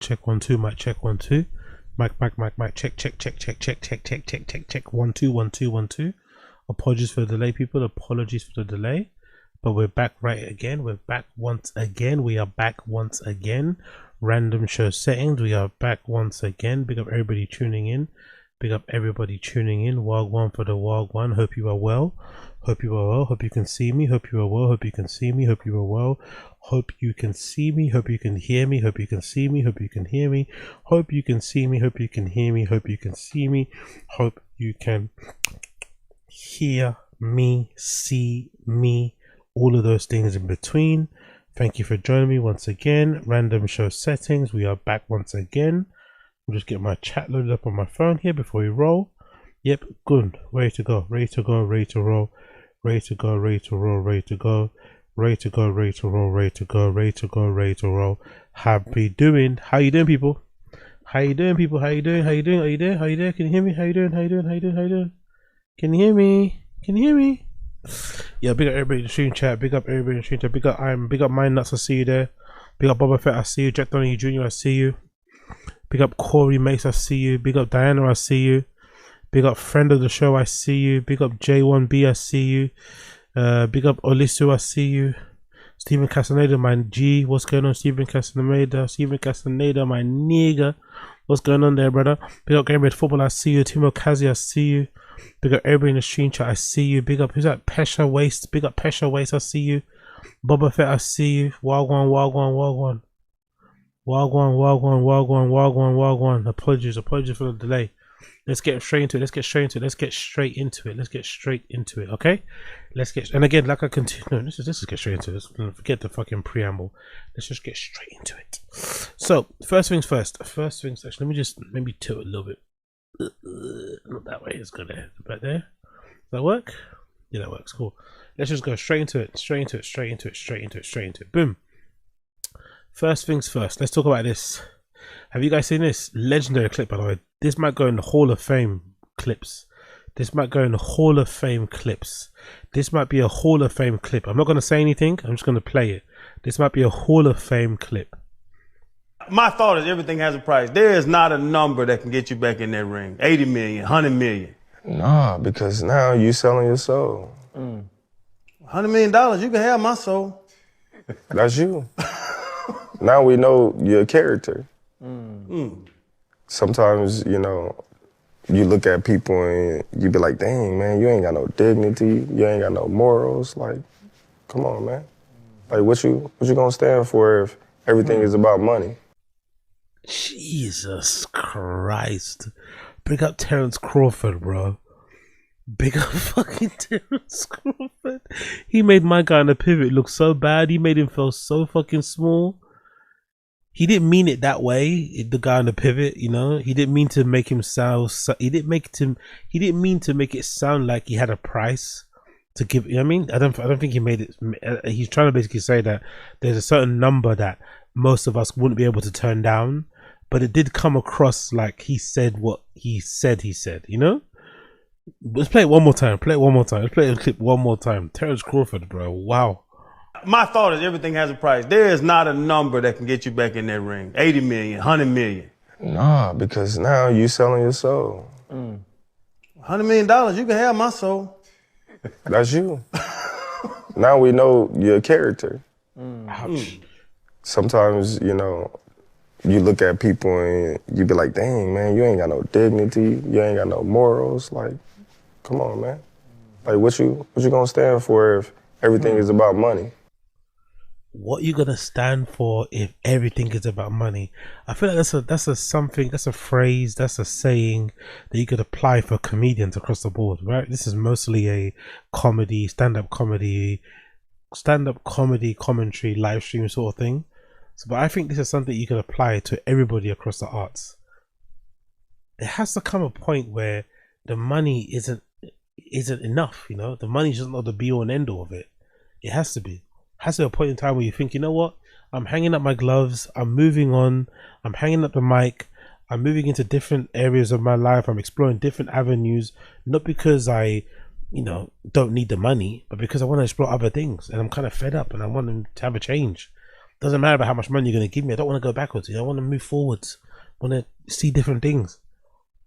check 1 2, mic check 1 2, mic check 1 2 1 2 1 2. Apologies for the delay, people. Apologies for the delay, but we're back right again. We're back once again. We are back once again. Random show settings. We are back once again. Big up everybody tuning in. Big up everybody tuning in. Wagwan for the Wagwan. Hope you are well. Hope you are well. Hope you can see me. Hope you are well. Hope you can see me. Hope you are well. Hope you can see me. Hope you can hear me. Hope you can see me. Hope you can hear me. Hope you can see me. Hope you can hear me. Hope you can see me. Hope you can hear me, see me, all of those things in between. Thank you for joining me once again. Random show settings. We are back once again. I'm just getting my chat loaded up on my phone here before we roll. Yep, good. Ready to go. Ready to go. Ready to roll. Ready to go. Ready to roll. Ready to go. Ready to go. Ready to roll. Ready to go. Ready to go. Ready to roll. Happy doing. How you doing, people? How you doing, people? How you doing? How you doing? Are you there? How you there? Can you hear me? How you doing? How you doing? How you doing? How you doing? Can you hear me? Can you hear me? Yeah, big up everybody in the stream chat. Big up everybody in the stream chat. Big up Mind Nuts. I see you there. Big up Boba Fett. I see you. Jack Donnie Jr. I see you. Big up Corey Mace, I see you. Big up Diana, I see you. Big up friend of the show, I see you. Big up J1B, I see you. Big up Olisu, I see you. Stephen Castaneda, my G, what's going on? Stephen Castaneda, my nigga, what's going on there, brother? Big up Game Red Football, I see you. Timo Kazi, I see you. Big up everybody in the stream chat, I see you. Big up, who's that? Pesha Waste, big up Pesha Waste, I see you. Boba Fett, I see you. Wagwan. Apologies for the delay. Let's get straight into it. Let's get straight into it. Okay. And again, like I continue. Let's just get straight into it. Let's forget the fucking preamble. Let's just get straight into it. So first things first. Actually, let me just maybe tilt a little bit. Not that way. It's gonna back there. Does that work? Yeah, that works. Cool. Let's just go straight into it. Straight into it. Boom. First things first, let's talk about this. Have you guys seen this? Legendary clip, by the way. This might go in the Hall of Fame clips. This might be a Hall of Fame clip. I'm not going to say anything. I'm just going to play it. This might be a Hall of Fame clip. My thought is everything has a price. There is not a number that can get you back in that ring. 80 million, 100 million. Nah, because now you selling your soul. $100 million, you can have my soul. That's you. Now we know your character. Sometimes, you know, you look at people and you be like, dang, man, you ain't got no dignity. You ain't got no morals. Like, come on, man. Like, what you gonna stand for if everything is about money? Jesus Christ. Big up Terence Crawford, bro. Big up fucking Terence Crawford. He made my guy on the pivot look so bad. He made him feel so fucking small. He didn't mean it that way. The guy on the pivot, you know, he didn't mean to make him sound. He didn't mean to make it sound like he had a price to give. You know what I mean? I don't think he made it. He's trying to basically say that there's a certain number that most of us wouldn't be able to turn down, but it did come across like he said what he said. You know. Let's play it one more time. Let's play the clip one more time. Terence Crawford, bro. Wow. My thought is everything has a price. There is not a number that can get you back in that ring. 80 million, 100 million. Nah, because now you selling your soul. $100 million, you can have my soul. That's you. Now we know your character. Ouch. Sometimes, you know, you look at people and you be like, dang, man, you ain't got no dignity. You ain't got no morals. Like, come on, man. Like, what you gonna stand for if everything is about money? What you gonna stand for if everything is about money? I feel like that's a phrase, that's a saying that you could apply for comedians across the board, right? This is mostly a comedy, stand-up comedy, commentary, live stream sort of thing. So, but I think this is something you can apply to everybody across the arts. There has to come a point where the money isn't enough, you know? The money is just not the be all and end all of it. It has to be. Has to be a point in time where you think, you know what? I'm hanging up my gloves. I'm moving on. I'm hanging up the mic. I'm moving into different areas of my life. I'm exploring different avenues, not because I, you know, don't need the money, but because I want to explore other things. And I'm kind of fed up and I want to have a change. Doesn't matter about how much money you're going to give me. I don't want to go backwards. I want to move forwards. I want to see different things.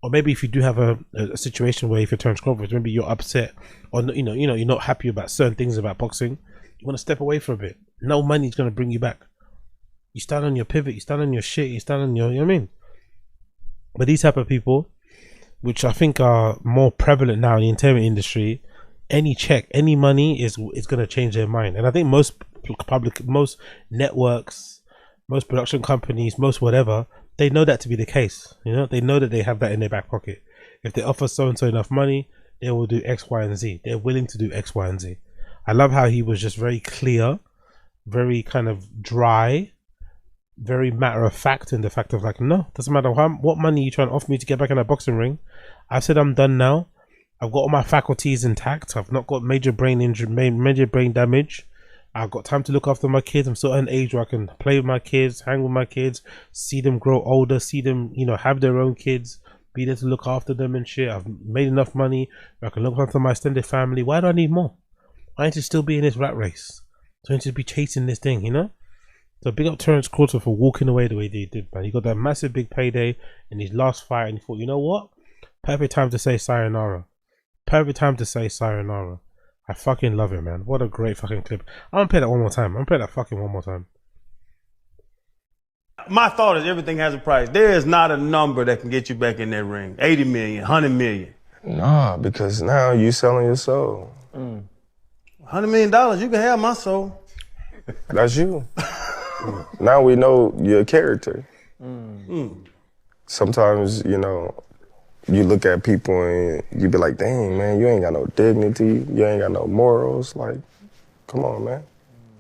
Or maybe if you do have a situation where if you're Terence Crawford, maybe you're upset, or you're not happy about certain things about boxing. You want to step away for a bit. No money's going to bring you back. You stand on your pivot. You stand on your shit. You stand on your, you know what I mean? But these type of people, which I think are more prevalent now in the entertainment industry, any check, any money is going to change their mind. And I think most networks, most production companies, most whatever, they know that to be the case. They know that they have that in their back pocket. If they offer so and so enough money, they will do X, Y, and Z. They're willing to do X, Y, and Z. I love how he was just very clear, very kind of dry, very matter of fact in the fact of like, no, doesn't matter what money you try and offer me to get back in a boxing ring. I said I'm done now. I've got all my faculties intact. I've not got major brain injury, major brain damage. I've got time to look after my kids. I'm still at an age where I can play with my kids, hang with my kids, see them grow older, see them, have their own kids, be there to look after them and shit. I've made enough money where I can look after my extended family. Why do I need more? I need to still be in this rat race. So I need to be chasing this thing, So big up Terence Crawford for walking away the way he did, man. He got that massive big payday in his last fight and he thought, you know what? Perfect time to say sayonara. Perfect time to say sayonara. I fucking love it, man. What a great fucking clip. I'm gonna play that one more time. I'm gonna play that fucking one more time. My thought is everything has a price. There is not a number that can get you back in that ring. 80 million, 100 million. Nah, because now you selling your soul. $100 million, you can have my soul. That's you. Now we know your character. Sometimes, you look at people and you be like, dang, man, you ain't got no dignity. You ain't got no morals. Like, come on, man.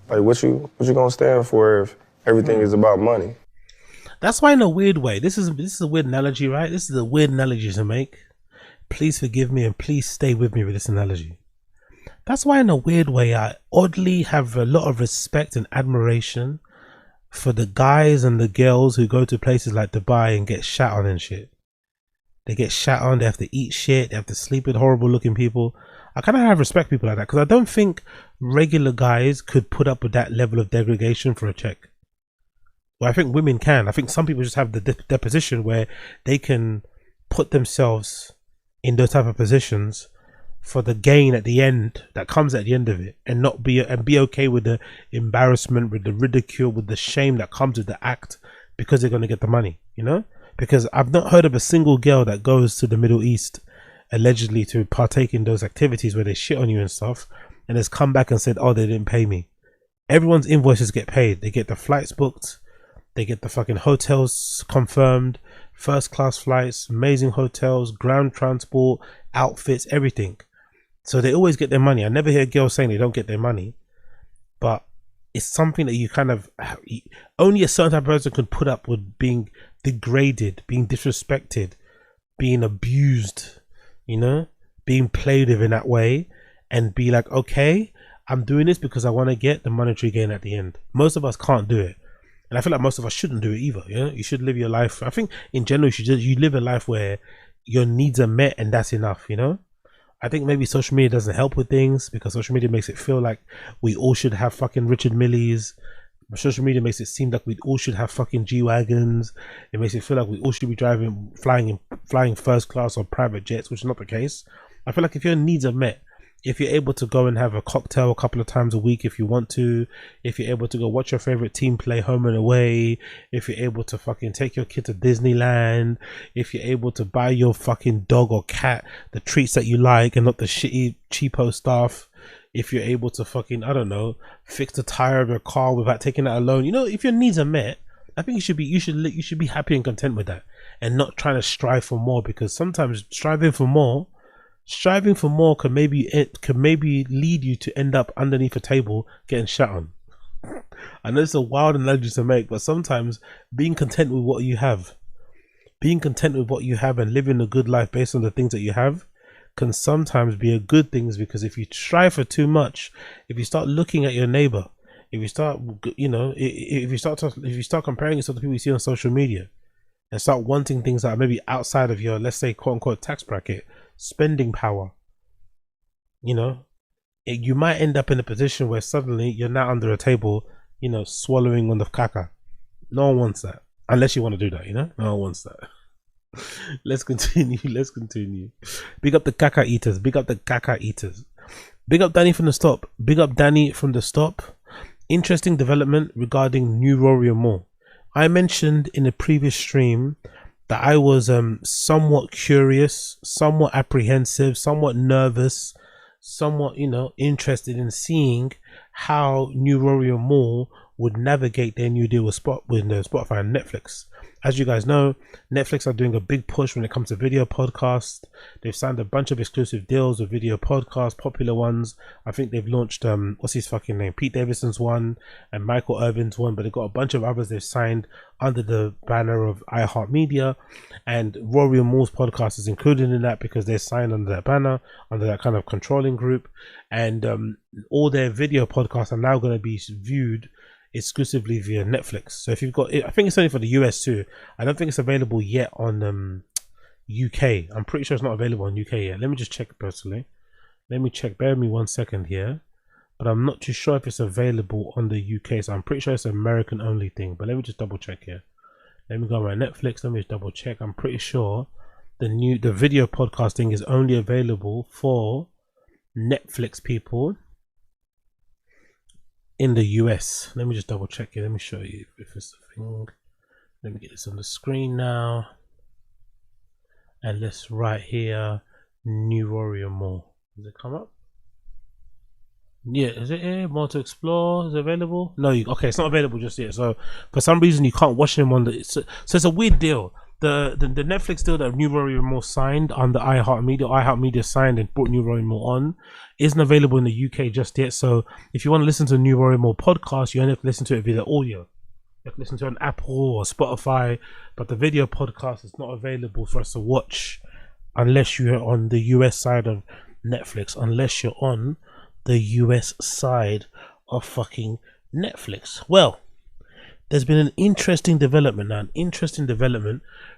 Like, what you gonna stand for if everything is about money? That's why in a weird way, this is a weird analogy, right? This is a weird analogy to make. Please forgive me and please stay with me with this analogy. That's why in a weird way, I oddly have a lot of respect and admiration for the guys and the girls who go to places like Dubai and get shat on and shit. They get shat on, they have to eat shit, they have to sleep with horrible looking people. I kind of have respect for people like that because I don't think regular guys could put up with that level of degradation for a check. Well, I think women can. I think some people just have their position where they can put themselves in those type of positions for the gain at the end that comes at the end of it, and not be okay with the embarrassment, with the ridicule, with the shame that comes with the act because they're going to get the money, because I've not heard of a single girl that goes to the Middle East allegedly to partake in those activities where they shit on you and stuff and has come back and said, oh, they didn't pay me. Everyone's invoices get paid. They get the flights booked, they get the fucking hotels confirmed, first class flights, amazing hotels, ground transport, outfits, everything. So they always get their money. I never hear girls saying they don't get their money, but it's something that you kind of, only a certain type of person could put up with being degraded, being disrespected, being abused, being played with in that way, and be like, okay, I'm doing this because I want to get the monetary gain at the end. Most of us can't do it, and I feel like most of us shouldn't do it either. You should live your life. I think in general you live a life where your needs are met and that's enough. I think maybe social media doesn't help with things because social media makes it feel like we all should have fucking Richard Millies. Social media makes it seem like we all should have fucking G-Wagons. It makes it feel like we all should be flying first class or private jets, which is not the case. I feel like if your needs are met, if you're able to go and have a cocktail a couple of times a week if you want to, if you're able to go watch your favorite team play home and away, if you're able to fucking take your kid to Disneyland, if you're able to buy your fucking dog or cat the treats that you like and not the shitty cheapo stuff, if you're able to fucking, I don't know, fix the tire of your car without taking out a loan, if your needs are met, I think you should be happy and content with that and not trying to strive for more, because sometimes striving for more can maybe lead you to end up underneath a table getting shut on. I know it's a wild analogy to make, but sometimes being content with what you have and living a good life based on the things that you have can sometimes be a good thing, because if you strive for too much, if you start looking at your neighbor, if you start comparing yourself to people you see on social media and start wanting things that are maybe outside of your, let's say, quote unquote tax bracket, spending power, you might end up in a position where suddenly you're now under a table you know, swallowing on the caca. No one wants that. Unless you want to do that, you know? No one wants that. Let's continue. Let's continue. Big up the caca eaters. Big up the caca eaters. Big up Danny from the stop. Big up Danny from the stop. Interesting development regarding new Rory and more. I mentioned in a previous stream that I was somewhat curious, somewhat apprehensive, somewhat nervous, somewhat, you know, interested in seeing how new Rory and more would navigate their new deal with Spotify and Netflix. As you guys know, Netflix are doing a big push when it comes to video podcasts. They've signed a bunch of exclusive deals with video podcasts, popular ones. I think they've launched what's his fucking name, Pete Davidson's one and Michael Irvin's one, but they've got a bunch of others they've signed under the banner of iHeartMedia, and Rory and Moore's podcast is included in that because they're signed under that banner, under that kind of controlling group, and all their video podcasts are now going to be viewed exclusively via Netflix. So if you've got it, I think it's only for the US too. I don't think it's available yet on UK. I'm pretty sure it's not available on UK yet. Let me just check personally. Let me check. Bear with me 1 second here. But I'm not too sure if it's available on the UK. So I'm pretty sure it's an American only thing. But let me just double check here. Let me go on my Netflix. Let me just double check. I'm pretty sure the video podcasting is only available for Netflix people in the US. Let me just double check it. Let me show you if it's a thing. Let me get this on the screen now. And let's write here new Rory and more. Does it come up? Yeah, is it here? More to explore is available? No, okay, it's not available just yet. So for some reason you can't watch them on the so it's a weird deal. The Netflix deal that New Rory and More signed on the iHeartMedia signed and brought New Rory and More on, isn't available in the UK just yet. So if you want to listen to New Rory and More podcast, you only have to listen to it via the audio. You have to listen to an Apple or Spotify, but the video podcast is not available for us to watch unless you're on the US side of Netflix, unless you're on the US side of fucking Netflix. Well, there's been an interesting development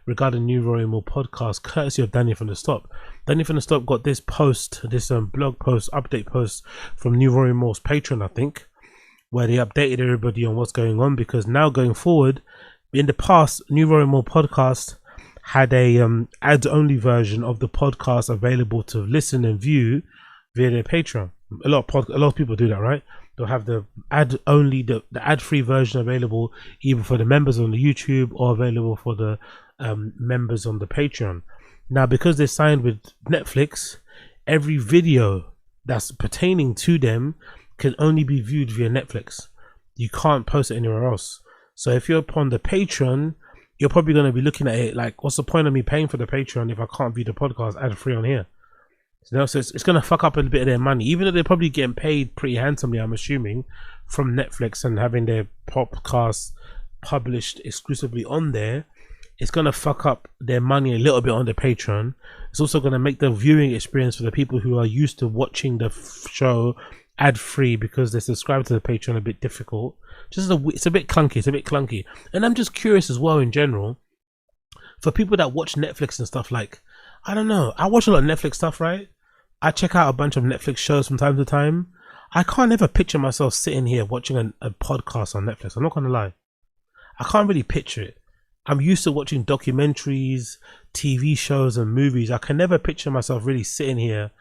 regarding New Rory and More podcast, courtesy of Danny from the Stop. Danny from the Stop got this post, this blog post, update post from New Rory and More's Patreon, I think, where they updated everybody on what's going on, because now going forward, in the past, New Rory and More podcast had a ads-only version of the podcast available to listen and view via their Patreon. A lot of people do that, right? They'll have the ad-only, the ad-free version available either for the members on the YouTube or available for the members on the Patreon. Now, because they're signed with Netflix, every video that's pertaining to them can only be viewed via Netflix. You can't post it anywhere else. So if you're upon the Patreon, you're probably going to be looking at it like, what's the point of me paying for the Patreon if I can't view the podcast ad-free on here? So it's going to fuck up a bit of their money, even though they're probably getting paid pretty handsomely, I'm assuming, from Netflix and having their podcasts published exclusively on there. It's going to fuck up their money a little bit on the Patreon. It's also going to make the viewing experience for the people who are used to watching the show ad-free because they're subscribed to the Patreon a bit difficult. It's a bit clunky. And I'm just curious as well in general, for people that watch Netflix and stuff, like, I don't know, I watch a lot of Netflix stuff, right? I check out a bunch of Netflix shows from time to time. I can't ever picture myself sitting here watching a podcast on Netflix. I'm not gonna lie, I can't really picture it. I'm used to watching documentaries, TV shows and movies. I can never picture myself really sitting here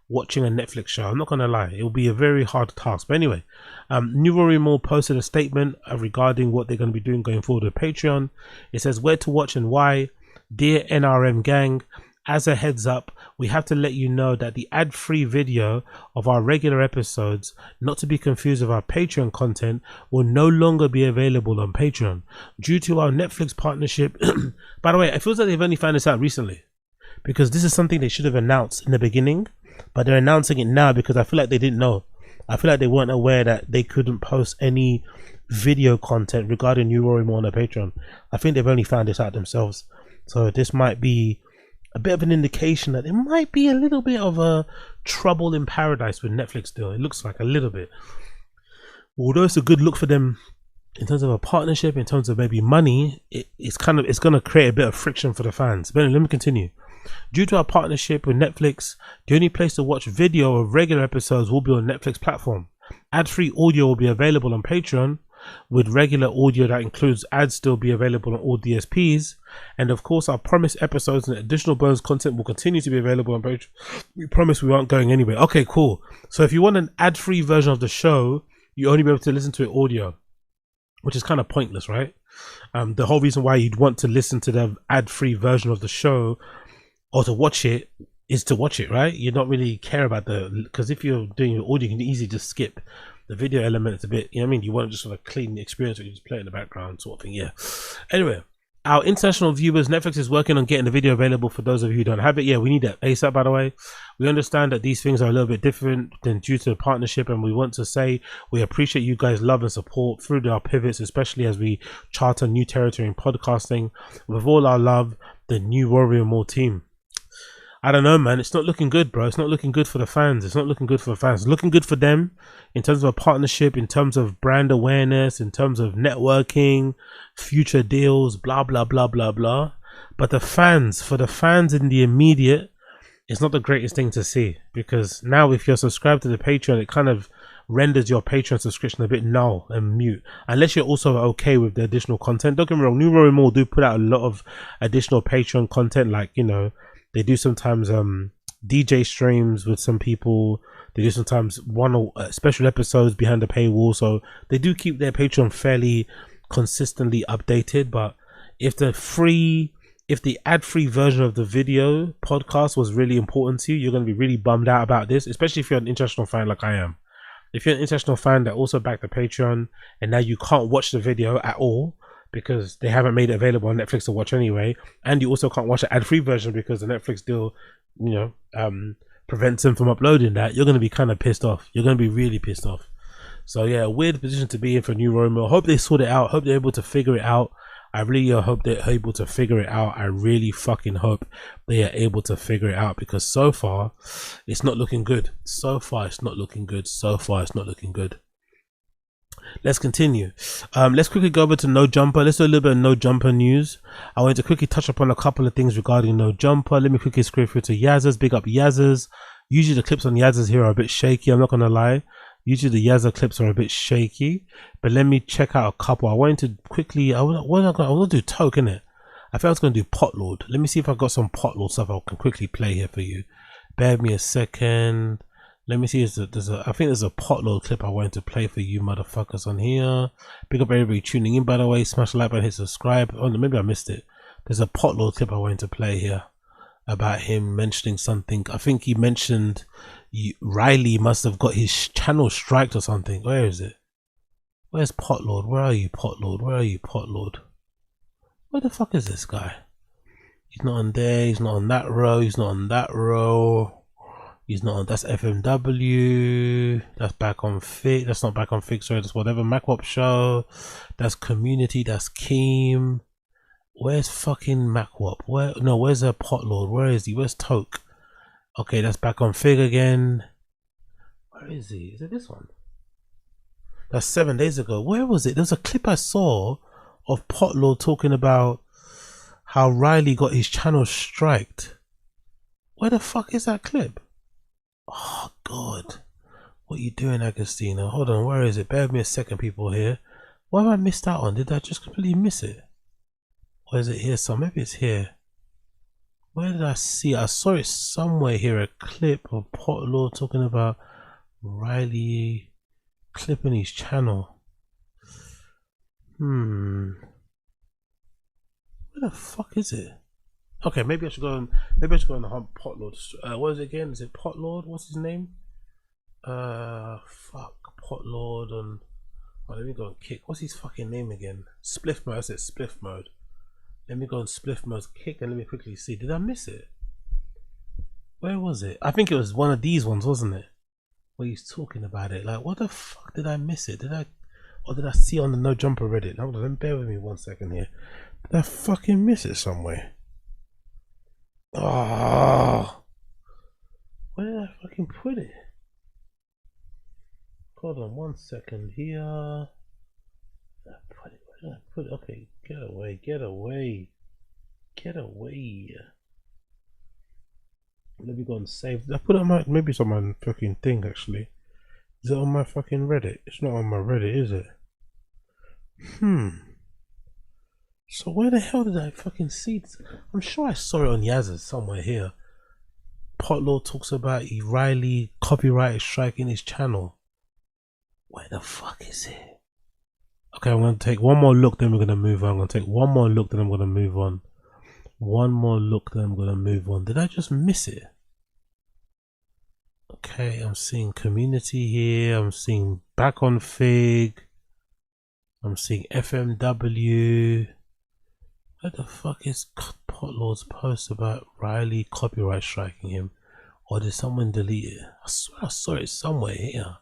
watching a Netflix show. I'm not gonna lie, it will be a very hard task. But anyway, New Rory Moore posted a statement regarding what they're going to be doing going forward with Patreon. It says, where to watch and why. Dear NRM gang, as a heads up, we have to let you know that the ad-free video of our regular episodes, not to be confused with our Patreon content, will no longer be available on Patreon due to our Netflix partnership. By the way, it feels like they've only found this out recently, because this is something they should have announced in the beginning, but they're announcing it now because I feel like they didn't know. I feel like they weren't aware that they couldn't post any video content regarding New Rory Moore on their Patreon. I think they've only found this out themselves. So this might be a bit of an indication that there might be a little bit of a trouble in paradise with Netflix still. It looks like a little bit. Although it's a good look for them in terms of a partnership, in terms of maybe money, it's going to create a bit of friction for the fans. But anyway, let me continue. Due to our partnership with Netflix, the only place to watch video of regular episodes will be on Netflix platform. Ad-free audio will be available on Patreon. with regular audio that includes ads still be available on all DSPs. And of course, our promised episodes and additional bonus content will continue to be available on Patreon. We promise we aren't going anywhere. Okay, cool. So if you want an ad-free version of the show, you only be able to listen to it audio, which is kind of pointless, right? The whole reason why you'd want to listen to the ad-free version of the show or to watch it is to watch it, right? You don't really care about because if you're doing your audio, you can easily just skip the video element. It's a bit, you know what I mean? You want to just sort of clean the experience where you just play it in the background sort of thing, yeah. Anyway, our international viewers, Netflix is working on getting the video available for those of you who don't have it. Yeah, we need that ASAP, by the way. We understand that these things are a little bit different than due to the partnership, and we want to say we appreciate you guys' love and support through our pivots, especially as we charter new territory in podcasting. With all our love, the new Warrior More team. I don't know, man. It's not looking good, bro. It's not looking good for the fans. It's not looking good for the fans. It's looking good for them in terms of a partnership, in terms of brand awareness, in terms of networking, future deals, blah, blah, blah, blah, blah. But the fans, for the fans in the immediate, it's not the greatest thing to see, because now if you're subscribed to the Patreon, it kind of renders your Patreon subscription a bit null and mute, unless you're also okay with the additional content. Don't get me wrong, New Rory More do put out a lot of additional Patreon content, like, you know, they do sometimes DJ streams with some people. They do sometimes special episodes behind the paywall. So they do keep their Patreon fairly consistently updated. But if the ad-free version of the video podcast was really important to you, you're going to be really bummed out about this, especially if you're an international fan like I am. If you're an international fan that also backed the Patreon and now you can't watch the video at all, because they haven't made it available on Netflix to watch anyway, and you also can't watch the ad-free version because the Netflix deal, you know, prevents them from uploading that, you're going to be kind of pissed off. You're going to be really pissed off. So yeah, a weird position to be in for New Romo. Hope they sort it out. Hope they're able to figure it out. I really hope they're able to figure it out. I really fucking hope they are able to figure it out, because so far it's not looking good. So far it's not looking good. So far it's not looking good. Let's continue. Let's quickly go over to No Jumper. Let's do a little bit of No Jumper news. I wanted to quickly touch upon a couple of things regarding No Jumper. Let me quickly scroll through to Yazzers. Big up Yazzers. Usually the clips on Yazzers here are a bit shaky, I'm not gonna lie. Usually the Yazzer clips are a bit shaky, but let me check out a couple. I wanted to quickly, I want to do Toke, innit? I think I was going to do Potlord. Let me see if I've got some Potlord stuff I can quickly play here for you. Bear with me a second. Let me see, I think there's a Potlord clip I wanted to play for you motherfuckers on here. Big up everybody tuning in, by the way. Smash the like button, hit subscribe. Oh no, maybe I missed it. There's a Potlord clip I wanted to play here about him mentioning something. I think he mentioned RYLEE must have got his channel striked or something. Where is it? Where's Potlord? Where are you, Potlord? Where are you, Potlord? Where the fuck is this guy? He's not on there. He's not on that row. He's not on that row. He's not on. That's FMW. That's back on Fix. That's not back on Fix. Sorry, that's whatever. MacWop show. That's Community. That's Keem. Where's fucking MacWop? Where? No, where's a Potlord? Where is he? Where's Toke? Okay, that's back on Fig again. Where is he? Is it this one? That's 7 days ago. Where was it? There's a clip I saw of Potlord talking about how RYLEE got his channel striked. Where the fuck is that clip? Oh god, what are you doing, Agostino? Hold on, where is it? Bear with me a second, people here. What have I missed out on? Did I just completely miss it? Or is it here? So maybe it's here. Where did I see it? I saw it somewhere here, a clip of Potlord talking about RYLEE clipping his channel. Where the fuck is it? Okay, maybe I should go on. Maybe I should go on the hunt. Potlord. What is it again? Is it Potlord? What's his name? Fuck, Potlord on. Oh, let me go and kick. What's his fucking name again? Spliff mode. I said Spliff mode. Let me go on Spliff mode, kick, and let me quickly see. Did I miss it? Where was it? I think it was one of these ones, wasn't it? Where he's talking about it. Like, what the fuck did I miss it? Did I see on the No Jumper Reddit? Hold on, bear with me 1 second here. Did I fucking miss it somewhere? Oh, where did I fucking put it? Hold on 1 second here. Where did I put it? Okay, get away, get away, get away. Let me go and save. I put it on my, maybe it's on my fucking thing actually. Is it on my fucking Reddit? It's not on my Reddit, is it? So where the hell did I fucking see this? I'm sure I saw it on Yaz's somewhere here. Potlord talks about RYLEE copyright striking his channel. Where the fuck is it? Okay, I'm gonna take one more look, then we're gonna move on. I'm gonna take one more look, then I'm gonna move on. One more look, then I'm gonna move on. Did I just miss it? Okay, I'm seeing community here. I'm seeing back on Fig. I'm seeing FMW. Where the fuck is Potlord's post about RYLEE copyright striking him? Or did someone delete it? I swear I saw it somewhere here.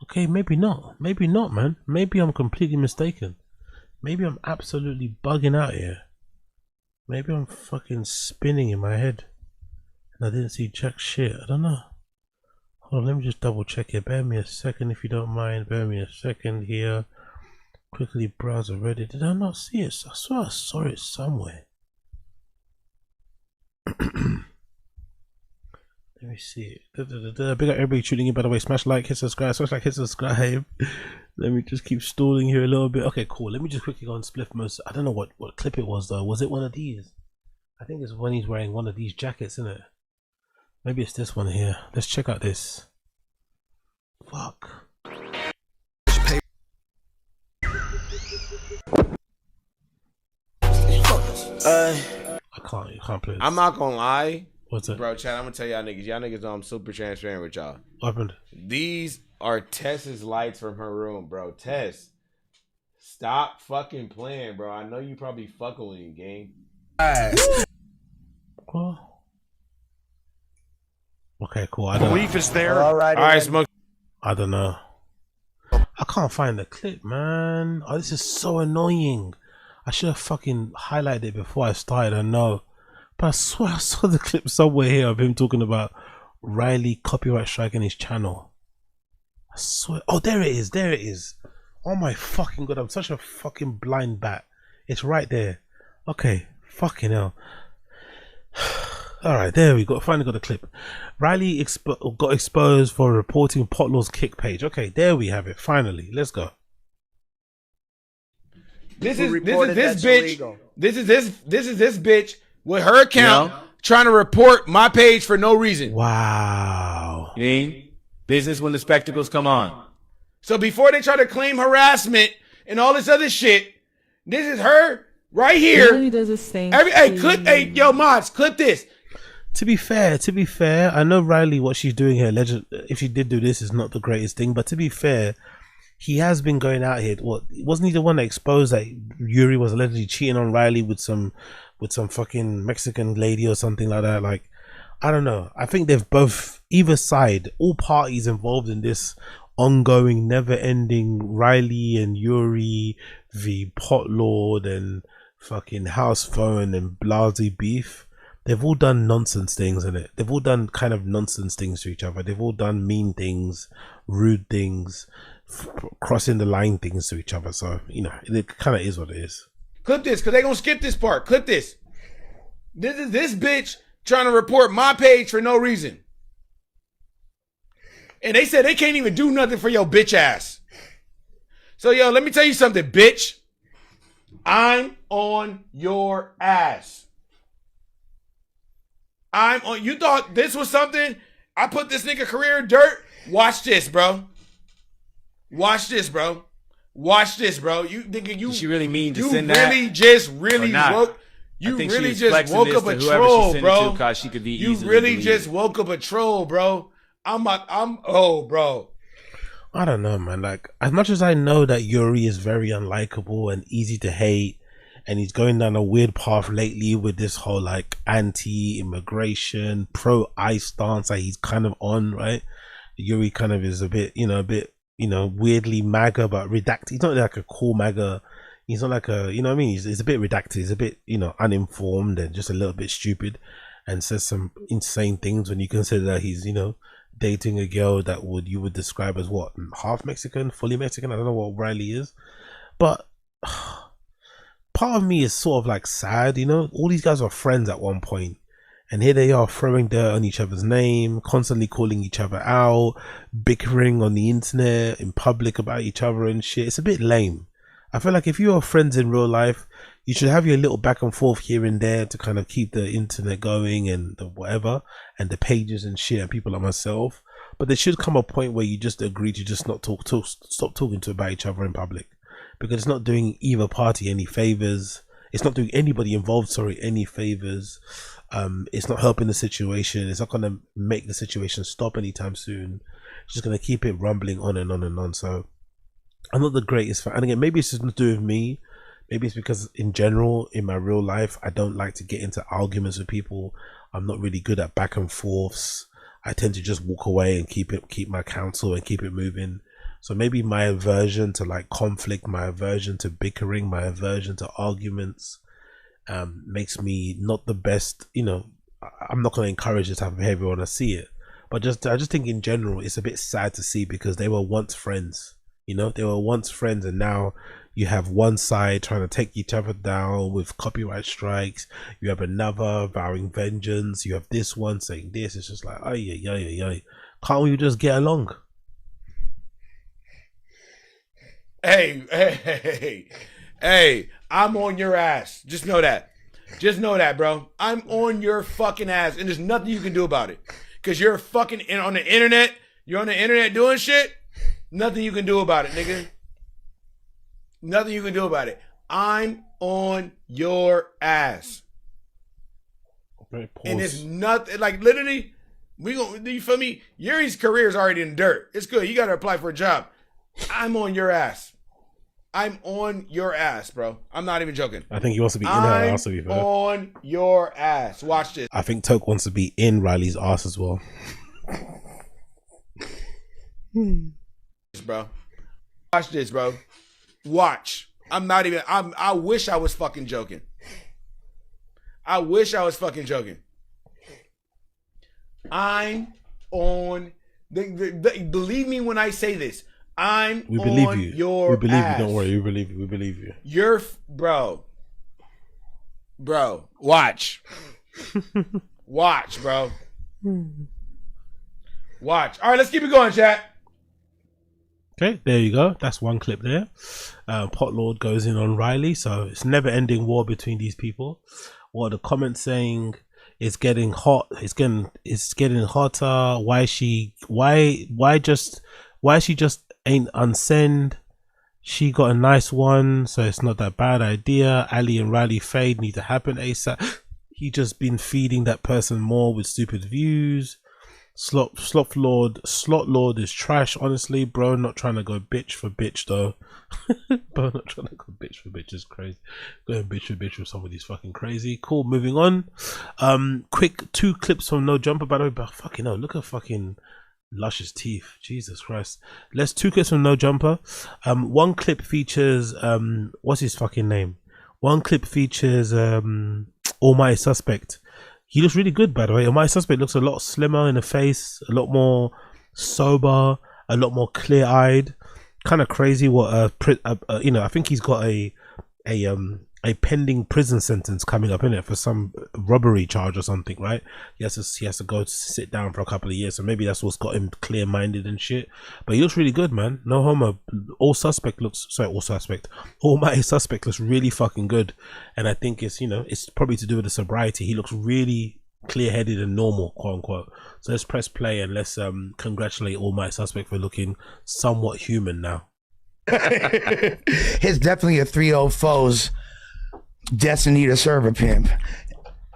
Okay, maybe not. Maybe not, man. Maybe I'm completely mistaken. Maybe I'm absolutely bugging out here. Maybe I'm fucking spinning in my head. And I didn't see jack shit. I don't know. Hold on, let me just double check it. Bear me a second if you don't mind. Bear me a second here. Quickly browse Reddit. Did I not see it? I swear I saw it somewhere. Let me see it. Big up everybody tuning in, by the way. Smash like, hit subscribe, smash like, hit subscribe. Let me just keep stalling here a little bit. Okay, cool. Let me just quickly go on Spliff Most. I don't know what clip it was though. Was it one of these? I think it's when he's wearing one of these jackets, isn't it? Maybe it's this one here. Let's check out this. Fuck. You can't play this. I'm not gonna lie. What's it? Bro, Chad, I'm gonna tell y'all niggas. Y'all niggas know I'm super transparent with y'all. What happened? These are Tess's lights from her room, bro. Tess, stop fucking playing, bro. I know you probably fucking with him, gang. What? Okay, cool. I don't Belief is there. All right, Smoke. I don't know. I can't find the clip, man. Oh, this is so annoying. I should have fucking highlighted it before I started. I know. But I swear I saw the clip somewhere here of him talking about RYLEE copyright striking his channel. I swear. Oh, there it is. There it is. Oh my fucking god. I'm such a fucking blind bat. It's right there. Okay. Fucking hell. Alright, there we go. Finally got the clip. RYLEE got exposed for reporting Potlord's kick page. Okay, there we have it. Finally. Let's go. This is this bitch. This is this bitch with her account trying to report my page for no reason. Wow. You mean business when the spectacles come on. So before they try to claim harassment and all this other shit, this is her right here. It really does the same. Hey, yo, mods, clip this. To be fair, I know RYLEE, what she's doing here, if she did do this, is not the greatest thing. But to be fair, he has been going out here. What, wasn't he the one that exposed that Yuri was allegedly cheating on RYLEE with some fucking Mexican lady or something like that? Like, I don't know. I think they've both, either side, all parties involved in this ongoing, never-ending RYLEE and Yuri v Potlord and fucking house phone and Blasey beef. They've all done nonsense things, innit? They've all done kind of nonsense things to each other. They've all done mean things, rude things, crossing the line things to each other. So, you know, it kind of is what it is. Clip this, because they're going to skip this part. Clip this. This is this bitch trying to report my page for no reason. And they said they can't even do nothing for your bitch ass. So, yo, let me tell you something, bitch. I'm on your ass. You thought this was something? I put this nigga career in dirt? Watch this, bro. Watch this, bro. Watch this, bro. You thinking you? Did she really mean to you send really that? Just really not? woke. I You think really she was just flexing woke this up to a whoever she troll, sent it bro. to, 'cause she could be You easily really deleted. just woke up a troll, bro. Bro. I don't know, man. Like, as much as I know that Yuri is very unlikable and easy to hate, and he's going down a weird path lately with this whole like anti-immigration, pro-ICE stance that he's kind of on, right? Yuri kind of is a bit, weirdly MAGA, but redacted. He's not like a cool MAGA. He's not like a, you know what I mean? He's a bit redacted. He's a bit, uninformed and just a little bit stupid, and says some insane things when you consider that he's, dating a girl that you would describe as what, half Mexican, fully Mexican. I don't know what RYLEE is, but part of me is sort of like sad. All these guys were friends at one point, And here they are throwing dirt on each other's name, constantly calling each other out, bickering on the internet, in public about each other and shit. It's a bit lame. I feel like if you are friends in real life, you should have your little back and forth here and there to kind of keep the internet going and the whatever, and the pages and shit and people like myself. But there should come a point where you just agree to just not stop talking to about each other in public, because it's not doing either party any favors. It's not doing anybody involved, any favors. It's not helping the situation. It's not going to make the situation stop anytime soon. It's just going to keep it rumbling on and on and on. So I'm not the greatest fan. And again, maybe it's just to do with me. Maybe it's because in general, in my real life, I don't like to get into arguments with people. I'm not really good at back and forths. I tend to just walk away and keep my counsel and keep it moving. So maybe my aversion to like conflict, my aversion to bickering, my aversion to arguments makes me not the best. You know, I'm not going to encourage this type of behavior when I see it. But I just think in general, it's a bit sad to see, because they were once friends. You know, they were once friends, and now you have one side trying to take each other down with copyright strikes. You have another vowing vengeance. You have this one saying this. It's just like, ay. Can't we just get along? Hey, I'm on your ass. Just know that. Just know that, bro. I'm on your fucking ass, and there's nothing you can do about it. Because you're fucking on the internet. You're on the internet doing shit. Nothing you can do about it, nigga. Nothing you can do about it. I'm on your ass. And it's nothing, like literally, you feel me? Yuri's career is already in dirt. It's good. You got to apply for a job. I'm on your ass. I'm on your ass, bro. I'm not even joking. I think he wants to be in her ass, to be fair. On your ass. Watch this. I think Toke wants to be in Riley's ass as well. Bro. Watch this, bro. Watch. I wish I was fucking joking. I wish I was fucking joking. I'm on believe me when I say this. We believe you. We believe you. Don't worry. We believe you. We believe you. You're bro. Watch. Watch, bro. Watch. All right, let's keep it going, chat. Okay, there you go. That's one clip there. Potlord goes in on Riley, so it's never-ending war between these people. What the comments saying? It's getting hot. It's getting hotter. Why she just ain't unsend? She got a nice one, so it's not that bad idea. Ali and Riley fade need to happen ASAP. He just been feeding that person more with stupid views. Slot Lord is trash, honestly, bro. Not trying to go bitch for bitch though. Bro, not trying to go bitch for bitch is crazy. Going bitch for bitch with somebody's fucking crazy. Cool, moving on. Quick 2 clips from No Jumper, by the way. But fucking no, look at fucking Lush's teeth. Jesus Christ. Let's 2 clips from No Jumper. One clip features what's his fucking name? One clip features Almighty Suspect. He looks really good, by the way. Almighty Suspect looks a lot slimmer in the face, a lot more sober, a lot more clear-eyed. Kind of crazy what you know, I think he's got a pending prison sentence coming up in it for some robbery charge or something, right? He has to go sit down for a couple of years, so maybe that's what's got him clear-minded and shit. But he looks really good, man. No homo. Almighty Suspect looks really fucking good, and I think it's, you know, it's probably to do with the sobriety. He looks really clear-headed and normal, quote unquote. So let's press play and let's congratulate Almighty Suspect for looking somewhat human now. It's definitely a 3-0 foes destiny to serve a pimp,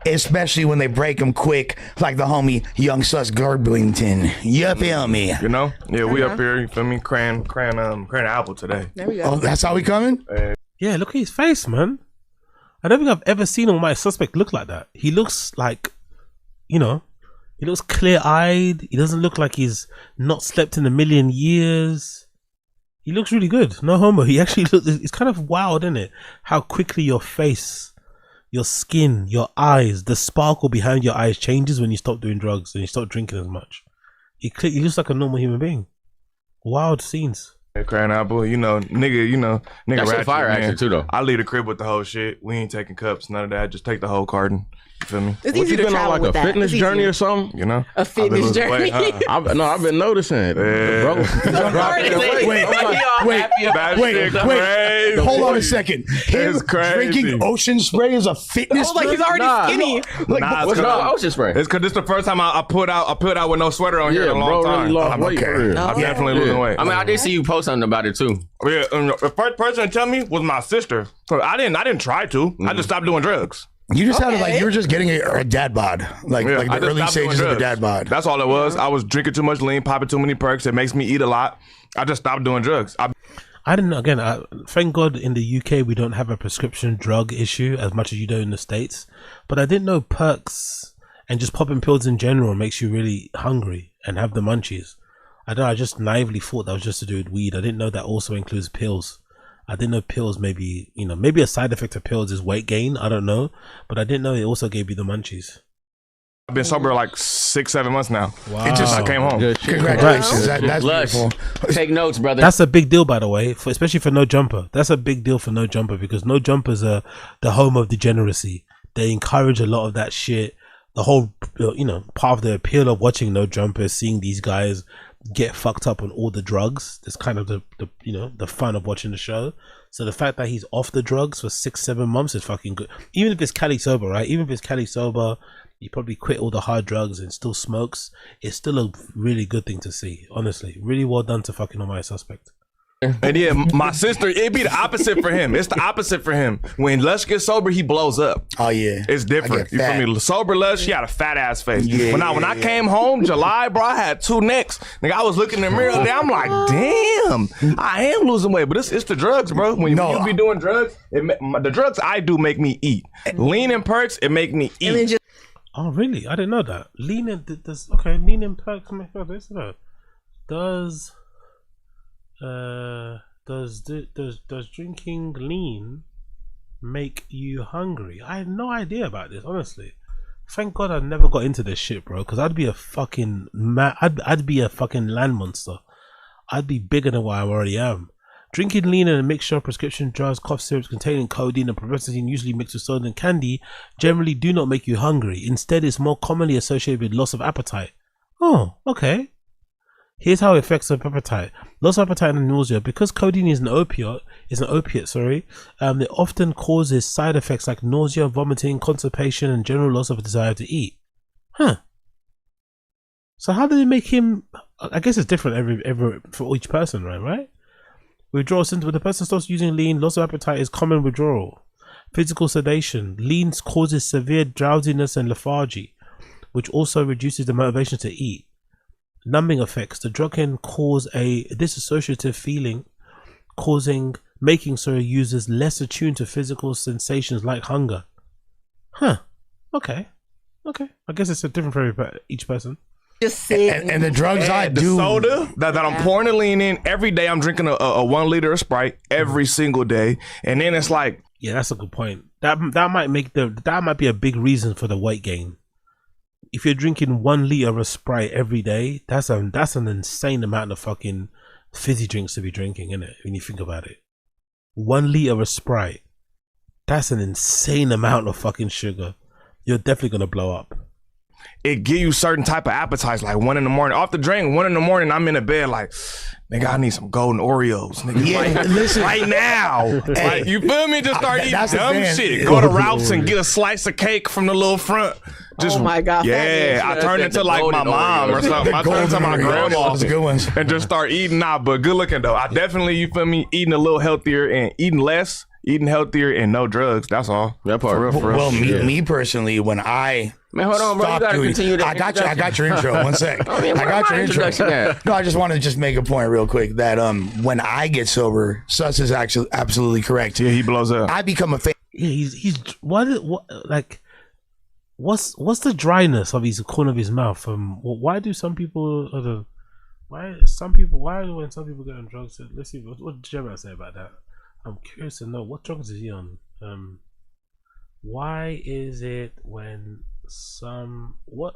especially when they break him quick, like the homie Young Sus Gerblington. You feel me? You know? Yeah, we up here, you feel me? Cran apple today. There we go. Oh, that's how we coming? Yeah, look at his face, man. I don't think I've ever seen Almighty Suspect look like that. He looks like, you know, he looks clear-eyed. He doesn't look like he's not slept in a million years. He looks really good. No homo. He actually looks, it's kind of wild, isn't it? How quickly your face, your skin, your eyes, the sparkle behind your eyes changes when you stop doing drugs and you stop drinking as much. He looks like a normal human being. Wild scenes. Hey, crying apple, nigga That's ratchet, a fire man. action too, though. I leave the crib with the whole shit. We ain't taking cups, none of that. Just take the whole carton. You feel me? It's What, easy you to been on travel like with a that. fitness It's journey easier. or something? You know? A fitness journey. I've been noticing it. Bro. Wait. Hold on a second. Him It's crazy. drinking ocean spray is a fitness. Oh, like he's drink? already skinny. Nah, What's wrong with ocean spray? It's because this the first time I put out with no sweater on here in a long bro, time. really lost I'm weight okay. for real. I'm definitely losing weight. I mean, I did see you post something about it too. Yeah, the first person to tell me was my sister. So I didn't try to. I just stopped doing drugs. You just sounded like you were just getting a dad bod, like I the just early stopped doing stages of the drugs. dad bod. That's all it was. I was drinking too much lean, popping too many perks. It makes me eat a lot. I just stopped doing drugs. I didn't. Again, thank God in the UK we don't have a prescription drug issue as much as you do in the States. But I didn't know perks and just popping pills in general makes you really hungry and have the munchies. I don't know. I just naively thought that was just to do with weed. I didn't know that also includes pills. I didn't know pills maybe a side effect of pills is weight gain. I don't know, but I didn't know it also gave you the munchies. I've been sober like 6-7 months now. Wow. It just I came home. Good shit. Congratulations, that's Lush. beautiful. Take notes, brother. That's a big deal, by the way, especially for No Jumper. That's a big deal for No Jumper because No Jumper's the home of degeneracy. They encourage a lot of that shit. The whole, part of the appeal of watching No Jumper is seeing these guys get fucked up on all the drugs. That's kind of the fun of watching the show. So the fact that he's off the drugs for 6-7 months is fucking good. Even if it's Cali sober, right? Even if it's Cali sober, he probably quit all the hard drugs and still smokes. It's still a really good thing to see. Honestly, really well done to fucking my suspect. And yeah, my sister, it'd be the opposite for him. It's the opposite for him. When Lush gets sober, he blows up. Oh yeah, It's different. I get You fat. feel me? Sober Lush, he had a fat ass face. Yeah, But now when I came home, July, bro, I had 2 necks. Nigga, I was looking in the mirror today. I'm like, damn, I am losing weight. But it's the drugs, bro. When you be doing drugs, the drugs I do make me eat. Lean and perks, it make me eat. And then just Oh really? I didn't know that. Lean and perks make this. Does drinking lean make you hungry? I had no idea about this, honestly. Thank God I never got into this shit, bro, because I'd be a fucking I'd be a fucking land monster. I'd be bigger than what I already am. Drinking lean and a mixture of prescription drugs, cough syrups containing codeine and promethazine, usually mixed with soda and candy, generally do not make you hungry. Instead, it's more commonly associated with loss of appetite. Oh, okay. Here's how it affects appetite. Loss of appetite and nausea. Because codeine is an opiate, it often causes side effects like nausea, vomiting, constipation, and general loss of a desire to eat. Huh. So how did it make him? I guess it's different every for each person, right? Withdrawal symptoms. When the person starts using lean, loss of appetite is common withdrawal. Physical sedation. Lean causes severe drowsiness and lethargy, which also reduces the motivation to eat. Numbing effects. The drug can cause a dissociative feeling, making users less attuned to physical sensations like hunger. Huh. Okay. I guess it's different for each person. just sit. And the drugs I The do. soda that I'm pouring the lean in every day. I'm drinking a 1 liter of Sprite every single day, and then it's like, Yeah, that's a good point. That might be a big reason for the weight gain. If you're drinking 1 liter of Sprite every day, that's an insane amount of fucking fizzy drinks to be drinking, isn't it? When you think about it, 1 liter of Sprite, that's an insane amount of fucking sugar. You're definitely gonna blow up. it give you certain type of appetites, like 1 a.m. off the drink. 1 a.m, I'm in the bed like, nigga, I need some golden Oreos, nigga. Yeah, listen. right now. Like, you feel me? Just start eating that's the dumb thing. shit. Go to Ralph's and get a slice of cake from the little front. Just, Oh my God, yeah, fat I bitch. turned into like my golden mom or Oreos. something. I turned into my grandma Those good ones. and just start eating now. But good looking though. I definitely, you feel me, eating a little healthier and eating less, eating healthier and no drugs. That's all. That part. For real, for real. Well, me personally, when I Man, hold on, bro. You stopped gotta doing, continue that. I got your intro. One sec. I mean, I where got my your intro. introduction at? No, I just wanted to just make a point real quick that when I get sober, Sus is actually absolutely correct. Yeah, he blows up. I become a fan. Yeah, he's what like what's the dryness of his corner of his mouth? Why do some people why when some people get on drugs? Let's see what Jeremiah say about that. I'm curious to know what drugs is he on. Why is it when what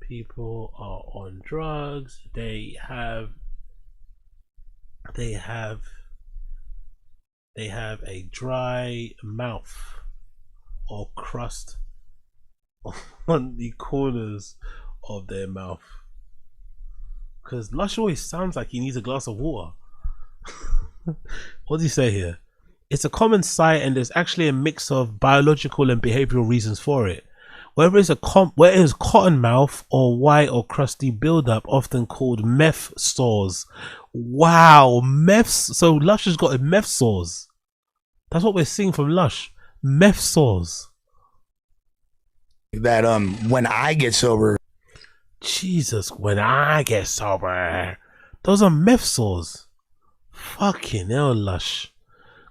people are on drugs, they have a dry mouth? or crust on the corners of their mouth. Because Lush always sounds like he needs a glass of water. What does he say here? It's a common sight, and there's actually a mix of biological and behavioral reasons for it. Whether it's cotton mouth or white or crusty buildup, often called meth sores. Wow, meth. So Lush has got a meth sores. That's what we're seeing from Lush. Meth sores. That when I get sober. Jesus, when I get sober. Those are meth sores. Fucking hell, Lush.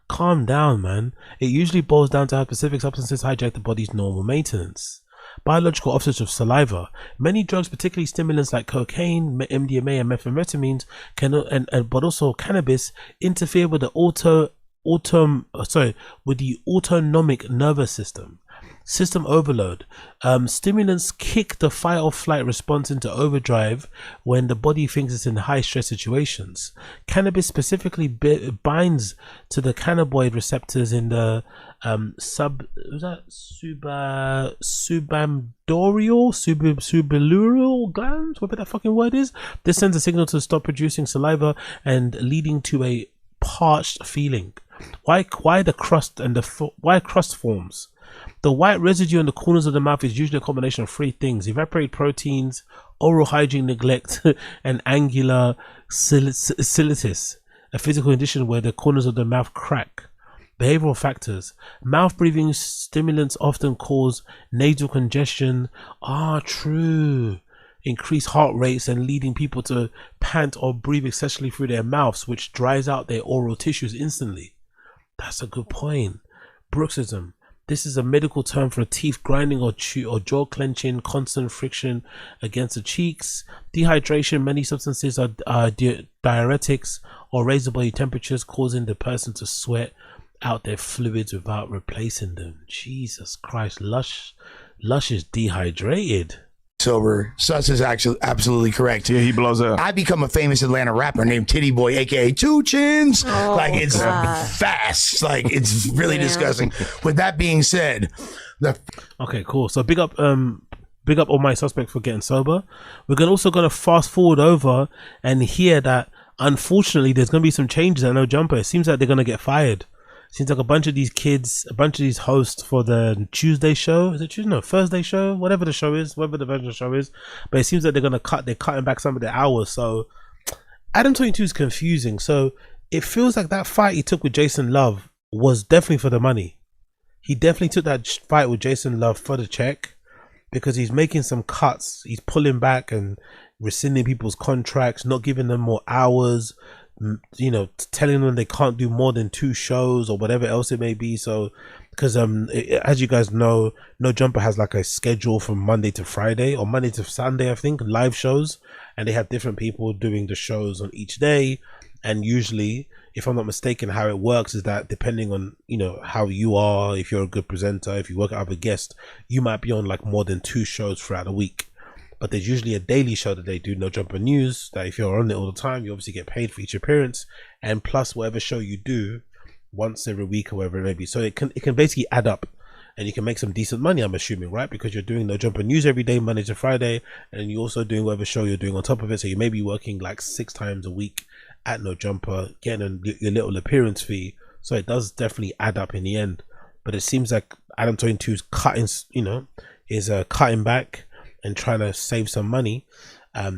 Calm down, man. It usually boils down to how specific substances hijack the body's normal maintenance. Biological offsets of saliva. Many drugs, particularly stimulants like cocaine, MDMA, and methamphetamines, but also cannabis, interfere with the autonomic nervous system. System overload. Stimulants kick the fight or flight response into overdrive when the body thinks it's in high stress situations. Cannabis specifically binds to the cannabinoid receptors in the subaleural glands, whatever that fucking word is. This sends a signal to stop producing saliva and leading to a parched feeling. Why crust forms? The white residue on the corners of the mouth is usually a combination of three things: evaporated proteins, oral hygiene neglect, and angular cystitis, a physical condition where the corners of the mouth crack. Behavioral factors. Mouth breathing stimulants often cause nasal congestion. True. Increase heart rates and leading people to pant or breathe excessively through their mouths, which dries out their oral tissues instantly. That's a good point. Bruxism. This is a medical term for a teeth grinding or jaw clenching, constant friction against the cheeks. Dehydration. Many substances are diuretics or raise the body temperatures, causing the person to sweat out their fluids without replacing them. Jesus Christ, Lush is dehydrated. Sober. Sus is actually absolutely correct. Yeah, he blows up. I become a famous Atlanta rapper named Titty Boy, aka Two Chins. It's God. fast. It's really disgusting. With that being said, Okay, cool. So big up all my suspects for getting sober. We're also gonna fast forward over and hear that unfortunately there's gonna be some changes at No Jumper. It seems like they're gonna get fired. Seems like a bunch of these kids, a bunch of these hosts for the Tuesday show, is it Tuesday? No, Thursday show, whatever the show is, whatever the version of the show is. But it seems like they're cutting back some of their hours. So Adam 22 is confusing. So it feels like that fight he took with Jason Love was definitely for the money. He definitely took that fight with Jason Love for the check, because he's making some cuts. He's pulling back and rescinding people's contracts, not giving them more hours, telling them they can't do more than 2 shows or whatever else it may be. So because as you guys know, No Jumper has like a schedule from Monday to Friday or Monday to Sunday, I think, live shows, and they have different people doing the shows on each day. And usually, if I'm not mistaken, how it works is that depending on how you are, if you're a good presenter, if you work out with a guest, you might be on like more than 2 shows throughout the week. But there's usually a daily show that they do, No Jumper News, that if you're on it all the time, you obviously get paid for each appearance, and plus whatever show you do once every week or whatever it may be. So it can basically add up, and you can make some decent money, I'm assuming, right? Because you're doing No Jumper News every day, Monday to Friday, and you're also doing whatever show you're doing on top of it. So you may be working like 6 times a week at No Jumper, getting your little appearance fee. So it does definitely add up in the end. But it seems like Adam 22's cutting, is cutting back and trying to save some money.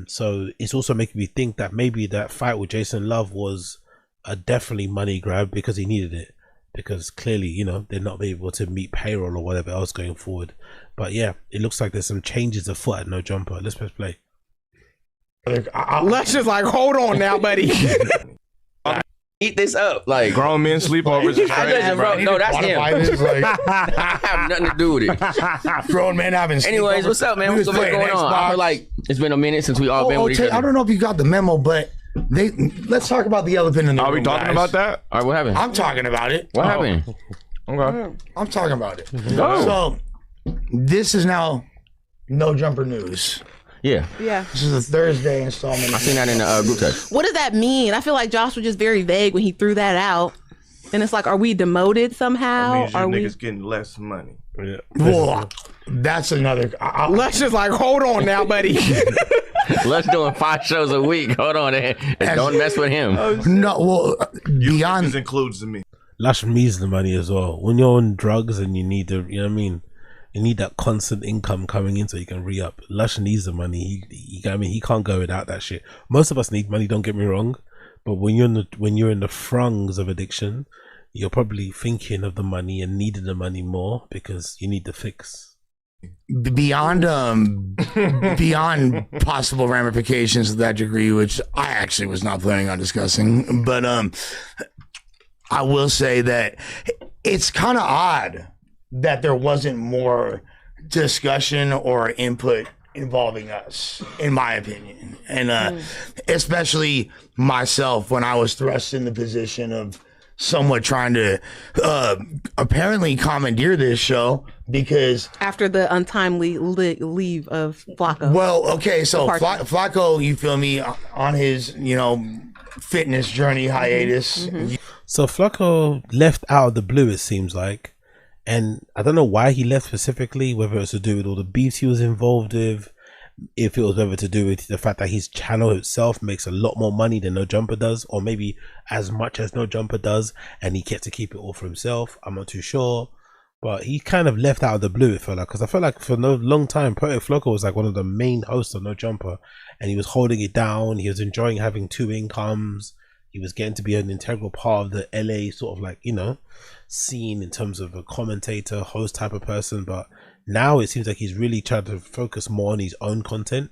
So it's also making me think that maybe that fight with Jason Love was a definitely money grab because he needed it, because clearly they're not able to meet payroll or whatever else going forward. But yeah, it looks like there's some changes afoot at No Jumper. Let's press play. Lush is like, hold on now, buddy. Eat this up, like Grown men sleepovers. Is crazy, bro. No, that's him. I have nothing to do with it. Grown men having. Anyways, what's up, man? What's going on? I feel like it's been a minute since we all been with each other. I don't know if you got the memo, but let's talk about the elephant in the room. Are we talking about that? All right, what happened? I'm talking about it. What happened? Okay. I'm talking about it. So this is now No Jumper News. Yeah. This is a Thursday installment. I seen that in the group text. What does that mean? I feel like Josh was just very vague when he threw that out. And it's like, are we demoted somehow? That means you are we? niggas getting less money. Yeah. Well, that's another. Lush is like, hold on now, buddy. Lush doing 5 shows a week. Hold on, don't mess with him. No, well, beyond includes me. Lush needs the money as well. When you're on drugs and you need the, you know what I mean, you need that constant income coming in so you can re-up. Lush needs the money. He can't go without that shit. Most of us need money. Don't get me wrong, but when you're in the throngs of addiction, you're probably thinking of the money and needing the money more because you need the fix. beyond beyond possible ramifications of that degree, which I actually was not planning on discussing, but I will say that it's kind of odd that there wasn't more discussion or input involving us, in my opinion, and especially myself when I was thrust in the position of somewhat trying to apparently commandeer this show because after the untimely leave of Flacco. Well, okay, so Flacco, you feel me, on his, fitness journey hiatus. So Flacco left out of the blue, it seems like, and I don't know why he left specifically, whether it's to do with all the beefs he was involved with, if it was whether to do with the fact that his channel itself makes a lot more money than No Jumper does, or maybe as much as No Jumper does, and he gets to keep it all for himself. I'm not too sure, but he kind of left out of the blue, it felt like, because I felt like for no long time Flacco was like one of the main hosts of No Jumper, and he was holding it down. He was enjoying having 2 incomes. He was getting to be an integral part of the LA sort of like, scene in terms of a commentator, host type of person. But now it seems like he's really trying to focus more on his own content,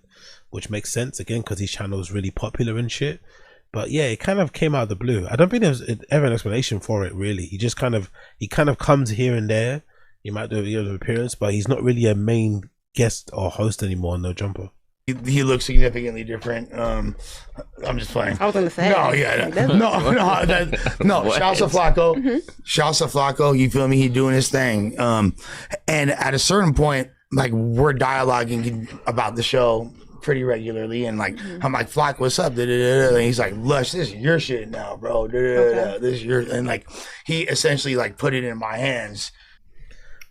which makes sense again because his channel is really popular and shit. But yeah, it kind of came out of the blue. I don't think there's ever an explanation for it really. He just kind of comes here and there. He might do an appearance, but he's not really a main guest or host anymore on No Jumper. He looks significantly different. I'm just playing. I was gonna say. No, yeah, no. Shouts to Flacco. Shouts to Flacco. You feel me? He doing his thing. And at a certain point, like, we're dialoguing about the show pretty regularly, and like I'm like, Flock, what's up? And he's like, Lush, this is your shit now, bro. This is your, and like he essentially like put it in my hands.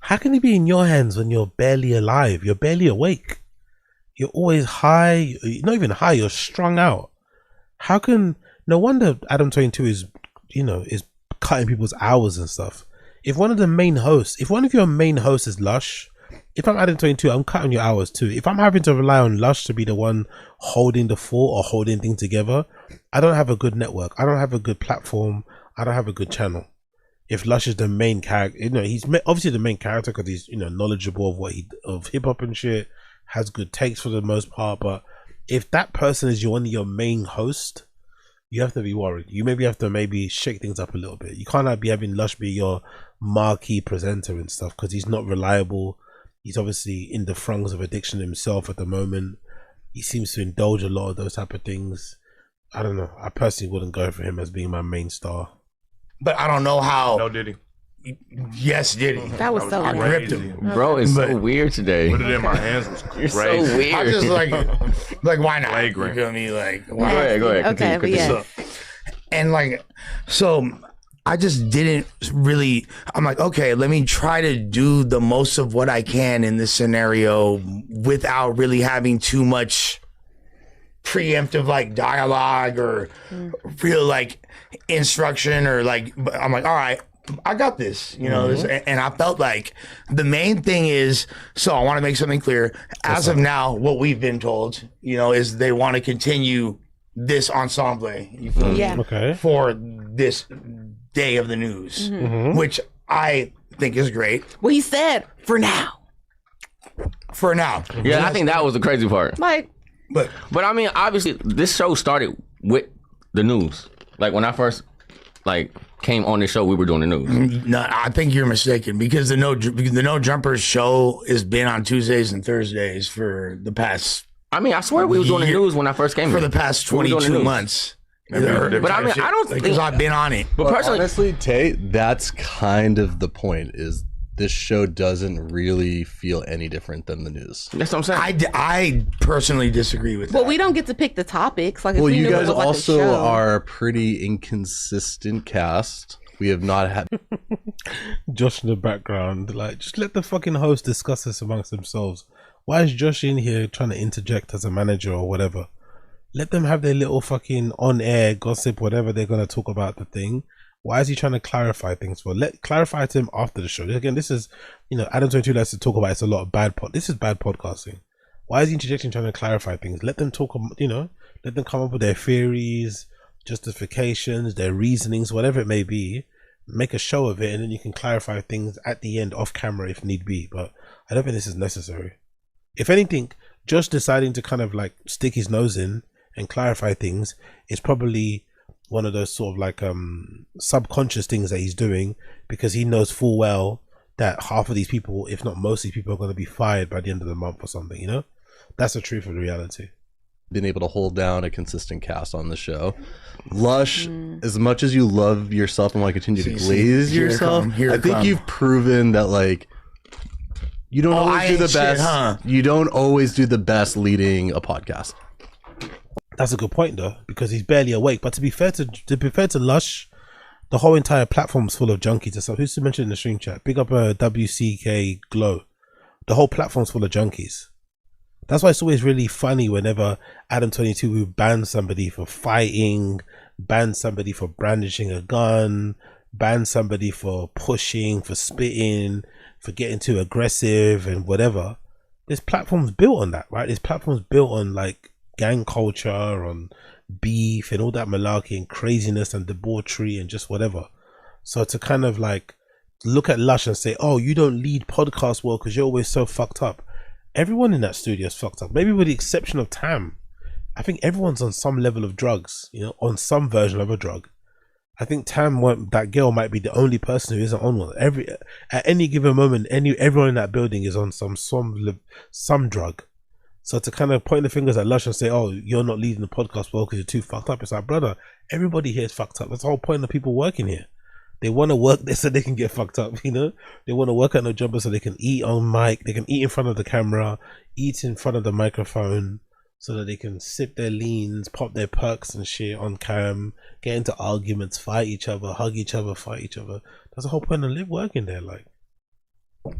How can it be in your hands when you're barely alive? You're barely awake. You're always high. You're not even high. You're strung out. How can? No wonder Adam 22 is, is cutting people's hours and stuff. If one of the main hosts, if one of your main hosts is Lush, if I'm Adam 22, I'm cutting your hours too. If I'm having to rely on Lush to be the one holding the fort or holding things together, I don't have a good network. I don't have a good platform. I don't have a good channel. If Lush is the main character, he's obviously the main character because he's knowledgeable of hip hop and shit. Has good takes for the most part, but if that person is one of your main host, you have to be worried. You maybe have to shake things up a little bit. You can't be having Lush be your marquee presenter and stuff because he's not reliable. He's obviously in the throngs of addiction himself at the moment. He seems to indulge a lot of those type of things. I don't know. I personally wouldn't go for him as being my main star. But I don't know how. No, did he? Yes, did he? That was so I weird. ripped him. Bro, it's so weird today. Put it in my hands was You're crazy. so weird. I just like why not? Flagrant. You feel me? Like, Go why? ahead. Okay, but yeah. And like, so I just didn't really, I'm like, okay, let me try to do the most of what I can in this scenario without really having too much preemptive like dialogue or real like instruction or like, I'm like, all right, I got this, and I felt like the main thing is, so I want to make something clear. As of now, what we've been told, is they want to continue this ensemble, you feel me? Yeah. Okay. For this day of the news, which I think is great. Well, he said for now. For now. Yeah, I think that was the crazy part. Like, But I mean, obviously, this show started with the news. Like when I first came on this show, we were doing the news. no, I think you're mistaken because the No Jumpers show has been on Tuesdays and Thursdays for the past. I mean, I swear we were doing the news when I first came for here. the past We were doing the 22 news. months. But I mean, I don't because think. I've been on it. But personally, honestly, Tate, that's kind of the point. Is this show doesn't really feel any different than the news. that's what I'm saying. I personally disagree with that. well, we don't get to pick the topics. Like, if Well, we you knew it guys was like a also show. are a pretty inconsistent cast. We have not had. Josh in the background, like, just let the fucking host discuss this amongst themselves. Why is Josh in here trying to interject as a manager or whatever? Let them have their little fucking on-air gossip, whatever they're going to talk about the thing. Why is he trying to clarify things for? Let clarify to him after the show. Again, this is, you know, Adam 22 likes to talk about it's a lot of bad this is bad podcasting. Why is he interjecting, trying to clarify things? Let them talk, you know, let them come up with their theories, justifications, their reasonings, whatever it may be. Make a show of it, and then you can clarify things at the end off camera if need be. But I don't think this is necessary. If anything, just deciding to kind of like stick his nose in and clarify things is probably one of those sort of like subconscious things that he's doing, because he knows full well that half of these people, if not most of these people, are going to be fired by the end of the month or something, you know? That's the truth of the reality. Been able to hold down a consistent cast on the show. Lush, as much as you love yourself and want to continue to glaze yourself, I think you've proven that, like, you don't always do the best. You don't always do the best leading a podcast. That's a good point though, because he's barely awake. But to be fair to Lush, the whole entire platform's full of junkies and stuff. Who's to mention in the stream chat? Big up WCK Glow. The whole platform's full of junkies. That's why it's always really funny whenever Adam 22 will ban somebody for fighting, ban somebody for brandishing a gun, ban somebody for pushing, for spitting, for getting too aggressive and whatever. This platform's built on that, right? This platform's built on like gang culture, on beef and all that malarkey and craziness and debauchery and just whatever. So to kind of like look at Lush and say, oh, you don't lead podcast well because you're always so fucked up. Everyone in that studio is fucked up, maybe with the exception of Tam. I think everyone's on some level of drugs, you know, on some version of a drug. I think Tam, that girl, might be the only person who isn't on one. At any given moment, everyone in that building is on some drug. So to kind of point the fingers at Lush and say, oh, you're not leading the podcast well because you're too fucked up. It's like, brother, everybody here is fucked up. That's the whole point of people working here. They want to work there so they can get fucked up, you know? They want to work at no jumper so they can eat on mic. They can eat in front of the camera, eat in front of the microphone, so that they can sip their leans, pop their perks and shit on cam, get into arguments, fight each other, hug each other, fight each other. That's the whole point of live working there, like.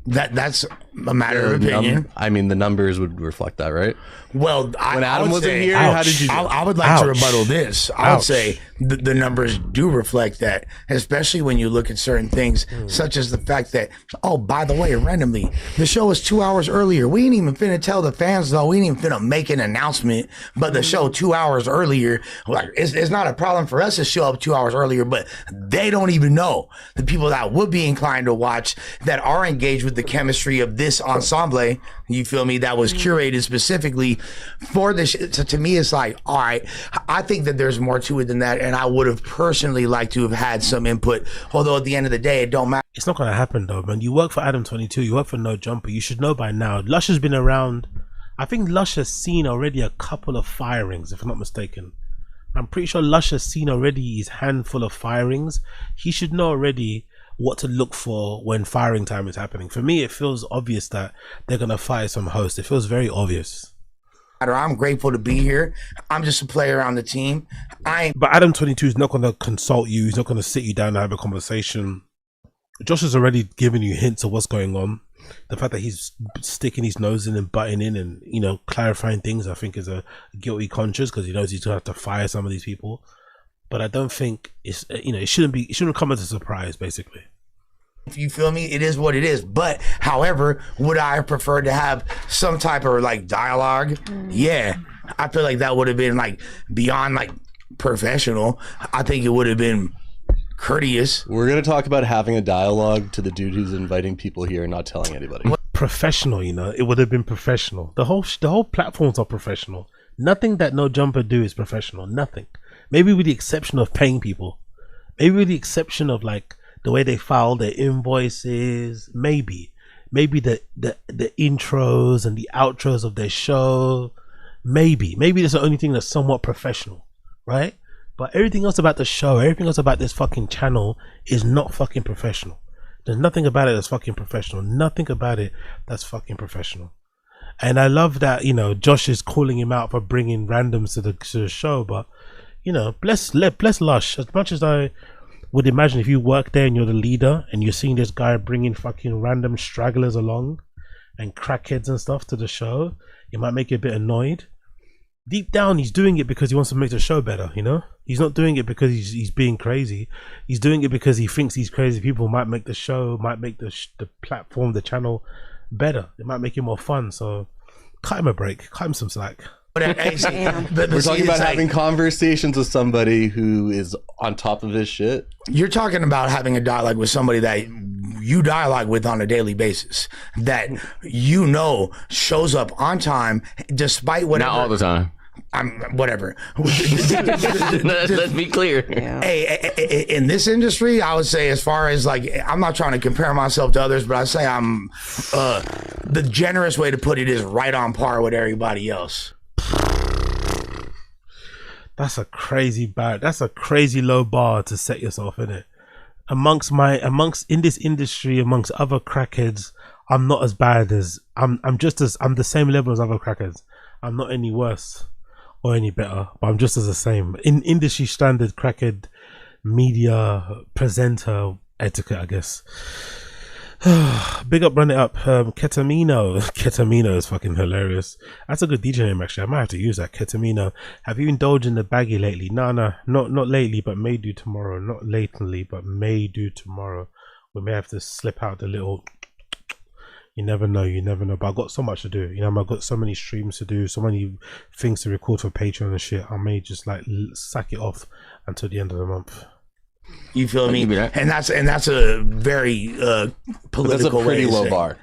That's a matter of opinion. I mean, the numbers would reflect that, right? Well, when Adam wasn't here, how did you do? I would like to rebuttal this. I would say the numbers do reflect that, especially when you look at certain things, such as the fact that, oh, by the way, randomly, the show is 2 hours earlier. We ain't even finna tell the fans, though. We ain't even finna make an announcement, but the show 2 hours earlier, like, it's not a problem for us to show up 2 hours earlier, but they don't even know. The people that would be inclined to watch, that are engaged with the chemistry of this ensemble, you feel me, that was curated specifically for this. So to me, it's like, all right, I think that there's more to it than that, and I would have personally liked to have had some input, although at the end of the day, it don't matter. It's not going to happen though, man. You work for Adam 22, you work for No Jumper, you should know by now. Lush has been around. I think Lush has seen already a couple of firings, if I'm not mistaken. I'm pretty sure Lush has seen already his handful of firings. He should know already what to look for when firing time is happening. For me, it feels obvious that they're gonna fire some host. It feels very obvious. I'm grateful to be here. I'm just a player on the team. But Adam 22 is not gonna consult you. He's not gonna sit you down and have a conversation. Josh has already given you hints of what's going on. The fact that he's sticking his nose in and butting in and, you know, clarifying things, I think is a guilty conscience, because he knows he's gonna have to fire some of these people. But I don't think it's, you know, it shouldn't come as a surprise, basically. If you feel me, it is what it is. But however, would I prefer to have some type of like dialogue? Yeah, I feel like that would have been like beyond like professional. I think it would have been courteous. We're gonna talk about having a dialogue to the dude who's inviting people here and not telling anybody. Professional, you know, it would have been professional. The whole platforms are professional. Nothing that No Jumper do is professional. Nothing. Maybe with the exception of paying people. Maybe with the exception of like the way they file their invoices. Maybe the intros and the outros of their show. Maybe that's the only thing that's somewhat professional, right? But everything else about the show, everything else about this fucking channel is not fucking professional. There's nothing about it that's fucking professional. Nothing about it that's fucking professional. And I love that, you know, Josh is calling him out for bringing randoms to the show, but, you know, bless Lush. As much as I would imagine if you work there and you're the leader and you're seeing this guy bringing fucking random stragglers along and crackheads and stuff to the show, it might make you a bit annoyed. Deep down, he's doing it because he wants to make the show better, you know? He's not doing it because he's being crazy. He's doing it because he thinks these crazy people might make the show, might make the platform, the channel better. It might make it more fun. So cut him a break, cut him some slack. We're talking about having conversations with somebody who is on top of his shit. You're talking about having a dialogue with somebody that you dialogue with on a daily basis, that you know shows up on time despite whatever. Not all the time. Whatever. Let's be clear. Yeah. Hey, in this industry, I would say, as far as like, I'm not trying to compare myself to others, but I say I'm the generous way to put it is right on par with everybody else. That's a crazy low bar to set yourself in it. Amongst in this industry, amongst other crackheads, I'm not as bad as I'm the same level as other crackheads. I'm not any worse or any better, but I'm just as the same. In industry standard crackhead media presenter etiquette, I guess. Big up, run it up. Ketamino is fucking hilarious. That's a good DJ name, actually. I might have to use that. Ketamino. Have you indulged in the baggy lately? No, not lately, but may do tomorrow. Not lately, but may do tomorrow. We may have to slip out the little. You never know. But I've got so much to do. You know, I've got so many streams to do, so many things to record for Patreon and shit. I may just like sack it off until the end of the month. You feel me? And that's a very political. That's a pretty low bar.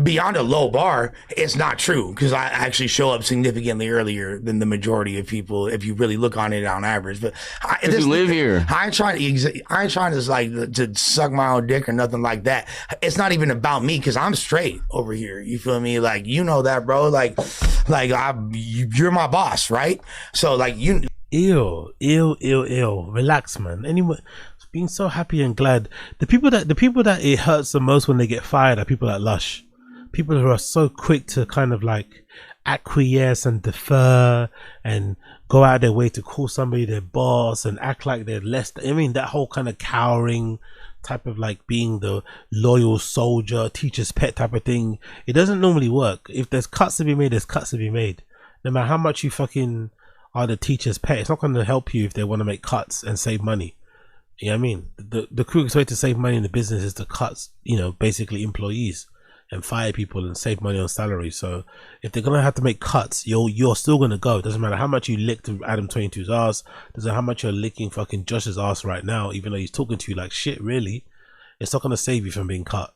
Beyond a low bar, it's not true, because I actually show up significantly earlier than the majority of people if you really look on it on average. But you live here, I ain't trying to like to suck my own dick or nothing like that. It's not even about me, because I'm straight over here. You feel me? Like, you know that, bro. Like you're my boss, right? So like you. Ill. Relax, man. Anyone being so happy and glad. The people that it hurts the most when they get fired are people at Lush. People who are so quick to kind of like acquiesce and defer and go out their way to call somebody their boss and act like they're less. I mean, that whole kind of cowering type of like being the loyal soldier, teacher's pet type of thing. It doesn't normally work. If there's cuts to be made, there's cuts to be made. No matter how much you fucking are the teacher's pet, it's not going to help you if they want to make cuts and save money. You know what I mean? The quickest way to save money in the business is to cut, you know, basically employees and fire people and save money on salary. So if they're gonna have to make cuts, you're still gonna go. It doesn't matter how much you licked Adam 22's ass, doesn't matter how much you're licking fucking Josh's ass right now, even though he's talking to you like shit, really, it's not gonna save you from being cut.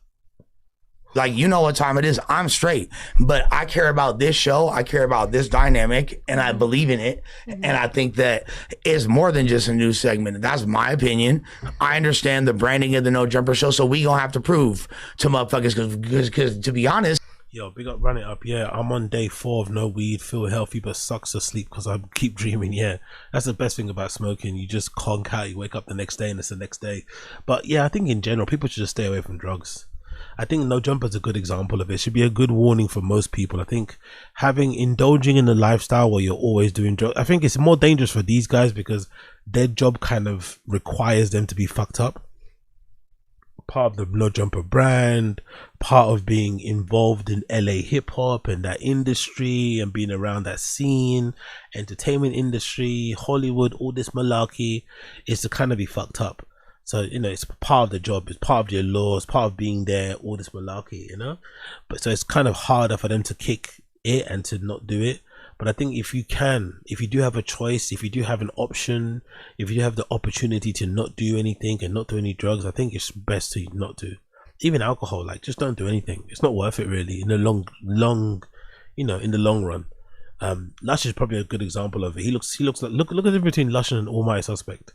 Like, you know what time it is. I'm straight, but I care about this show. I care about this dynamic, and I believe in it. And I think that it's more than just a news segment. That's my opinion. I understand the branding of the No Jumper show, so we gonna have to prove to motherfuckers, because to be honest. Yo, big up, run it up. Yeah, I'm on day 4 of no weed, feel healthy but sucks to sleep because I keep dreaming. Yeah, that's the best thing about smoking. You just conk out, you wake up the next day and it's the next day. But yeah, I think in general, people should just stay away from drugs. I think No Jumper is a good example of it. It should be a good warning for most people. I think indulging in a lifestyle where you're always doing drugs, I think it's more dangerous for these guys because their job kind of requires them to be fucked up. Part of the No Jumper brand, part of being involved in LA hip hop and that industry and being around that scene, entertainment industry, Hollywood, all this malarkey is to kind of be fucked up. So, you know, it's part of the job, it's part of your law, it's part of being there, all this malarkey, you know? But so it's kind of harder for them to kick it and to not do it. But I think if you do have a choice, if you do have an option, if you have the opportunity to not do anything and not do any drugs, I think it's best to not do. Even alcohol, like, just don't do anything. It's not worth it really in the long, you know, in the long run. Lush is probably a good example of it. He looks like, look at the difference between Lush and Almighty Suspect.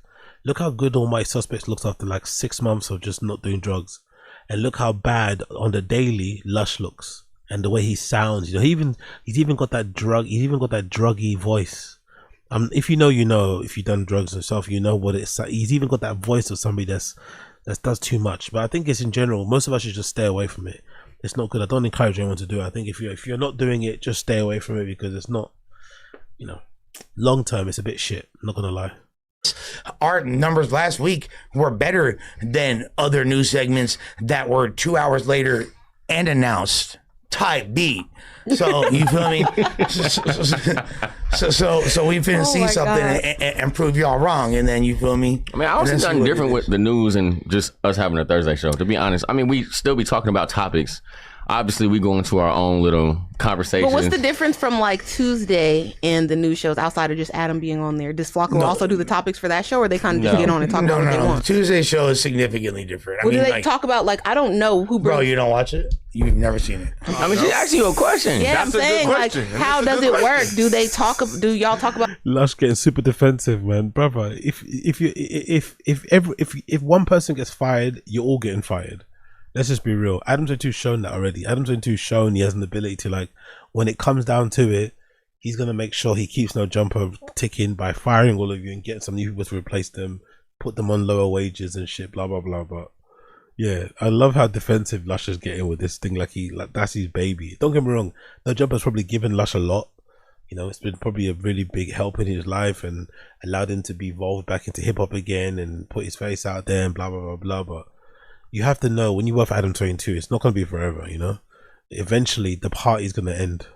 Look how good Almighty Suspect looks after like 6 months of just not doing drugs, and look how bad on the daily Lush looks, and the way he sounds. You know, he's even got that druggy voice. If you know, you know. If you've done drugs yourself, you know what it's like. He's even got that voice of somebody that does too much. But I think it's in general, most of us should just stay away from it. It's not good. I don't encourage anyone to do it. I think if you're not doing it, just stay away from it, because it's not, you know, long term it's a bit shit. I'm not gonna lie. Our numbers last week were better than other news segments that were 2 hours later and announced. Type B. So you feel me? So we finna see something and prove y'all wrong, and then you feel me? I mean, I also done different with the news and just us having a Thursday show. To be honest, I mean, we still be talking about topics. Obviously, we go into our own little conversations. But what's the difference from like Tuesday and the news shows outside of just Adam being on there? Does Flocko also do the topics for that show, or they kind of just get on and talk about what they want? Tuesday show is significantly different. What do they talk about? Like, I don't know who. Bro, you don't watch it? You've never seen it. I mean, she asked you a question. Yeah, That's I'm saying, like, how does it work? Do they talk? Do y'all talk about? Lush getting super defensive, man, brother. If one person gets fired, you're all getting fired. Let's just be real. Adam's 22's shown that already. Adam's 22's shown he has an ability to, like, when it comes down to it, he's gonna make sure he keeps no jumper ticking by firing all of you and getting some new people to replace them, put them on lower wages and shit. Blah blah blah. But yeah, I love how defensive Lush is getting with this thing. Like that's his baby. Don't get me wrong. No jumper's probably given Lush a lot. You know, it's been probably a really big help in his life and allowed him to be evolved back into hip hop again and put his face out there and blah blah blah blah. But you have to know when you work for Adam 22, it's not going to be forever, you know? Eventually, the party's going to end.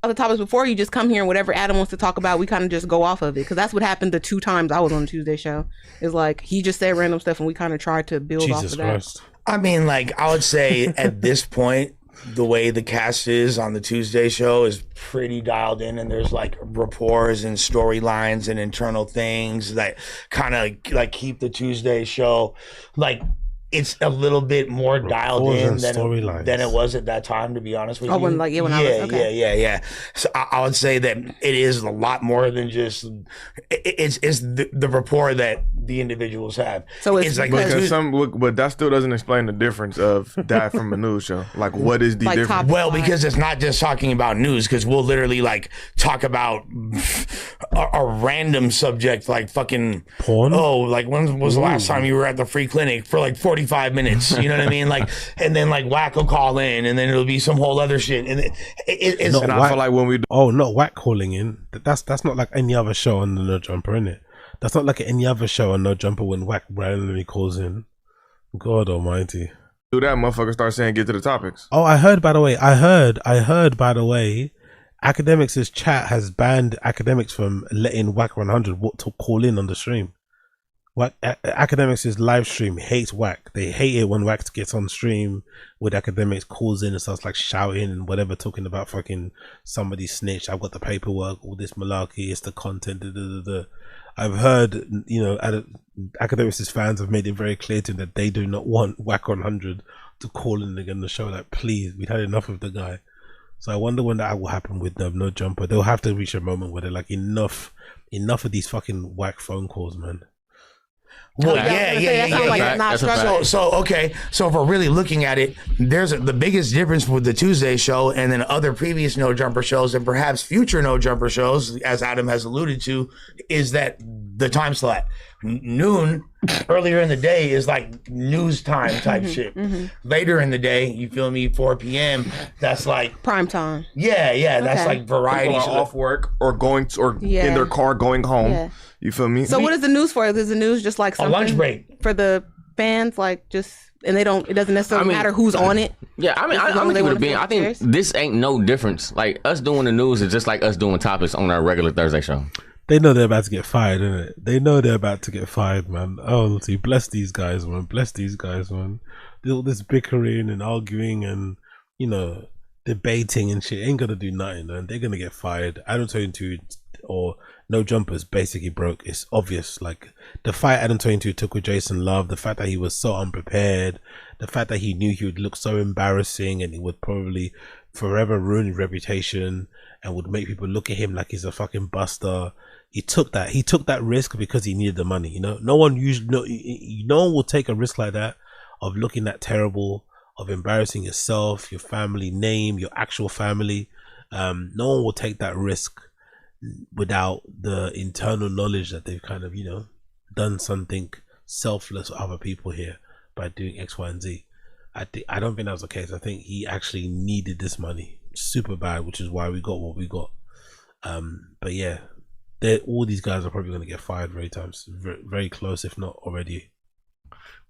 Other topics before you just come here and whatever Adam wants to talk about, we kind of just go off of it. Because that's what happened the 2 times I was on the Tuesday show. It's like, he just said random stuff and we kind of tried to build off of that. I mean, like, I would say at this point, the way the cast is on the Tuesday show is pretty dialed in, and there's like rapports and storylines and internal things that kind of like keep the Tuesday show like it's a little bit more dialed in than it was at that time, to be honest with you. When I was, okay. Yeah. So I would say that it is a lot more than just it's the rapport that the individuals have. So it's like because but that still doesn't explain the difference of that from a news show. Like, what is the difference? Well, because it's not just talking about news, because we'll literally like talk about a random subject like fucking porn. Oh, like when was the last time you were at the free clinic for like 45 minutes? You know what I mean? Like, and then like Whack will call in, and then it'll be some whole other shit. And it's and I feel like when we not Whack calling in. That's not like any other show on the No Jumper, innit? That's not like any other show on No Jumper when Whack randomly calls in. God Almighty. Do that, motherfucker. Start saying get to the topics. Oh, I heard by the way. I heard by the way. Academics' chat has banned Academics from letting Whack 100 to call in on the stream. Academics' live stream hates Whack. They hate it when Whack gets on stream with Academics, calls in and starts like shouting and whatever, talking about fucking somebody snitched. I've got the paperwork, all this malarkey, it's the content. I've heard, you know, Academics' fans have made it very clear to him that they do not want Whack 100 to call in again the show. Like, please, we've had enough of the guy. So I wonder when that will happen with them. No Jumper. They'll have to reach a moment where they're like, enough of these fucking Whack phone calls, man. Well, yeah. So okay. So if we're really looking at it, there's the biggest difference with the Tuesday show and then other previous No Jumper shows and perhaps future No Jumper shows, as Adam has alluded to, is that the time slot. Noon earlier in the day is like news time type shit. Later in the day, you feel me, 4 p.m. that's like prime time. Yeah, that's like variety. People are off work or going in their car going home. Yeah. You feel me? So what is the news for? Is the news just like something a lunch break for the fans, like just and it doesn't necessarily matter who's on it? Yeah, I mean, I'm gonna keep it being. I think this ain't no difference. Like us doing the news is just like us doing topics on our regular Thursday show. They know they're about to get fired, innit? They know they're about to get fired, man. Oh, see, bless these guys, man. Bless these guys, man. All this bickering and arguing and, you know, debating and shit ain't gonna do nothing, man. They're gonna get fired. Adam 22 or No Jumpers basically broke. It's obvious. Like, the fight Adam 22 took with Jason Love, the fact that he was so unprepared, the fact that he knew he would look so embarrassing and he would probably forever ruin his reputation and would make people look at him like he's a fucking buster. He took that risk because he needed the money. You know, no one will take a risk like that of looking that terrible, of embarrassing yourself, your family name, your actual family. No one will take that risk without the internal knowledge that they've kind of, you know, done something selfless for other people here by doing X, Y, and Z. I don't think that was the case. I think he actually needed this money super bad, which is why we got what we got. But yeah, all these guys are probably going to get fired very very close, if not already.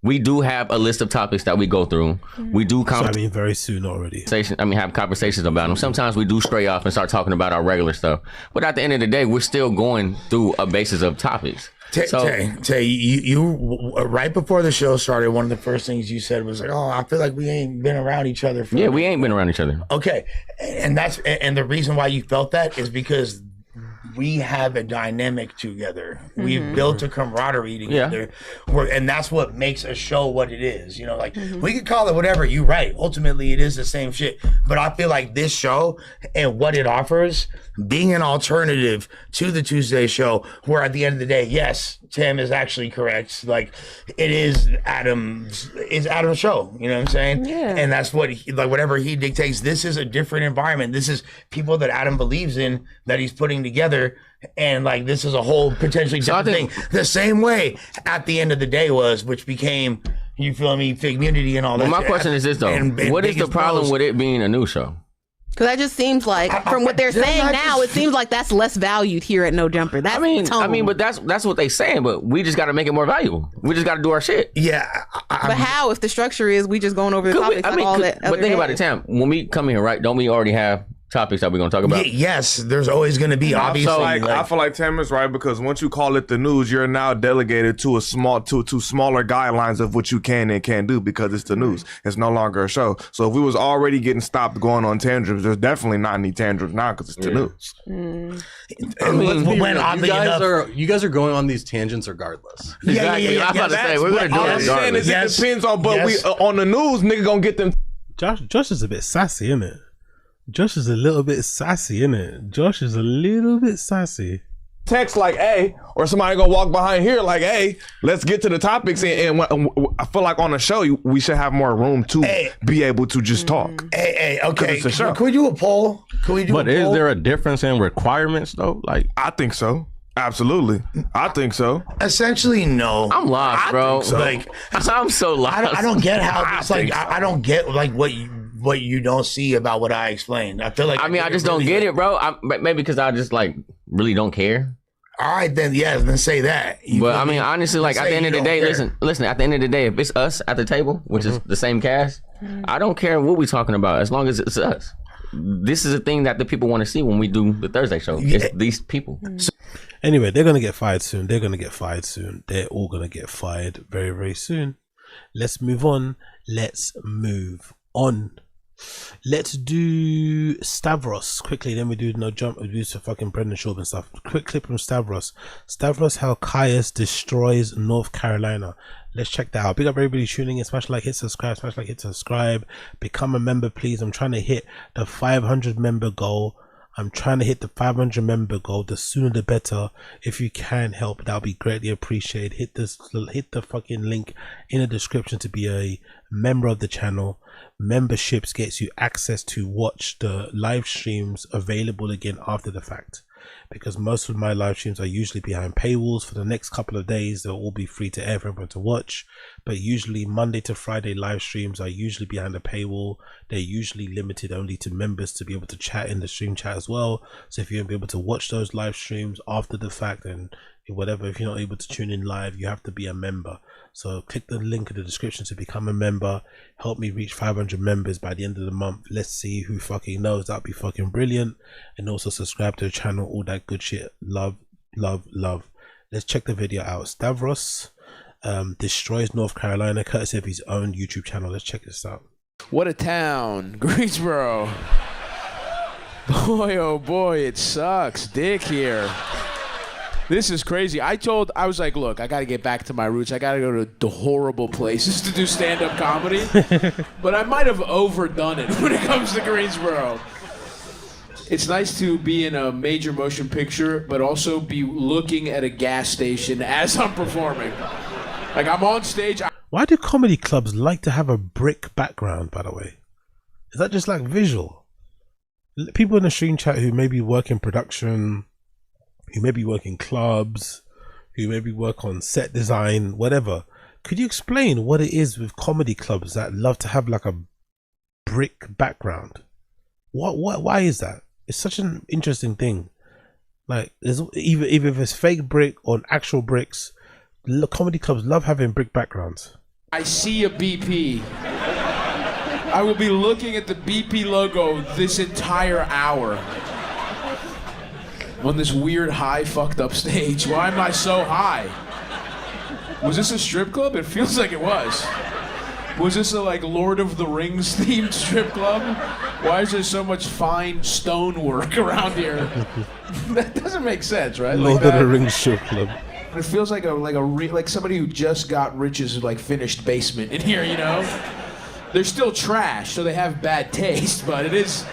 We do have a list of topics that we go through. We do very soon already. Have conversations about them. Sometimes we do stray off and start talking about our regular stuff. But at the end of the day, we're still going through a basis of topics. Tay, you right before the show started, one of the first things you said was like, "Oh, I feel like we ain't been around each other." We ain't been around each other. Okay, and the reason why you felt that is because we have a dynamic together. We've built a camaraderie together, and that's what makes a show what it is. You know, like we could call it whatever. You're right. Ultimately, it is the same shit. But I feel like this show and what it offers, being an alternative to the Tuesday show, where at the end of the day, yes, Tim is actually correct. Like it is Adam's show. You know what I'm saying? Yeah. And that's what whatever he dictates. This is a different environment. This is people that Adam believes in that he's putting together. And like this is a whole potentially different thing. The same way at the end of the day which became, you feel me, Figmunity and all that. Well, my question is this though: what is the problem with it being a new show? Because that just seems like, from what they're saying now, it seems like that's less valued here at No Jumper. That's but that's what they saying. But we just got to make it more valuable. We just got to do our shit. Yeah. But how if the structure is we just going over the topics all that? But think about it, Tam. When we come here, right? Don't we already have topics that we're gonna talk about? Yes, there's always gonna be obviously. I feel like Tam is right, because once you call it the news, you're now delegated to smaller guidelines of what you can and can't do, because it's the news. It's no longer a show. So if we was already getting stopped going on tantrums, there's definitely not any tantrums now because it's the news. I mean, you guys are going on these tangents regardless. Exactly. I'm about to say we're gonna do it regardless. It depends on, but we on the news, nigga gonna get them. Josh is a bit sassy, isn't it? Josh is a little bit sassy, innit? Josh is a little bit sassy. Text like, hey, or somebody gonna walk behind here like, hey, let's get to the topics. And I feel like on a show, we should have more room to be able to just talk. Hey, okay. Can we do a poll? But is there a difference in requirements though? Like, I think so. Absolutely. I think so. Essentially, no. I'm lost, bro. So. Like, I'm so lost. I don't get how it's like, I don't get like what you don't see about what I explained. I feel like I just don't get it, bro. Maybe because I just like really don't care. All right, then then say that. But I mean, honestly, like at the end of the day, listen. At the end of the day, if it's us at the table, which is the same cast, I don't care what we're talking about as long as it's us. This is a thing that the people want to see when we do the Thursday show. It's these people. Anyway, they're gonna get fired soon. They're all gonna get fired very, very soon. Let's move on. Let's do Stavros quickly, then we do No Jump. We do some fucking Brendan Schaub and stuff. Quick clip from Stavros. HELKIAS destroys North Carolina. Let's check that out. Big up everybody tuning in. Smash like, hit subscribe. Become a member, please. I'm trying to hit the 500 member goal. The sooner the better. If you can help, that'll be greatly appreciated. Hit the fucking link in the description to be a member of the channel. Memberships gets you access to watch the live streams available again after the fact, because most of my live streams are usually behind paywalls. For the next couple of days, they'll all be free to air for everyone to watch, but usually Monday to Friday live streams are usually behind a paywall. They're usually limited only to members to be able to chat in the stream chat as well. So if you're be able to watch those live streams after the fact, and whatever, if you're not able to tune in live, you have to be a member. So click the link in the description to become a member. Help me reach 500 members by the end of the month. Let's see who fucking knows. That'd be fucking brilliant. And also subscribe to the channel, all that good shit. Love. Let's check the video out. Stavros destroys North Carolina, courtesy of his own YouTube channel. Let's check this out. What a town, Greensboro. Boy, oh boy, it sucks dick here. This is crazy. I was like, look, I got to get back to my roots. I got to go to the horrible places to do stand-up comedy. But I might have overdone it when it comes to Greensboro. It's nice to be in a major motion picture, but also be looking at a gas station as I'm performing. Like, I'm on stage. Why do comedy clubs like to have a brick background, by the way? Is that just like visual? People in the stream chat who maybe work in production, who maybe work in clubs, who maybe work on set design, whatever. Could you explain what it is with comedy clubs that love to have like a brick background? Why is that? It's such an interesting thing. Like, there's even if it's fake brick or actual bricks, comedy clubs love having brick backgrounds. I see a BP. I will be looking at the BP logo this entire hour. On this weird high fucked up stage. Why am I so high? Was this a strip club? It feels like it was. Was this a like Lord of the Rings themed strip club? Why is there so much fine stonework around here? That doesn't make sense, right? Lord of the Rings strip club. It feels like like somebody who just got Rich's like finished basement in here, you know? They're still trash, so they have bad taste, but it is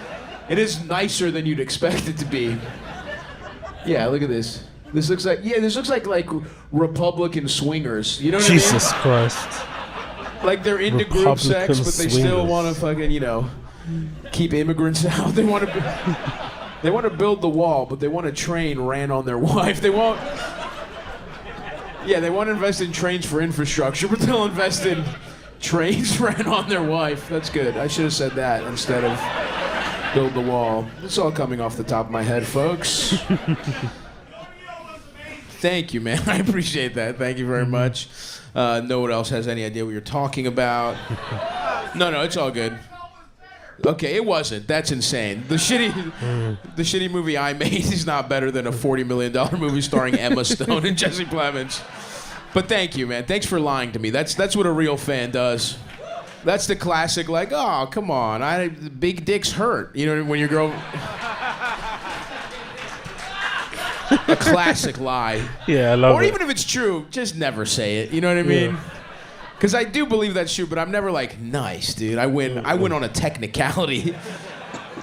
nicer than you'd expect it to be. Yeah, look at this. This looks like Republican swingers. You know what I mean? Jesus Christ. Like they're into group sex, but they still want to fucking, you know, keep immigrants out. They want to build the wall, but they want a train ran on their wife. They won't. Yeah, they want to invest in trains for infrastructure, but they'll invest in trains ran on their wife. That's good. I should have said that instead of build the wall. It's all coming off the top of my head, folks. Thank you, man. I appreciate that. Thank you very much. No one else has any idea what you're talking about. No, it's all good. Okay, it wasn't. That's insane. The shitty movie I made is not better than a $40 million movie starring Emma Stone and Jesse Plemons. But thank you, man. Thanks for lying to me. That's what a real fan does. That's the classic, like, oh, come on. Big dicks hurt. You know, when your girl... A classic lie. Yeah, I love it. Or even if it's true, just never say it. You know what I mean? Because I do believe that's true, but I'm never like, nice, dude. I win on a technicality.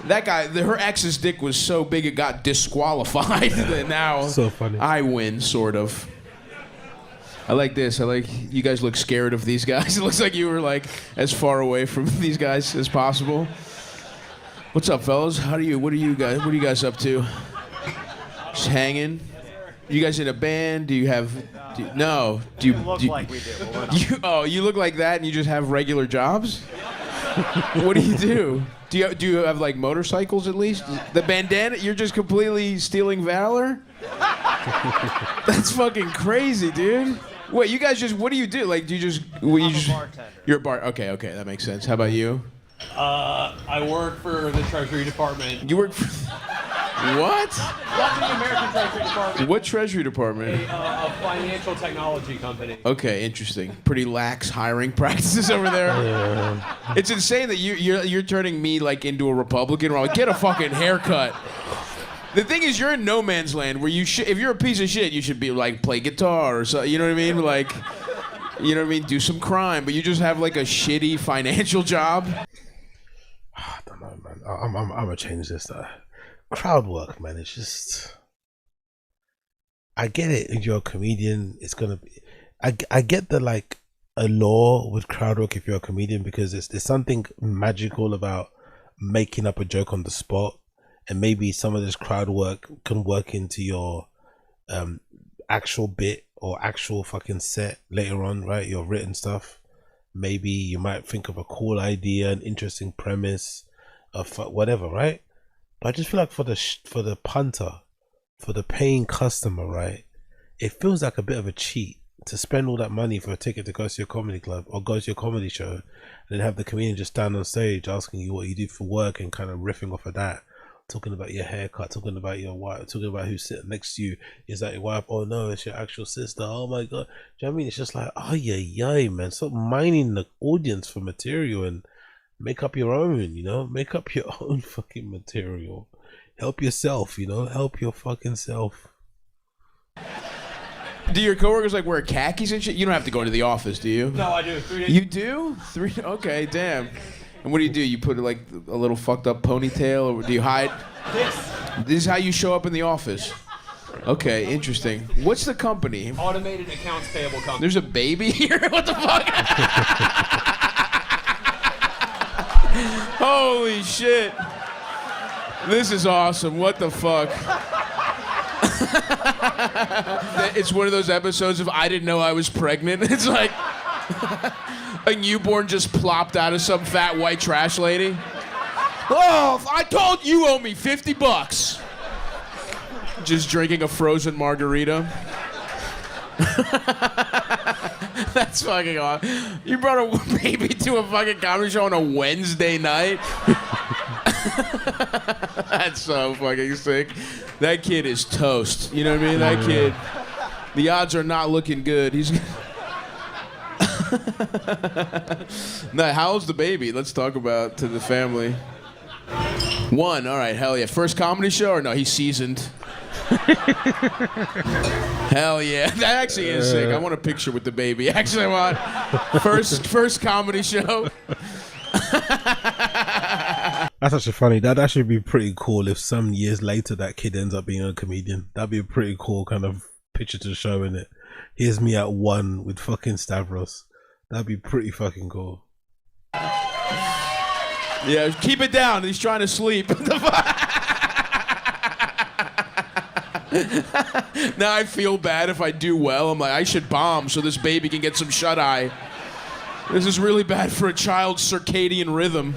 That guy, her ex's dick was so big it got disqualified that now so funny. I win, sort of. I like this. I like you guys look scared of these guys. It looks like you were like as far away from these guys as possible. What's up, fellas? What are you guys up to? Just hanging. You guys in a band? Do you look like we do. You look like that and you just have regular jobs? What do you do? Do you have like motorcycles at least? The bandana? You're just completely stealing valor? That's fucking crazy, dude. Wait, you guys what do you do? Like, do you just... I'm a bartender. You're a bar... Okay, that makes sense. How about you? I work for the Treasury Department. You work for... What? Welcome to the American Treasury Department. What Treasury Department? A financial technology company. Okay, interesting. Pretty lax hiring practices over there. Yeah. It's insane that you're turning me like into a Republican. Where I'm like, get a fucking haircut. The thing is, you're in no man's land where if you're a piece of shit, you should be like play guitar or something. You know what I mean? Like, you know what I mean? Do some crime, but you just have like a shitty financial job. I don't know, man. I'm gonna change this. Crowd work, man. It's just, I get it. If you're a comedian, it's gonna be. I get the like allure with crowd work if you're a comedian, because there's something magical about making up a joke on the spot, and maybe some of this crowd work can work into your actual bit or actual fucking set later on, right? Your written stuff. Maybe you might think of a cool idea, an interesting premise, of whatever, right? But I just feel like for the punter, for the paying customer, right? It feels like a bit of a cheat to spend all that money for a ticket to go to your comedy club or go to your comedy show, and then have the comedian just stand on stage asking you what you do for work and kind of riffing off of that, talking about your haircut, talking about your wife, talking about who's sitting next to you. Is that your wife? Oh no, it's your actual sister. Oh my god. Do you know what I mean? It's just like, oh yeah, man. Stop mining the audience for material and make up your own, you know? Make up your own fucking material. Help yourself, you know? Help your fucking self. Do your coworkers like wear khakis and shit? You don't have to go into the office, do you? No, I do. 3 days. You do? Okay, damn. And what do? You put like a little fucked up ponytail, or do you hide? This is how you show up in the office. Okay, interesting. What's the company? Automated accounts payable company. There's a baby here? What the fuck? Holy shit. This is awesome. What the fuck? It's one of those episodes of I didn't know I was pregnant. It's like a newborn just plopped out of some fat white trash lady. Oh, I told you owe me $50. Just drinking a frozen margarita. That's fucking awesome. You brought a baby to a fucking comedy show on a Wednesday night? That's so fucking sick. That kid is toast. You know what I mean? That kid, the odds are not looking good. He's... Now, how old's the baby? Let's talk about to the family. 1, all right, hell yeah. First comedy show or no, he's seasoned. Hell yeah, that actually is sick. I want a picture with the baby. Actually, I want first comedy show. That's actually funny. That'd actually be pretty cool if some years later that kid ends up being a comedian. That'd be a pretty cool kind of picture to show, in it. Here's me at 1 with fucking Stavros. That'd be pretty fucking cool. Yeah, keep it down. He's trying to sleep. Now I feel bad if I do well. I'm like, I should bomb so this baby can get some shut-eye. This is really bad for a child's circadian rhythm.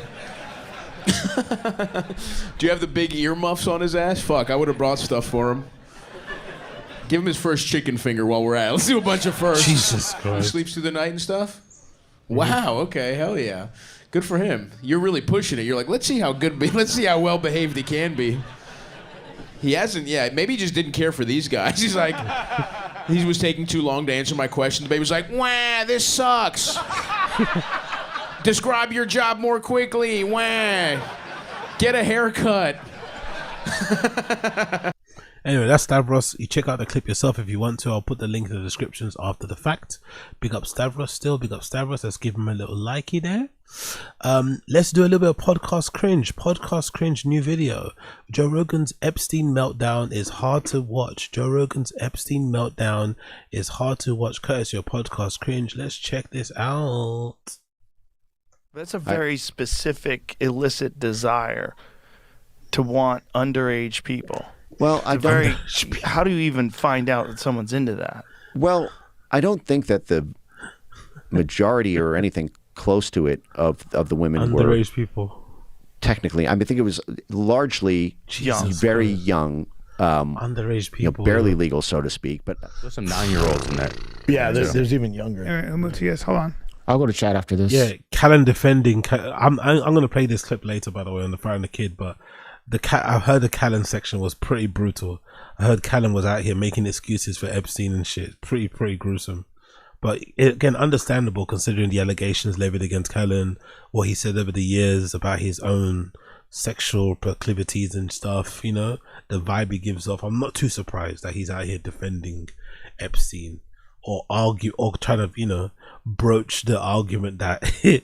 Do you have the big earmuffs on his ass? Fuck, I would have brought stuff for him. Give him his first chicken finger while we're at it. Let's do a bunch of firsts. Jesus Christ. He sleeps through the night and stuff? Wow, okay, hell yeah. Good for him. You're really pushing it. You're like, let's see how well behaved he can be. He hasn't, yeah, maybe he just didn't care for these guys. He's like, he was taking too long to answer my question. The baby was like, wah, this sucks. Describe your job more quickly, wah. Get a haircut. Anyway, that's Stavros. You check out the clip yourself if you want to. I'll put the link in the descriptions after the fact. Big up Stavros still. Big up Stavros. Let's give him a little likey there. Let's do a little bit of podcast cringe. Podcast cringe new video. Joe Rogan's Epstein meltdown is hard to watch. Joe Rogan's Epstein meltdown is hard to watch. Courtesy of podcast cringe. Let's check this out. That's a very specific illicit desire to want underage people. Well, how do you even find out that someone's into that? Well, I don't think that the majority or anything close to it of the women were underage people. Technically, I think it was largely very young, underage people, barely legal, so to speak. But there's some 9-year-olds in there. Yeah, there's even younger. I'll move to you guys. Hold on. I'll go to chat after this. Yeah, Callan defending. I'm going to play this clip later, by the way, on the Fire and the Kid, but I heard the Callan section was pretty brutal. I heard Callan was out here making excuses for Epstein and shit. Pretty gruesome. But again, understandable considering the allegations levied against Callan, what he said over the years about his own sexual proclivities and stuff, you know, the vibe he gives off. I'm not too surprised that he's out here defending Epstein or argue or trying to, you know, broach the argument that it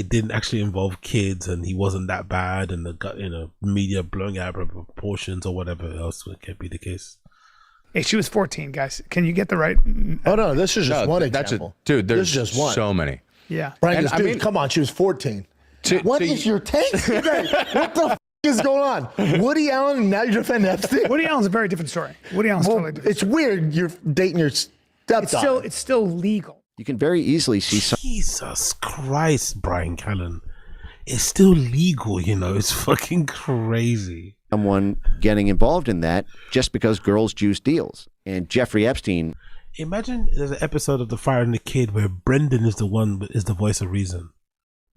didn't actually involve kids and he wasn't that bad and the, you know, media blowing out of proportions or whatever else could be the case. Hey, she was 14, guys. Can you get the right? Oh no, this is just one example. Dude, there's this is just one. So many. Yeah. Brian, dude, come on, she was 14. What is your take today? What the is going on? Woody Allen, and now you defend Epstein? Woody Allen's a very different story. Woody Allen's totally different. It's weird you're dating your stepdaughter. It's still legal. You can very easily see some. Jesus Christ, Brian Callen. It's still legal, you know. It's fucking crazy. Someone getting involved in that just because girls juice deals. And Jeffrey Epstein. Imagine there's an episode of The Fire and the Kid where Brendan is the voice of reason.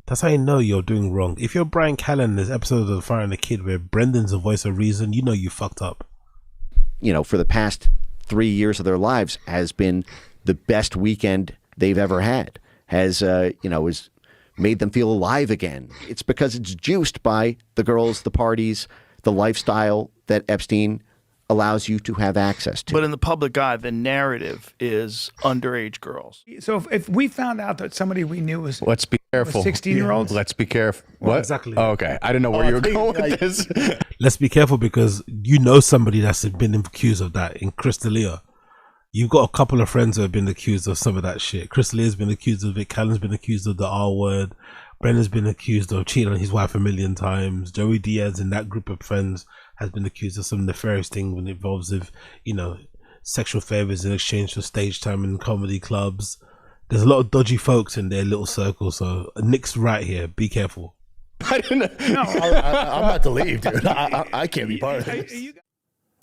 That's how you know you're doing wrong. If you're Brian Callen, there's episode of The Fire and the Kid where Brendan's the voice of reason, you know you fucked up. You know, for the past 3 years of their lives has been the best weekend they've ever had. Has, has made them feel alive again. It's because it's juiced by the girls, the parties, the lifestyle that Epstein allows you to have access to. But in the public eye, the narrative is underage girls. So if we found out that somebody we knew was let's be careful. 16-year-olds. Let's be careful. Well, what exactly? Oh, okay, I didn't know where you were going with this. Let's be careful because you know somebody that's been accused of that in Crystalia. You've got a couple of friends who have been accused of some of that shit. Crystalia's been accused of it. Callan's been accused of the R word. Brendan's been accused of cheating on his wife 1 million times. Joey Diaz and that group of friends has been accused of some nefarious thing when it involves with, you know, sexual favors in exchange for stage time in comedy clubs. There's a lot of dodgy folks in their little circle, so Nick's right here. Be careful. I didn't know. No, I'm about to leave, dude. I can't be part of this.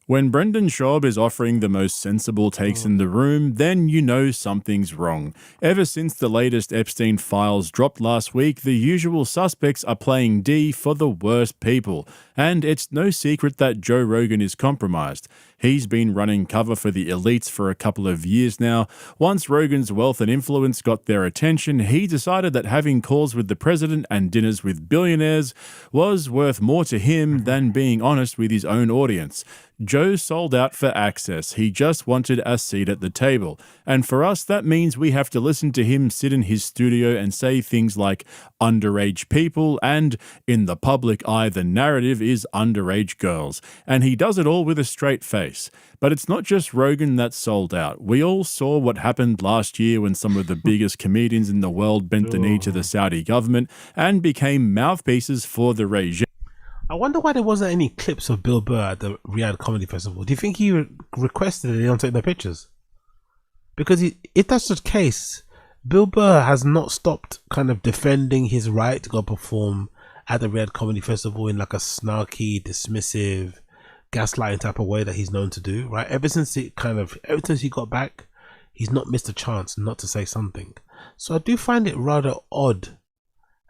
When Brendan Schaub is offering the most sensible takes in the room, then you know something's wrong. Ever since the latest Epstein files dropped last week, the usual suspects are playing D for the worst people. And it's no secret that Joe Rogan is compromised. He's been running cover for the elites for a couple of years now. Once Rogan's wealth and influence got their attention, he decided that having calls with the president and dinners with billionaires was worth more to him than being honest with his own audience. Joe sold out for access. He just wanted a seat at the table. And for us, that means we have to listen to him sit in his studio and say things like underage people and, in the public eye, the narrative is underage girls. And he does it all with a straight face. But it's not just Rogan that's sold out. We all saw what happened last year when some of the biggest comedians in the world bent the knee to the Saudi government and became mouthpieces for the regime. I wonder why there wasn't any clips of Bill Burr at the Riyadh Comedy Festival. Do you think he requested that they don't take their pictures? Because if that's the case, Bill Burr has not stopped kind of defending his right to go perform at the Riyadh Comedy Festival in like a snarky, dismissive, gaslighting type of way that he's known to do, right? Ever since he got back, he's not missed a chance not to say something. So I do find it rather odd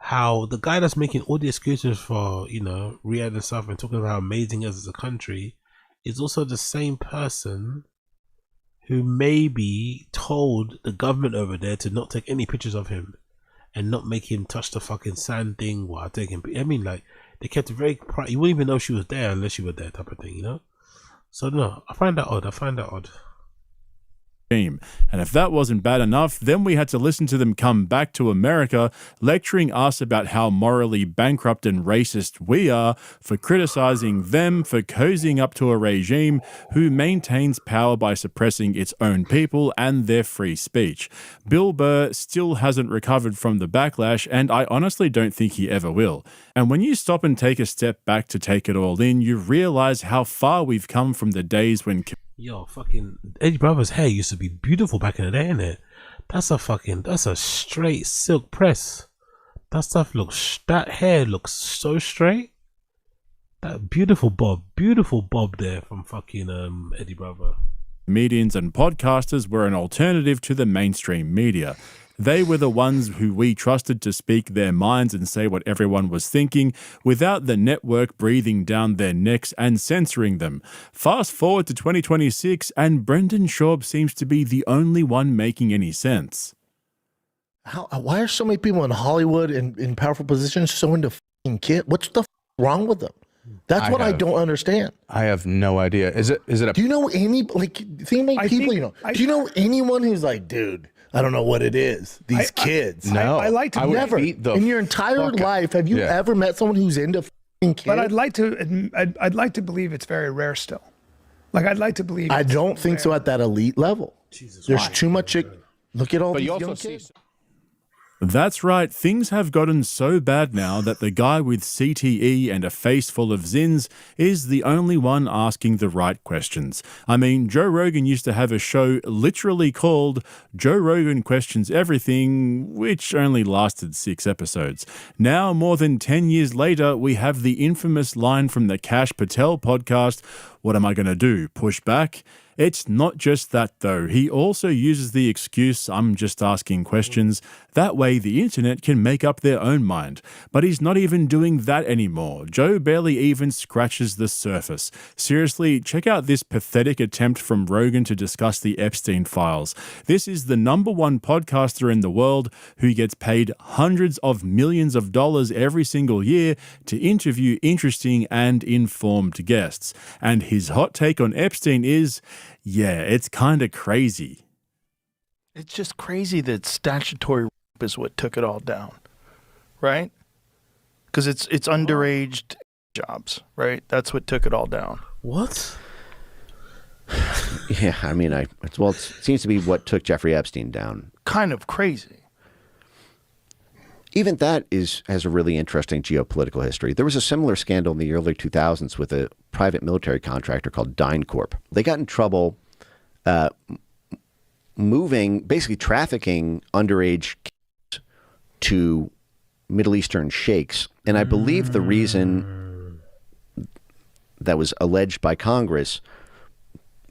how the guy that's making all the excuses for, you know, Riyadh and stuff and talking about how amazing it is as a country is also the same person who maybe told the government over there to not take any pictures of him and not make him touch the fucking sand thing while taking. I mean, like, they kept it very private. You wouldn't even know she was there unless you were there, type of thing, you know? So no, I find that odd. And if that wasn't bad enough, then we had to listen to them come back to America, lecturing us about how morally bankrupt and racist we are for criticizing them for cozying up to a regime who maintains power by suppressing its own people and their free speech. Bill Burr still hasn't recovered from the backlash, and I honestly don't think he ever will. And when you stop and take a step back to take it all in, you realize how far we've come from the days when... Yo, fucking Eddie Brother's hair used to be beautiful back in the day, innit? That's a straight silk press. That hair looks so straight. That beautiful bob there from fucking Eddie Brother. Comedians and podcasters were an alternative to the mainstream media. They were the ones who we trusted to speak their minds and say what everyone was thinking without the network breathing down their necks and censoring them. Fast forward to 2026 and Brendan Schaub seems to be the only one making any sense. Why are so many people in Hollywood and in powerful positions so into f***ing kids? What's the f*** wrong with them? That's what I don't understand. I have no idea. Is it Do you know any, like, think about people you know. Do you know anyone who's like, dude, I don't know what it is. These kids. No. I like to never in your entire life have you ever met someone who's into f***ing kids? But I'd like to believe it's very rare still. Like, I'd like to believe. I don't think so at that elite level. There's too much. Look at all these young kids. That's right, things have gotten so bad now that the guy with CTE and a face full of zins is the only one asking the right questions. I mean, Joe Rogan used to have a show literally called Joe Rogan Questions Everything, which only lasted 6 episodes. Now, more than 10 years later, we have the infamous line from the Kash Patel podcast, "What am I going to do, push back?" It's not just that, though. He also uses the excuse, "I'm just asking questions." That way the internet can make up their own mind. But he's not even doing that anymore. Joe barely even scratches the surface. Seriously, check out this pathetic attempt from Rogan to discuss the Epstein files. This is the #1 podcaster in the world who gets paid hundreds of millions of dollars every single year to interview interesting and informed guests. And his hot take on Epstein is, yeah, it's kind of crazy. It's just crazy that statutory rape is what took it all down, right? Because it's underage jobs, right? That's what took it all down. What? Yeah, I mean, it seems to be what took Jeffrey Epstein down. Kind of crazy. Even that has a really interesting geopolitical history. There was a similar scandal in the early 2000s with a private military contractor called DynCorp. They got in trouble basically trafficking underage kids to Middle Eastern sheikhs. And I believe the reason that was alleged by Congress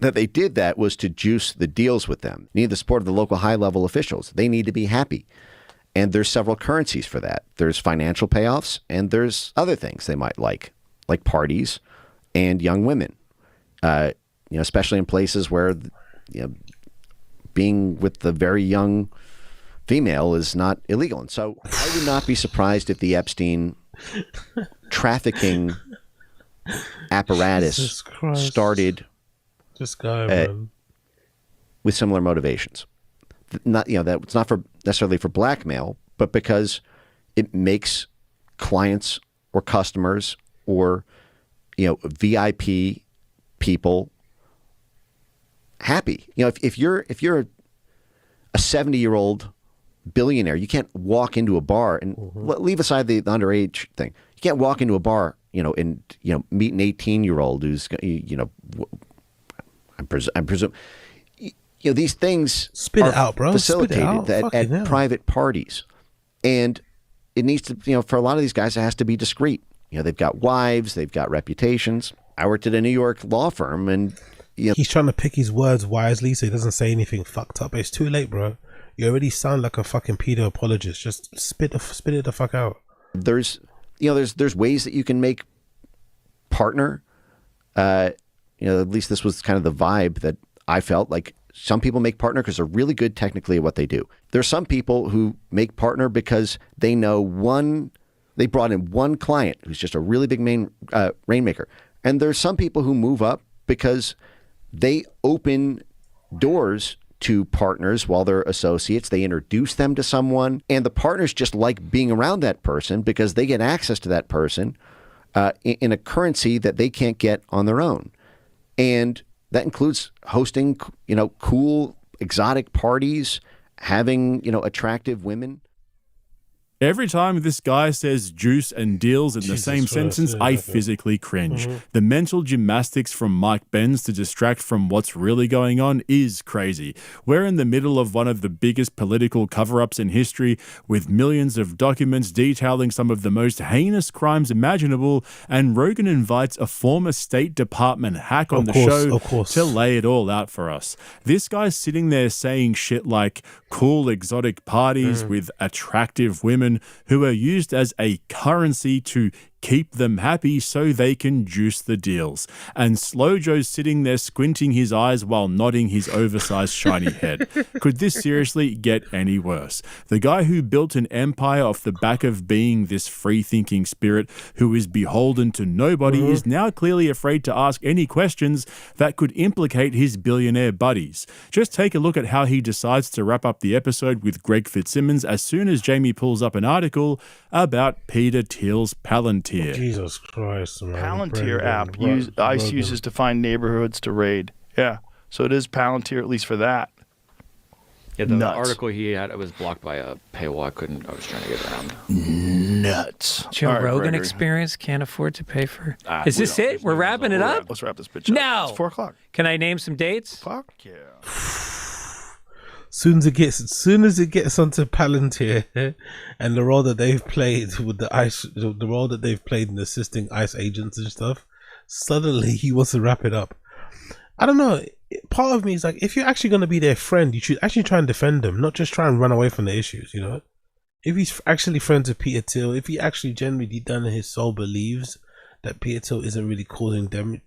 that they did that was to juice the deals with them. Need the support of the local high-level officials. They need to be happy. And there's several currencies for that. There's financial payoffs, and there's other things they might like parties and young women. Especially in places where being with the very young female is not illegal. And so I would not be surprised if the Epstein trafficking apparatus started with similar motivations. Not that it's not necessarily for blackmail, but because it makes clients or customers or VIP people happy. If you're a 70-year-old billionaire, you can't walk into a bar and leave aside the underage thing. You can't walk into a bar, and meet an 18-year-old who's, I presume, these things Spit it out, bro. facilitated Spit it out. at private parties, and it needs to, for a lot of these guys, it has to be discreet. They've got wives, they've got reputations. I worked at a New York law firm, and he's trying to pick his words wisely so he doesn't say anything fucked up. But it's too late, bro. You already sound like a fucking pedo apologist. Just spit it the fuck out. There's ways that you can make partner. At least this was kind of the vibe that I felt like. Some people make partner because they're really good technically at what they do. There's some people who make partner because they know they brought in one client who's just a really big rainmaker. And there's some people who move up because they open doors to partners while they're associates. They introduce them to someone, and the partners just like being around that person because they get access to that person in a currency that they can't get on their own. And that includes hosting, cool, exotic parties, having, attractive women. Every time this guy says juice and deals in the same sentence, I physically cringe. The mental gymnastics from Mike Benz to distract from what's really going on is crazy. We're in the middle of one of the biggest political cover-ups in history, with millions of documents detailing some of the most heinous crimes imaginable, and Rogan invites a former State Department hack on the show to lay it all out for us. This guy's sitting there saying shit like cool exotic parties with attractive women who are used as a currency to keep them happy so they can juice the deals. And Slow Joe's sitting there squinting his eyes while nodding his oversized shiny head. Could this seriously get any worse? The guy who built an empire off the back of being this free-thinking spirit who is beholden to nobody is now clearly afraid to ask any questions that could implicate his billionaire buddies. Just take a look at how he decides to wrap up the episode with Greg Fitzsimmons as soon as Jamie pulls up an article about Peter Thiel's Palantir. Jesus Christ, man. Palantir app ICE uses to find neighborhoods to raid. Yeah, so it is Palantir at least for that. Yeah, the article he had, it was blocked by a paywall. I was trying to get around. Nuts. Joe Rogan experience can't afford to pay for. Is this it? We're wrapping it up? Let's wrap this bitch up. No. It's 4 o'clock. Can I name some dates? Fuck yeah. Soon as it gets onto Palantir and the role that they've played with the role that they've played in assisting ICE agents and stuff, suddenly he wants to wrap it up. I don't know. Part of me is like, if you're actually going to be their friend, you should actually try and defend them, not just try and run away from the issues. If he's actually friends with Peter Thiel, if he actually genuinely deep down in his soul believes that Peter Thiel isn't really causing damage,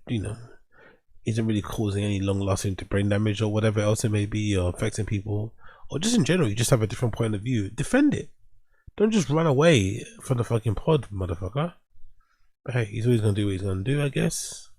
isn't really causing any long-lasting brain damage or whatever else it may be, or affecting people, or just in general, you just have a different point of view. Defend it. Don't just run away from the fucking pod, motherfucker. But hey, he's always gonna do what he's gonna do, I guess.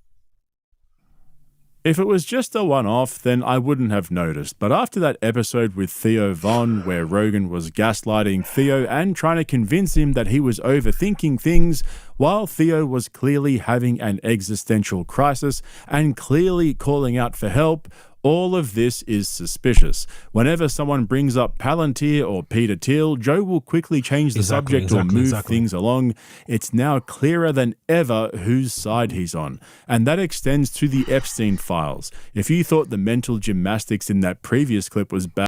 If it was just a one-off, then I wouldn't have noticed. But after that episode with Theo Von, where Rogan was gaslighting Theo and trying to convince him that he was overthinking things, while Theo was clearly having an existential crisis and clearly calling out for help, all of this is suspicious. Whenever someone brings up Palantir or Peter Thiel, Joe will quickly change the subject or move things along. It's now clearer than ever whose side he's on. And that extends to the Epstein files. If you thought the mental gymnastics in that previous clip was bad...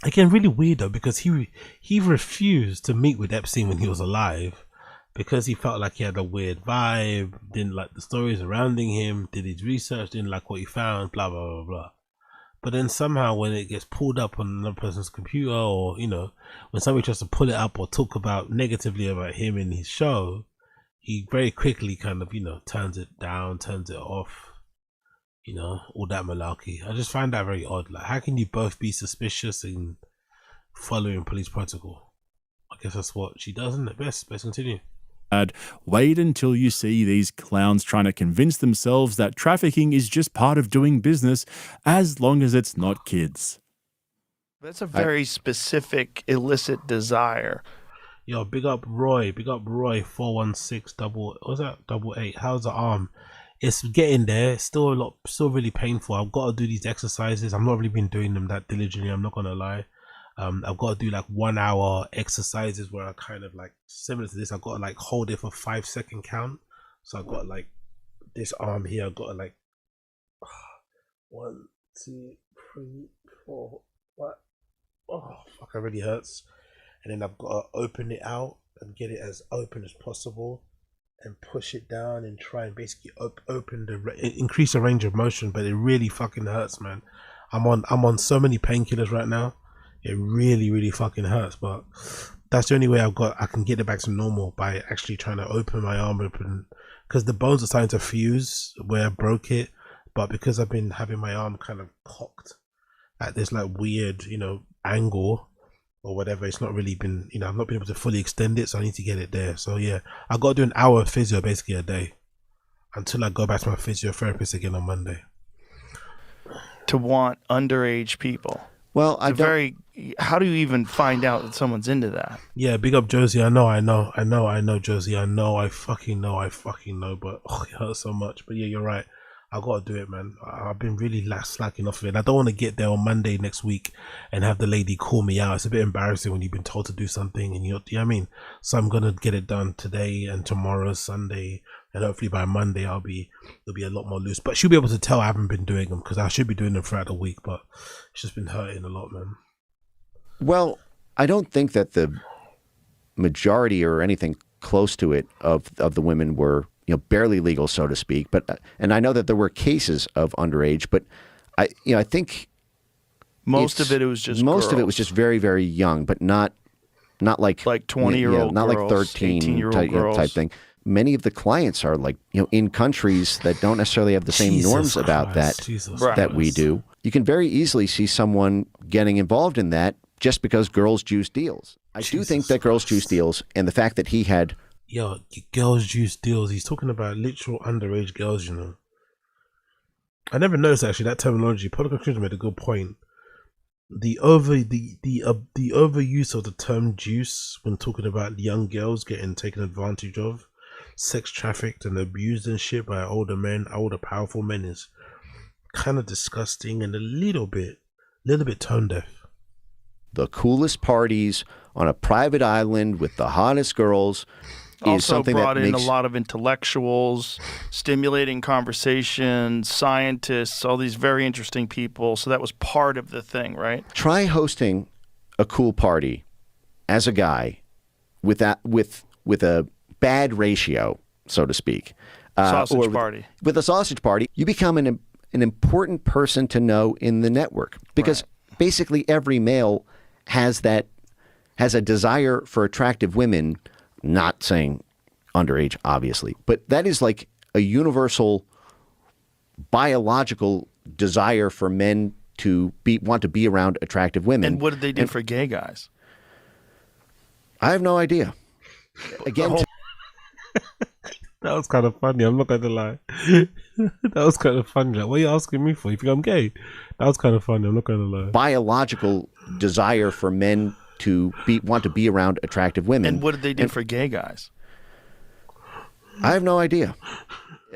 Again, really weird though, because he refused to meet with Epstein when he was alive. because he felt like he had a weird vibe, didn't like the stories surrounding him, did his research, didn't like what he found, blah blah blah blah. But then somehow when it gets pulled up on another person's computer, or you know, when somebody tries to pull it up or talk about negatively about him in his show, he very quickly kind of, you know, turns it down, turns it off, you know, all that malarkey. I just find that very odd. Like, how can you both be suspicious and following police protocol? I guess that's what she does, isn't it? Best continue. Wait until you see these clowns trying to convince themselves that trafficking is just part of doing business, as long as it's not kids. That's a very specific illicit desire. Yo, big up Roy 416 88. How's the arm? It's getting there. It's still really painful. I've got to do these exercises. I've not really been doing them that diligently, I'm not gonna lie. I've got to do like 1 hour exercises where I kind of like, similar to this, I've got to like hold it for 5 second count. So I've got like this arm here, I've got to like 1, 2, 3, 4, what? Oh fuck, it really hurts. And then I've got to open it out and get it as open as possible and push it down and try and basically increase the range of motion. But it really fucking hurts, man. I'm on so many painkillers right now. It really fucking hurts, but that's the only way I can get it back to normal, by actually trying to open my arm open, because the bones are starting to fuse where I broke it. But because I've been having my arm kind of cocked at this like weird, you know, angle or whatever, it's not really been, you know, I've not been able to fully extend it, so I need to get it there. So yeah, I got to do an hour of physio basically a day until I go back to my physiotherapist again on Monday. To want underage people. Well, how do you even find out that someone's into that? Yeah, big up Josie. I know, Josie. I fucking know, but it hurts so much. But yeah, you're right. I gotta do it, man. I've been really slacking off of it. I don't want to get there on Monday next week and have the lady call me out. It's a bit embarrassing when you've been told to do something and you know what I mean? So I'm gonna get it done today and tomorrow, Sunday, and hopefully by Monday it'll be a lot more loose. But she'll be able to tell I haven't been doing them, because I should be doing them throughout the week, but it's just been hurting a lot, man. Well, I don't think that the majority or anything close to it of the women were, you know, barely legal, so to speak. But and I know that there were cases of underage, but I think most of it was just very, very young, but not like 20-year-old not girls, like 13 18-year-old girls. type thing. Many of the clients are like, you know, in countries that don't necessarily have the same norms about that that we do. You can very easily see someone getting involved in that just because girls juice deals. I do think that girls juice deals, and the fact that he had girls juice deals. He's talking about literal underage girls, you know. I never noticed actually that terminology. Political Cringe made a good point. The overuse of the term juice when talking about young girls getting taken advantage of, sex trafficked and abused and shit by older powerful men is kind of disgusting and a little bit tone deaf. The coolest parties on a private island with the hottest girls is also something brought that in makes a lot of intellectuals, stimulating conversations, scientists, all these very interesting people. So that was part of the thing, right? Try hosting a cool party as a guy with a bad ratio, so to speak. Sausage party. With a sausage party, you become an important person to know in the network, because basically every male has a desire for attractive women. Not saying underage, obviously, but that is like a universal biological desire for men to want to be around attractive women. And what did they do for gay guys? I have no idea. Again, that was kind of funny. I'm not going to lie. That was kind of funny. Like, what are you asking me for? You think I'm gay? That was kind of funny. I'm not going to lie. Biological desire for men to want to be around attractive women. And what did they do for gay guys? I have no idea.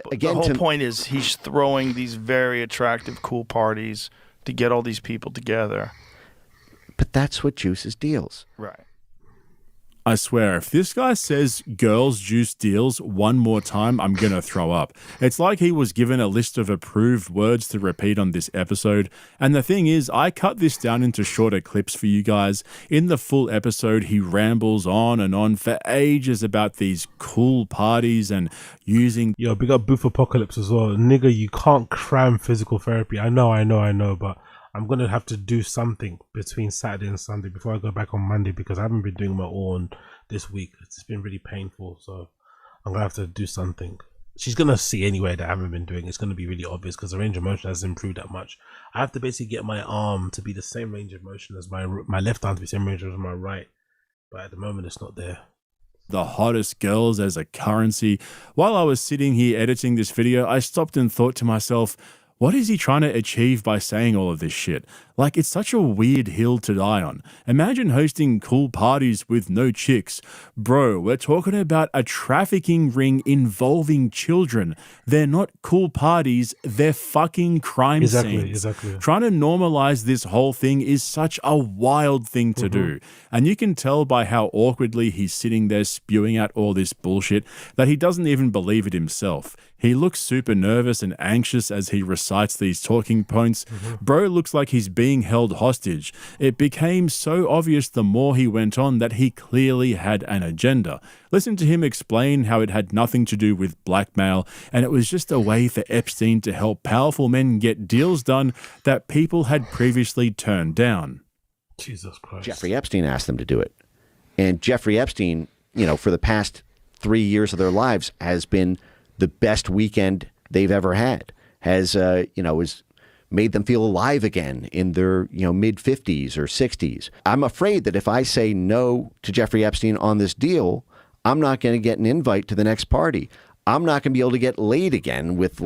Again, the whole point is he's throwing these very attractive, cool parties to get all these people together. But that's what juices deals. Right. I swear, if this guy says girls juice deals one more time, I'm gonna throw up. It's like he was given a list of approved words to repeat on this episode. And the thing is, I cut this down into shorter clips for you guys. In the full episode, he rambles on and on for ages about these cool parties and using... Yo, big up Booth Apocalypse as well. Nigga, you can't cram physical therapy. I know, but I'm going to have to do something between Saturday and Sunday before I go back on Monday because I haven't been doing my own this week. It's been really painful, so I'm going to have to do something. She's going to see anyway that I haven't been doing. It's going to be really obvious because the range of motion hasn't improved that much. I have to basically get my arm to be the same range of motion as my left arm to be the same range as my right, but at the moment it's not there. The hottest girls as a currency. While I was sitting here editing this video, I stopped and thought to myself, what is he trying to achieve by saying all of this shit? Like, it's such a weird hill to die on. Imagine hosting cool parties with no chicks. Bro, we're talking about a trafficking ring involving children. They're not cool parties, they're fucking crime scenes. Exactly. Trying to normalize this whole thing is such a wild thing to do. And you can tell by how awkwardly he's sitting there spewing out all this bullshit that he doesn't even believe it himself. He looks super nervous and anxious as he recites these talking points. Bro looks like he's being held hostage. It became so obvious the more he went on that he clearly had an agenda. Listen to him explain how it had nothing to do with blackmail, and it was just a way for Epstein to help powerful men get deals done that people had previously turned down. Jesus Christ. Jeffrey Epstein asked them to do it. And Jeffrey Epstein, for the past 3 years of their lives has been the best weekend they've ever had, has made them feel alive again in their, mid-50s or 60s. I'm afraid that if I say no to Jeffrey Epstein on this deal, I'm not going to get an invite to the next party. I'm not going to be able to get laid again with,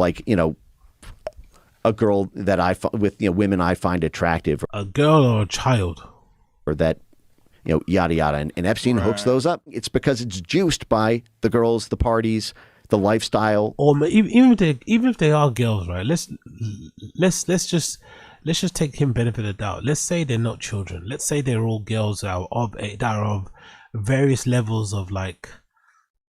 a girl that women I find attractive. A girl or a child. Or that, yada, yada. And Epstein hooks those up. It's because it's juiced by the girls, the parties, the lifestyle. Or even if they are girls, right? Let's just take him benefit of the doubt. Let's say they're not children. Let's say they're all girls that are of various levels of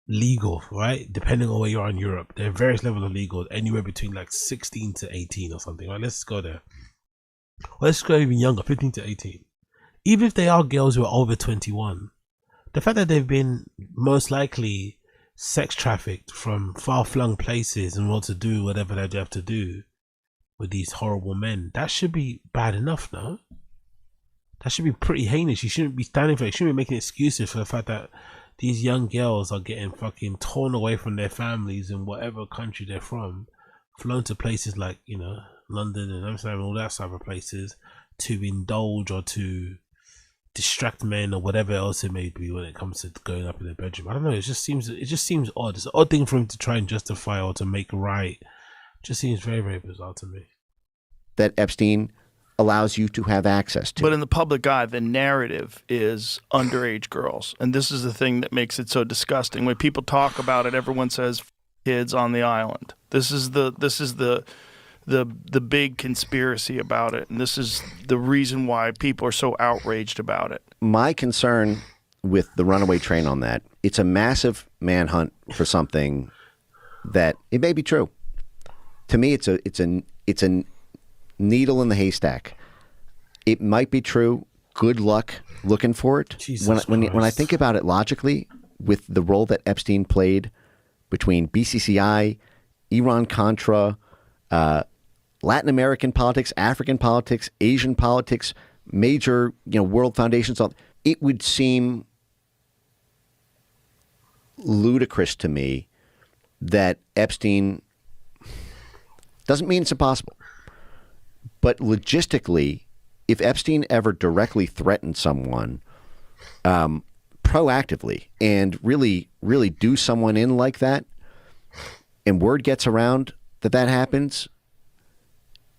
legal, right? Depending on where you are in Europe, there are various levels of legal, anywhere between 16 to 18 or something. Right? Let's go there. Or let's go even younger, 15 to 18. Even if they are girls who are over 21, the fact that they've been most likely sex trafficked from far-flung places and want to do whatever they have to do with these horrible men, that should be bad enough, no? That should be pretty heinous. You shouldn't be standing for it. You shouldn't be making excuses for the fact that these young girls are getting fucking torn away from their families in whatever country they're from, flown to places like, London and Amsterdam and all that type of places to indulge or to distract men or whatever else it may be when it comes to going up in their bedroom. I don't know. It just seems odd. It's an odd thing for him to try and justify or to make right. It just seems very, very bizarre to me. That Epstein allows you to have access to. But in the public eye, the narrative is underage girls, and this is the thing that makes it so disgusting. When people talk about it, everyone says kids on the island. This is the big conspiracy about it, and this is the reason why people are so outraged about it. My concern with the runaway train on that, it's a massive manhunt for something that it may be true. To me, it's a needle in the haystack. It might be true. Good luck looking for it. When I think about it logically, with the role that Epstein played between BCCI, Iran-Contra, Latin American politics, African politics, Asian politics, major world foundations, it would seem ludicrous to me that Epstein, doesn't mean it's impossible, but logistically, if Epstein ever directly threatened someone proactively and really, really do someone in like that, and word gets around that happens,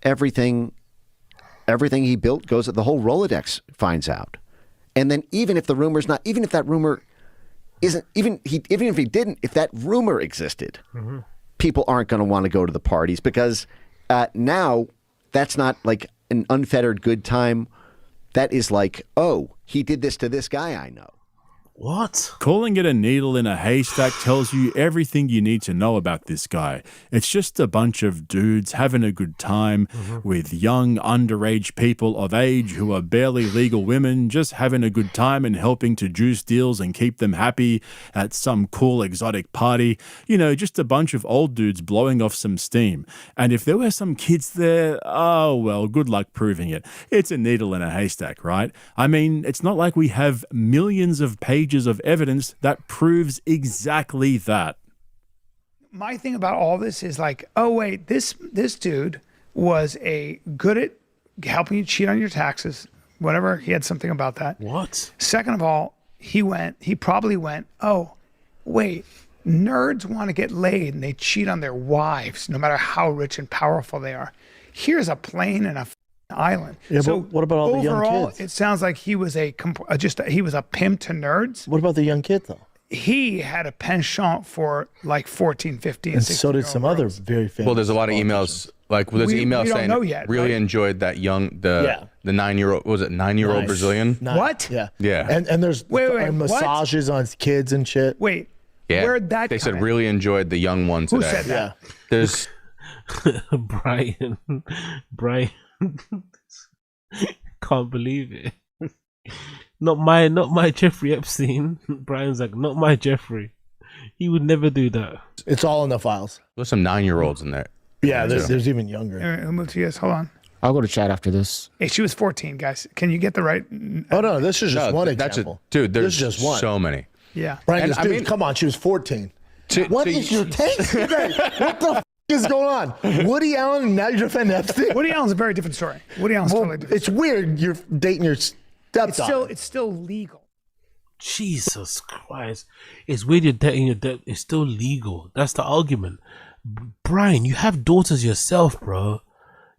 everything he built goes, the whole Rolodex finds out. And then even if that rumor existed, people aren't going to want to go to the parties because now that's not like an unfettered good time. That is like, oh, he did this to this guy I know. What? Calling it a needle in a haystack tells you everything you need to know about this guy. It's just a bunch of dudes having a good time with young, underage people of age who are barely legal women, just having a good time and helping to juice deals and keep them happy at some cool exotic party. You know, just a bunch of old dudes blowing off some steam. And if there were some kids there, oh well, good luck proving it. It's a needle in a haystack, right? I mean, it's not like we have millions of pages of evidence that proves exactly that. My thing about all this is like, oh wait, this dude was good at helping you cheat on your taxes, whatever. He had something about that. What? Second of all, he probably went, oh wait, nerds want to get laid and they cheat on their wives, no matter how rich and powerful they are. Here's a plane and a island. Yeah, so but what about all the young kids? It sounds like he was he was a pimp to nerds. What about the young kids though? He had a penchant for like 14, 15, and so did some other very famous. Well, there's a lot of emails. Like there's an email saying really enjoyed that the 9-year-old, was it 9-year-old Brazilian? What? Yeah. Yeah. And there's massages on kids and shit. Wait. Yeah. Where'd that They said come in? really enjoyed the young one today. Who said that? Yeah. There's Brian. Can't believe it. Not my Jeffrey Epstein. Brian's like, not my Jeffrey. He would never do that. It's all in the files. There's some 9-year-olds in there. Yeah, there's even younger. Who moved to you guys? Hold on. I'll go to chat after this. Hey, she was 14, guys. Can you get the right? Oh no, this is just one example. Dude, there's just one. so many. Yeah. Brian goes, dude, come on, she was 14. What is your take today? What the is going on? Woody Allen, and now you're defending Epstein? Woody Allen's a very different story. Woody Allen's totally different. It's weird you're dating your stepdaughter. It's still legal. Jesus Christ. It's weird you're dating your dad. It's still legal. That's the argument. Brian, you have daughters yourself, bro.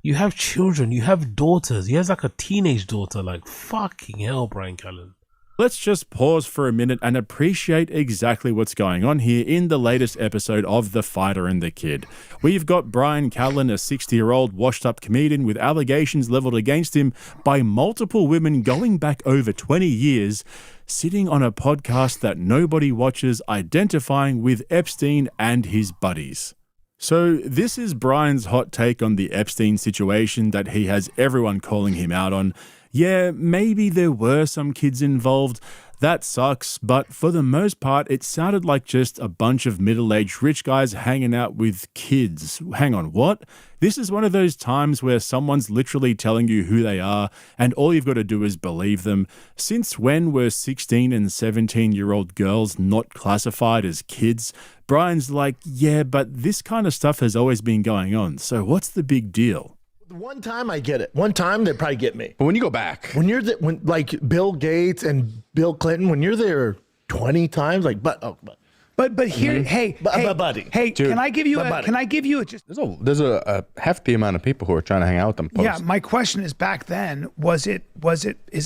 You have children. You have daughters. He has like a teenage daughter. Like, fucking hell, Brian Callen. Let's just pause for a minute and appreciate exactly what's going on here in the latest episode of The Fighter and the Kid. We've got Brian Callen, a 60-year-old washed-up comedian with allegations leveled against him by multiple women going back over 20 years, sitting on a podcast that nobody watches, identifying with Epstein and his buddies. So this is Brian's hot take on the Epstein situation that he has everyone calling him out on. Yeah, maybe there were some kids involved. That sucks, but for the most part, it sounded like just a bunch of middle-aged rich guys hanging out with kids. Hang on, what? This is one of those times where someone's literally telling you who they are, and all you've got to do is believe them. Since when were 16 and 17-year-old girls not classified as kids? Brian's like, yeah, but this kind of stuff has always been going on, so what's the big deal? One time I get it. One time they probably get me. But when you go back, when like Bill Gates and Bill Clinton, when you're there 20 times, like but here, hey, buddy, hey, Dude, can I give you just? There's a hefty amount of people who are trying to hang out with them. Yeah, my question is, back then, is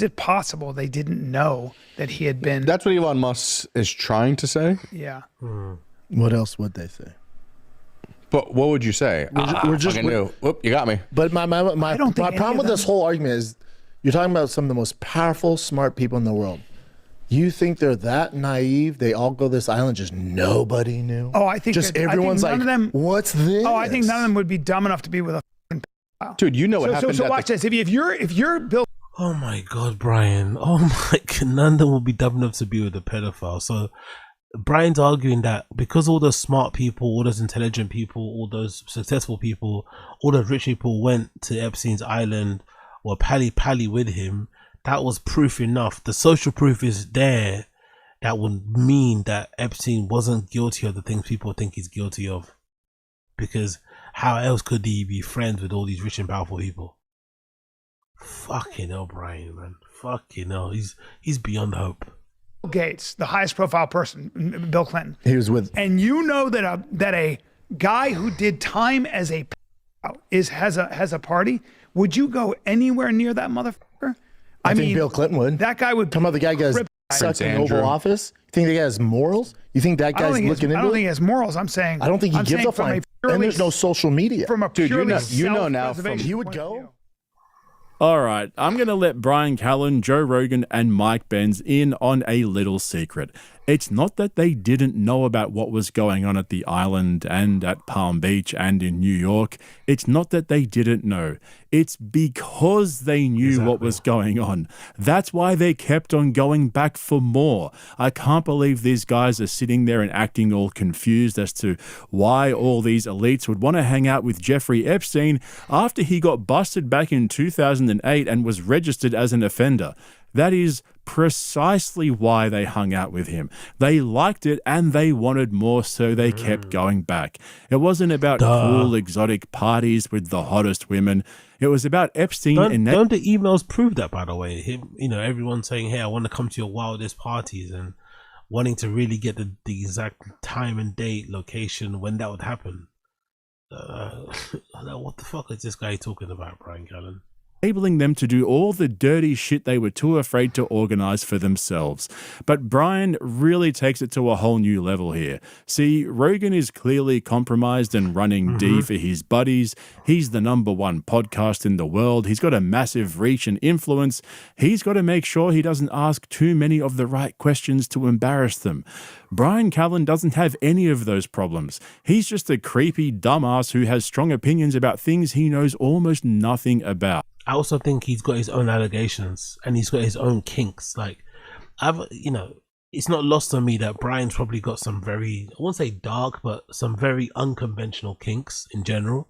it possible they didn't know that he had been? That's what Elon Musk is trying to say. Yeah. What else would they say? But what would you say? Whoop, you got me. But my problem with this whole argument is you're talking about some of the most powerful, smart people in the world. You think they're that naive? They all go to this island, just nobody knew. Oh, I think just everyone's like, what's this? Oh, I think none of them would be dumb enough to be with a pedophile. Dude, you know what happened. So watch this. If you're Bill. Oh my God, Brian. Oh my God, none of them will be dumb enough to be with a pedophile. So Brian's arguing that because all those smart people, all those intelligent people, all those successful people, all those rich people went to Epstein's island or pally with him, that was proof enough. The social proof is there that would mean that Epstein wasn't guilty of the things people think he's guilty of. Because how else could he be friends with all these rich and powerful people? Fucking hell, Brian, man. Fucking hell. He's beyond hope. Gates, the highest profile person, Bill Clinton. He was with, and you know that a guy who did time as a has a party. Would you go anywhere near that motherfucker? I mean, Bill Clinton would. That guy would. Come on, the guy gets sucked in the Oval Office. You think the guy has morals? You think that guy's looking into it? I don't think he has morals. I'm saying. I don't think he gives a fuck. And there's no social media. From a dude, you know now. He would go. All right, I'm going to let Brian Callen, Joe Rogan, and Mike Benz in on a little secret. It's not that they didn't know about what was going on at the island and at Palm Beach and in New York. It's not that they didn't know. It's because they knew what was going on. That's why they kept on going back for more. I can't believe these guys are sitting there and acting all confused as to why all these elites would want to hang out with Jeffrey Epstein after he got busted back in 2008 and was registered as an offender. That is precisely why they hung out with him. They liked it and they wanted more, so they kept going back. It wasn't about cool, exotic parties with the hottest women. It was about Epstein. Don't the emails prove that, by the way? Him, everyone saying, hey, I want to come to your wildest parties, and wanting to really get the exact time and date, location, when that would happen. What the fuck is this guy talking about, Brian Callen? Enabling them to do all the dirty shit they were too afraid to organize for themselves. But Brian really takes it to a whole new level here. See, Rogan is clearly compromised and running D for his buddies. He's the #1 podcast in the world. He's got a massive reach and influence. He's got to make sure he doesn't ask too many of the right questions to embarrass them. Brian Callen doesn't have any of those problems. He's just a creepy dumbass who has strong opinions about things he knows almost nothing about. I also think he's got his own allegations and he's got his own kinks. Like, it's not lost on me that Brian's probably got some very, I won't say dark, but some very unconventional kinks in general.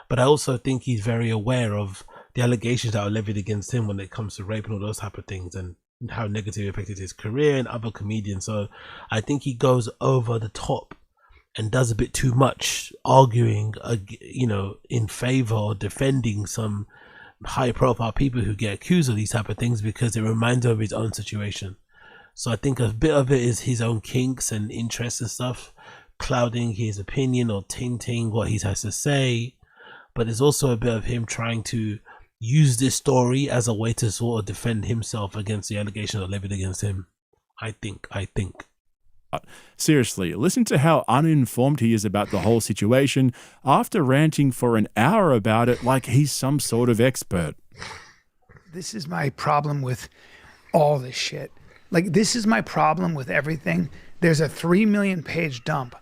But I also think he's very aware of the allegations that are levied against him when it comes to rape and all those type of things, and how negatively affected his career and other comedians. So I think he goes over the top and does a bit too much arguing, in favor or defending some high profile people who get accused of these type of things, because it reminds him of his own situation. So I think a bit of it is his own kinks and interests and stuff clouding his opinion or tainting what he has to say. But there's also a bit of him trying to use this story as a way to sort of defend himself against the allegations that are levied against him. I think. Seriously, listen to how uninformed he is about the whole situation after ranting for an hour about it like he's some sort of expert. This is my problem with all this shit. Like, this is my problem with everything. There's a 3 million page dump.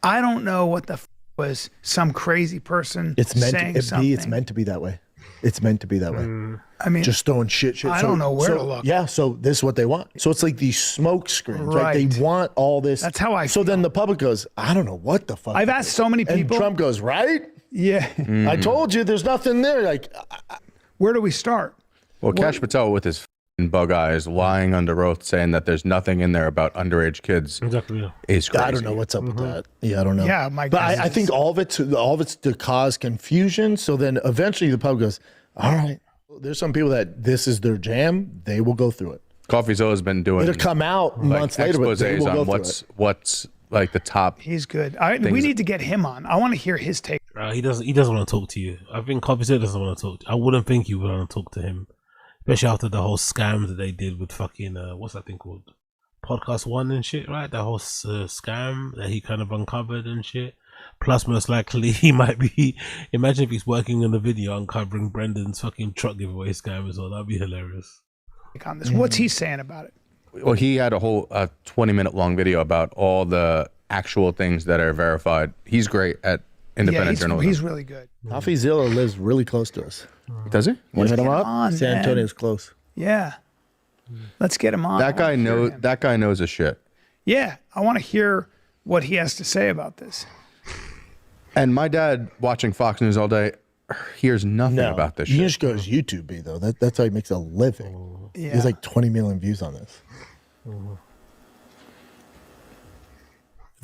I don't know what the was some crazy person saying something. It's meant to be that way. It's meant to be that way. I mean, just throwing shit. I don't know where to look. Yeah, so this is what they want. So it's like these smoke screens, right? They want all this. That's how I feel. So then the public goes, I don't know what the fuck. I've asked so many people. And Trump goes, right? Yeah. I told you there's nothing there. Like, where do we start? Well, Kash Patel with his bug eyes lying under oath saying that there's nothing in there about underage kids is crazy. I don't know what's up with that. Yeah, I don't know. Yeah, but I think all of it's to cause confusion. So then eventually the public goes, all right. There's some people that this is their jam. They will go through it. CoffeeZilla's been doing. It'll come out months later, but they will go through it. What's like the top. He's good. We need to get him on. I want to hear his take. He doesn't want to talk to you. I think CoffeeZilla doesn't want to talk to you. I wouldn't think you would want to talk to him, especially after the whole scam that they did with fucking what's that thing called, Podcast One and shit, right? That whole scam that he kind of uncovered and shit. Plus, most likely, he might be. Imagine if he's working on the video uncovering Brendan's fucking truck giveaway scam as well. That'd be hilarious. On this, what's he saying about it? Well, he had a whole 20-minute long video about all the actual things that are verified. He's great at independent journalism. He's really good. CoffeeZilla lives really close to us. Does he? Want to hit him up? On, San Antonio's close. Yeah. Let's get him on. That guy knows his shit. Yeah, I want to hear what he has to say about this. And my dad, watching Fox News all day, hears nothing about this shit. He just goes YouTube, though. That's how he makes a living. Yeah. He has like 20 million views on this.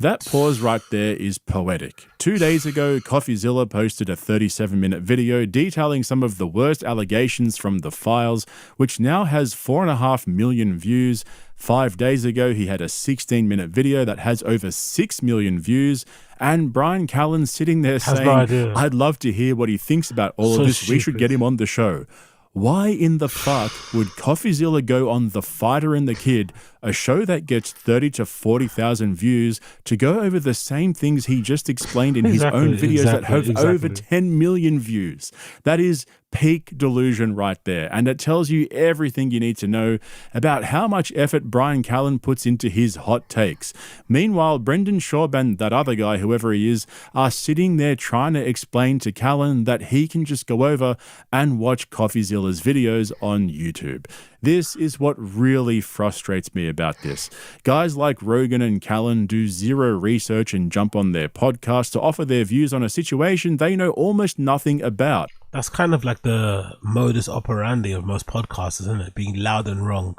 That pause right there is poetic. 2 days ago, CoffeeZilla posted a 37-minute video detailing some of the worst allegations from the files, which now has 4.5 million views. 5 days ago, he had a 16-minute video that has over 6 million views. And Brian Callen sitting there saying, I'd love to hear what he thinks about all of this. Stupid. We should get him on the show. Why in the fuck would CoffeeZilla go on The Fighter and the Kid, a show that gets 30 to 40,000 views, to go over the same things he just explained in his own videos that have over 10 million views? That is peak delusion right there, and it tells you everything you need to know about how much effort Brian Callen puts into his hot takes. Meanwhile, Brendan Schaub and that other guy, whoever he is, are sitting there trying to explain to Callen that he can just go over and watch CoffeeZilla's videos on YouTube. This is what really frustrates me about this. Guys like Rogan and Callen do zero research and jump on their podcast to offer their views on a situation they know almost nothing about. That's kind of like the modus operandi of most podcasts, isn't it? Being loud and wrong.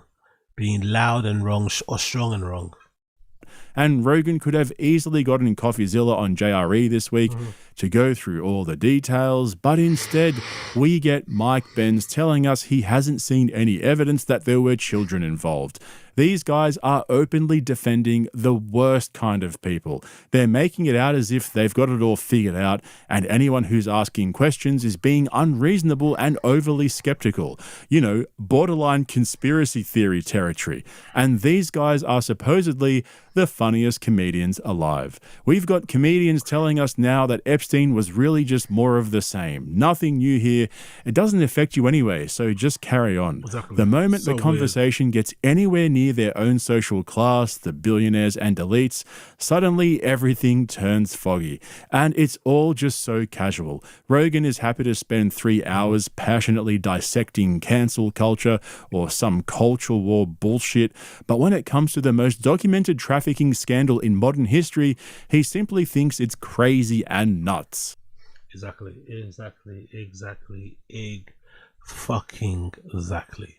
Being loud and wrong or strong and wrong. And Rogan could have easily gotten CoffeeZilla on JRE this week to go through all the details, but instead we get Mike Benz telling us he hasn't seen any evidence that there were children involved. These guys are openly defending the worst kind of people. They're making it out as if they've got it all figured out, and anyone who's asking questions is being unreasonable and overly skeptical. You know, borderline conspiracy theory territory. And these guys are supposedly the funniest comedians alive. We've got comedians telling us now that Epstein was really just more of the same. Nothing new here. It doesn't affect you anyway, so just carry on. Exactly. The moment So the conversation gets anywhere near their own social class, the billionaires and elites, suddenly everything turns foggy. And it's all just so casual. Rogan is happy to spend 3 hours passionately dissecting cancel culture or some cultural war bullshit, but when it comes to the most documented trafficking scandal in modern history, he simply thinks it's crazy and nuts. Exactly. Fucking exactly.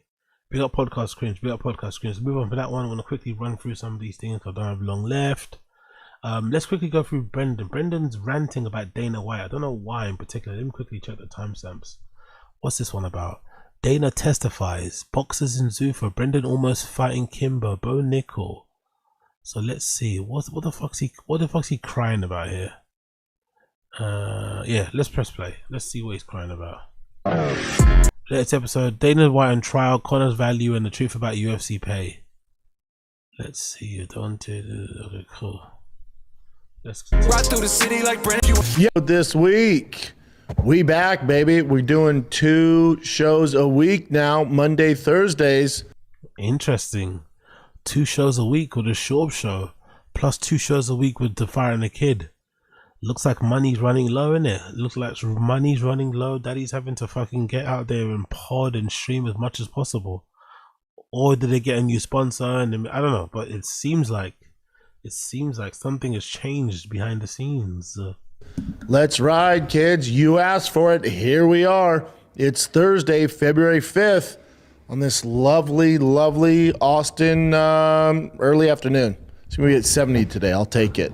Big up Podcast Cringe. Move on for that one. I want to quickly run through some of these things. I don't have long left. Let's quickly go through Brendan. Brendan's ranting about Dana White. I don't know why in particular. Let me quickly check the timestamps. What's this one about? Dana testifies. Boxers in zoo for Brendan almost fighting Kimber. Bo Nickel. So let's see. What the fuck's he crying about here? Yeah, let's press play. Let's see what he's crying about. Latest episode, Dana White on trial, Connor's value and the truth about UFC pay. Let's see. Okay, cool. Let's right through the city like Yo, this week we back, baby. We're doing 2 shows a week now, Monday, Thursdays. Interesting. 2 shows a week with the Schaub show, plus 2 shows a week with the Fire and the Kid. Looks like money's running low, innit? Looks like money's running low. Daddy's having to fucking get out there and pod and stream as much as possible. Or did they get a new sponsor? And I don't know, but it seems like something has changed behind the scenes. Let's ride, kids. You asked for it. Here we are. It's Thursday, February 5th on this lovely, lovely Austin early afternoon. It's going to be at 70 today. I'll take it.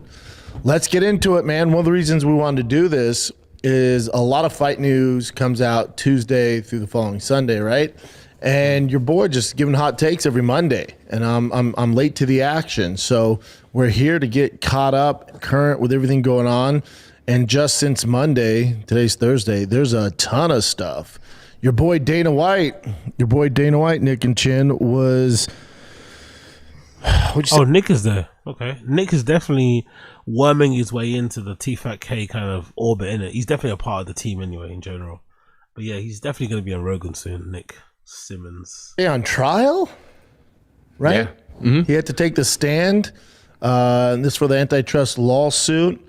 Let's get into it, man. One of the reasons we wanted to do this is a lot of fight news comes out Tuesday through the following Sunday, right? And your boy just giving hot takes every Monday, and I'm late to the action. So we're here to get caught up, current with everything going on. And just since Monday, today's Thursday, there's a ton of stuff. Your boy Dana White, Nick and Chin was. Nick is there. Okay, Nick is definitely worming his way into the T-Fat-K kind of orbit, innit? He's definitely a part of the team anyway, in general. But yeah, he's definitely going to be on Rogan soon, Nick Simmons. On trial? Right? Yeah. Mm-hmm. He had to take the stand. This for the antitrust lawsuit.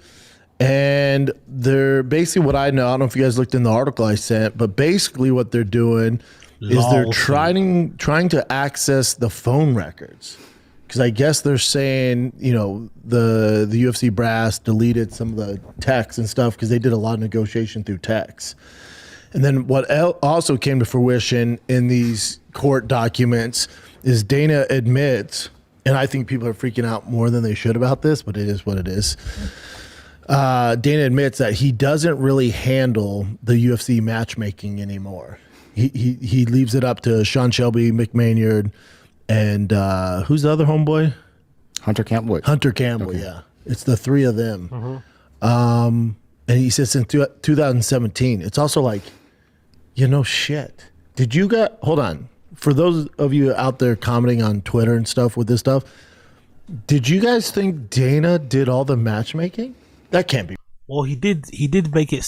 And they're basically what I know. I don't know if you guys looked in the article I sent, but basically what they're doing is they're trying to access the phone records. Because I guess they're saying, you know, the UFC brass deleted some of the texts and stuff because they did a lot of negotiation through text. And then what also came to fruition in these court documents is Dana admits, and I think people are freaking out more than they should about this, but it is what it is. Dana admits that he doesn't really handle the UFC matchmaking anymore. He leaves it up to Sean Shelby, Mick Maynard, and who's the other homeboy? Hunter Campbell. Okay. Yeah. It's the 3 of them. And he says since 2017. It's also like, shit. Did you guys, hold on. For those of you out there commenting on Twitter and stuff with this stuff, did you guys think Dana did all the matchmaking? That can't be. Well, he did make it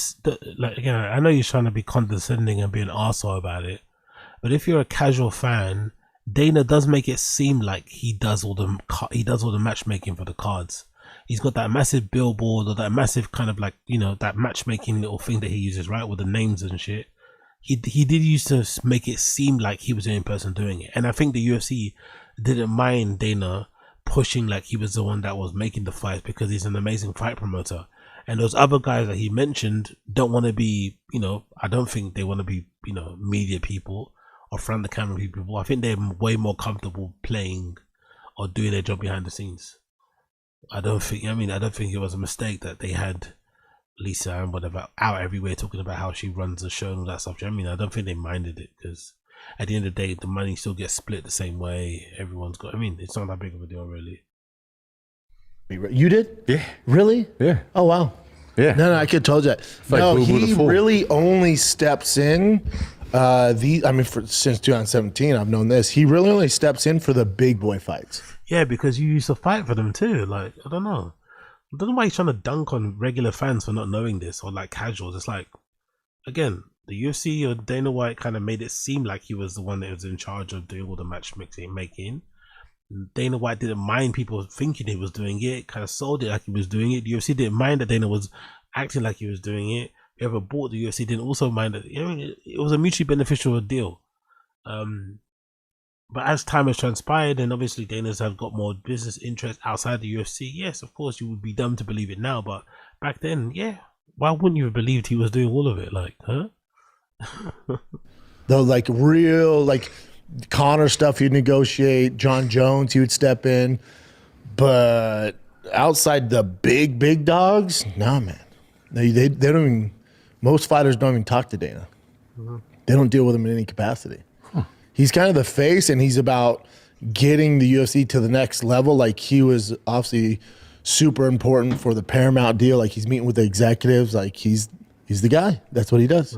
like, you know, I know he's trying to be condescending and be an arsehole about it, but if you're a casual fan, Dana does make it seem like he does all the matchmaking for the cards. He's got that massive billboard or that massive kind of like, you know, that matchmaking little thing that he uses, right, with the names and shit. He did used to make it seem like he was the only person doing it, and I think the UFC didn't mind Dana pushing like he was the one that was making the fights because he's an amazing fight promoter. And those other guys that he mentioned don't want to be, you know, I don't think they want to be, you know, media people or front the camera people. I think they're way more comfortable playing or doing their job behind the scenes. I don't think it was a mistake that they had Lisa and whatever out everywhere talking about how she runs the show and all that stuff. I mean, I don't think they minded it because at the end of the day, the money still gets split the same way. Everyone's got, I mean, it's not that big of a deal, really. You did? Yeah. Really? Yeah. Oh, wow. Yeah. No, I could have told you that. No, he really only steps in. Since 2017, I've known this. He really only steps in for the big boy fights. Yeah, because you used to fight for them too. Like, I don't know why he's trying to dunk on regular fans for not knowing this or like casuals. It's like, again, the UFC or Dana White kind of made it seem like he was the one that was in charge of doing all the matchmaking. Dana White didn't mind people thinking he was doing it, kind of sold it like he was doing it. The UFC didn't mind that Dana was acting like he was doing it. Whoever bought the UFC didn't also mind that. I mean, it was a mutually beneficial deal. But as time has transpired, and obviously Dana's have got more business interests outside the UFC, yes, of course, you would be dumb to believe it now. But back then, yeah, why wouldn't you have believed he was doing all of it? Like, huh? Though, like real, like Connor stuff, he'd negotiate. John Jones, he would step in. But outside the big dogs, nah, man. They don't even, most fighters don't even talk to Dana. They don't deal with him in any capacity. He's kind of the face, and he's about getting the UFC to the next level. Like, he was obviously super important for the Paramount deal. Like, he's meeting with the executives. Like, he's the guy. That's what he does.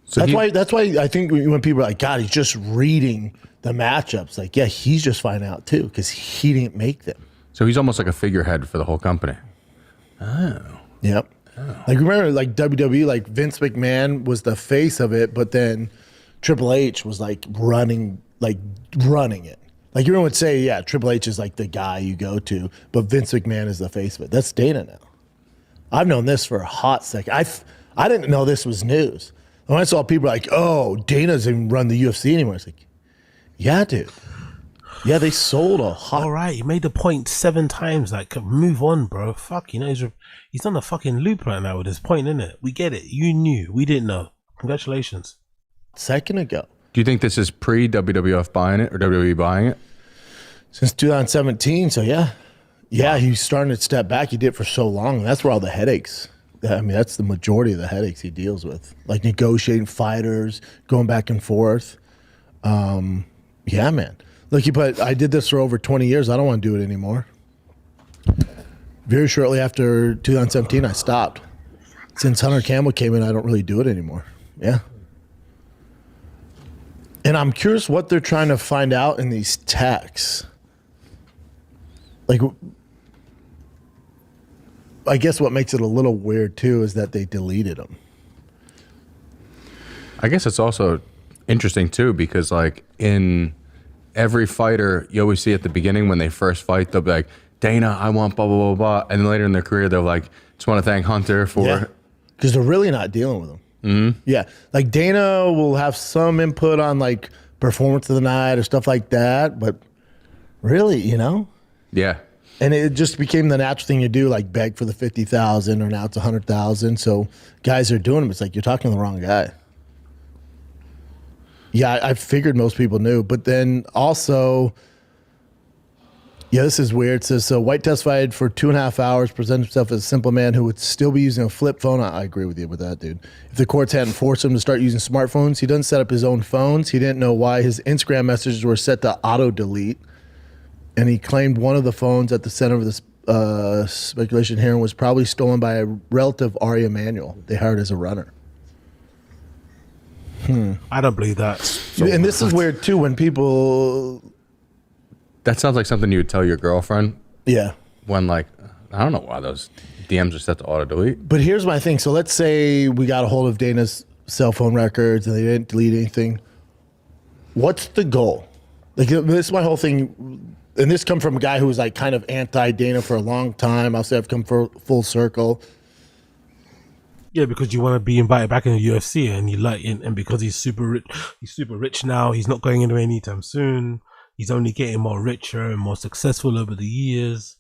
So that's why I think when people are like, God, he's just reading the matchups. Like, yeah, he's just finding out too because he didn't make them. So he's almost like a figurehead for the whole company. Oh. Yep. Oh. Like, remember, like WWE, like Vince McMahon was the face of it, but then Triple H was like running it. Like, everyone would say, yeah, Triple H is like the guy you go to, but Vince McMahon is the face of it. That's Dana now. I've known this for a hot second. I didn't know this was news. When I saw people like, oh, Dana doesn't run the UFC anymore, it's like, yeah, dude. Yeah, they sold a hot. All right, you made the point 7 times. Like, move on, bro. Fuck, you know, he's on the fucking loop right now with his point, innit? We get it. You knew. We didn't know. Congratulations. Second ago. Do you think this is pre-WWF buying it or WWE buying it? Since 2017, so yeah. Yeah, he's starting to step back. He did it for so long. And that's where all the headaches. I mean, that's the majority of the headaches he deals with. Like negotiating fighters, going back and forth. Yeah, man. Look, I did this for over 20 years. I don't want to do it anymore. Very shortly after 2017, I stopped. Since Hunter Campbell came in, I don't really do it anymore. Yeah. And I'm curious what they're trying to find out in these texts. Like, I guess what makes it a little weird too is that they deleted them. I guess it's also interesting too because like in every fighter, you always see at the beginning when they first fight, they'll be like, Dana, I want blah, blah, blah, blah. And then later in their career, they're like, just want to thank Hunter for... Yeah, because they're really not dealing with them. Mm-hmm. Yeah, like Dana will have some input on like performance of the night or stuff like that, but really, you know? Yeah. And it just became the natural thing you do, like beg for the 50,000 or now it's 100,000. So guys are doing them. It's like, you're talking to the wrong guy. Yeah, I figured most people knew. But then also, yeah, this is weird. It says, so White testified for 2.5 hours, presented himself as a simple man who would still be using a flip phone. I agree with you with that, dude. If the courts hadn't forced him to start using smartphones, he doesn't set up his own phones. He didn't know why his Instagram messages were set to auto-delete. And he claimed one of the phones at the center of this speculation here was probably stolen by a relative, Ari Emanuel. They hired as a runner. I don't believe that. And this is weird too when people... That sounds like something you would tell your girlfriend. Yeah. When like, I don't know why those DMs are set to auto delete. But here's my thing. So let's say we got a hold of Dana's cell phone records and they didn't delete anything. What's the goal? Like, this is my whole thing. And this comes from a guy who was like kind of anti-Dana for a long time. I'll say I've come full circle. Yeah, because you want to be invited back in the UFC, and you like, and because he's super rich now. He's not going anywhere anytime soon. He's only getting more richer and more successful over the years.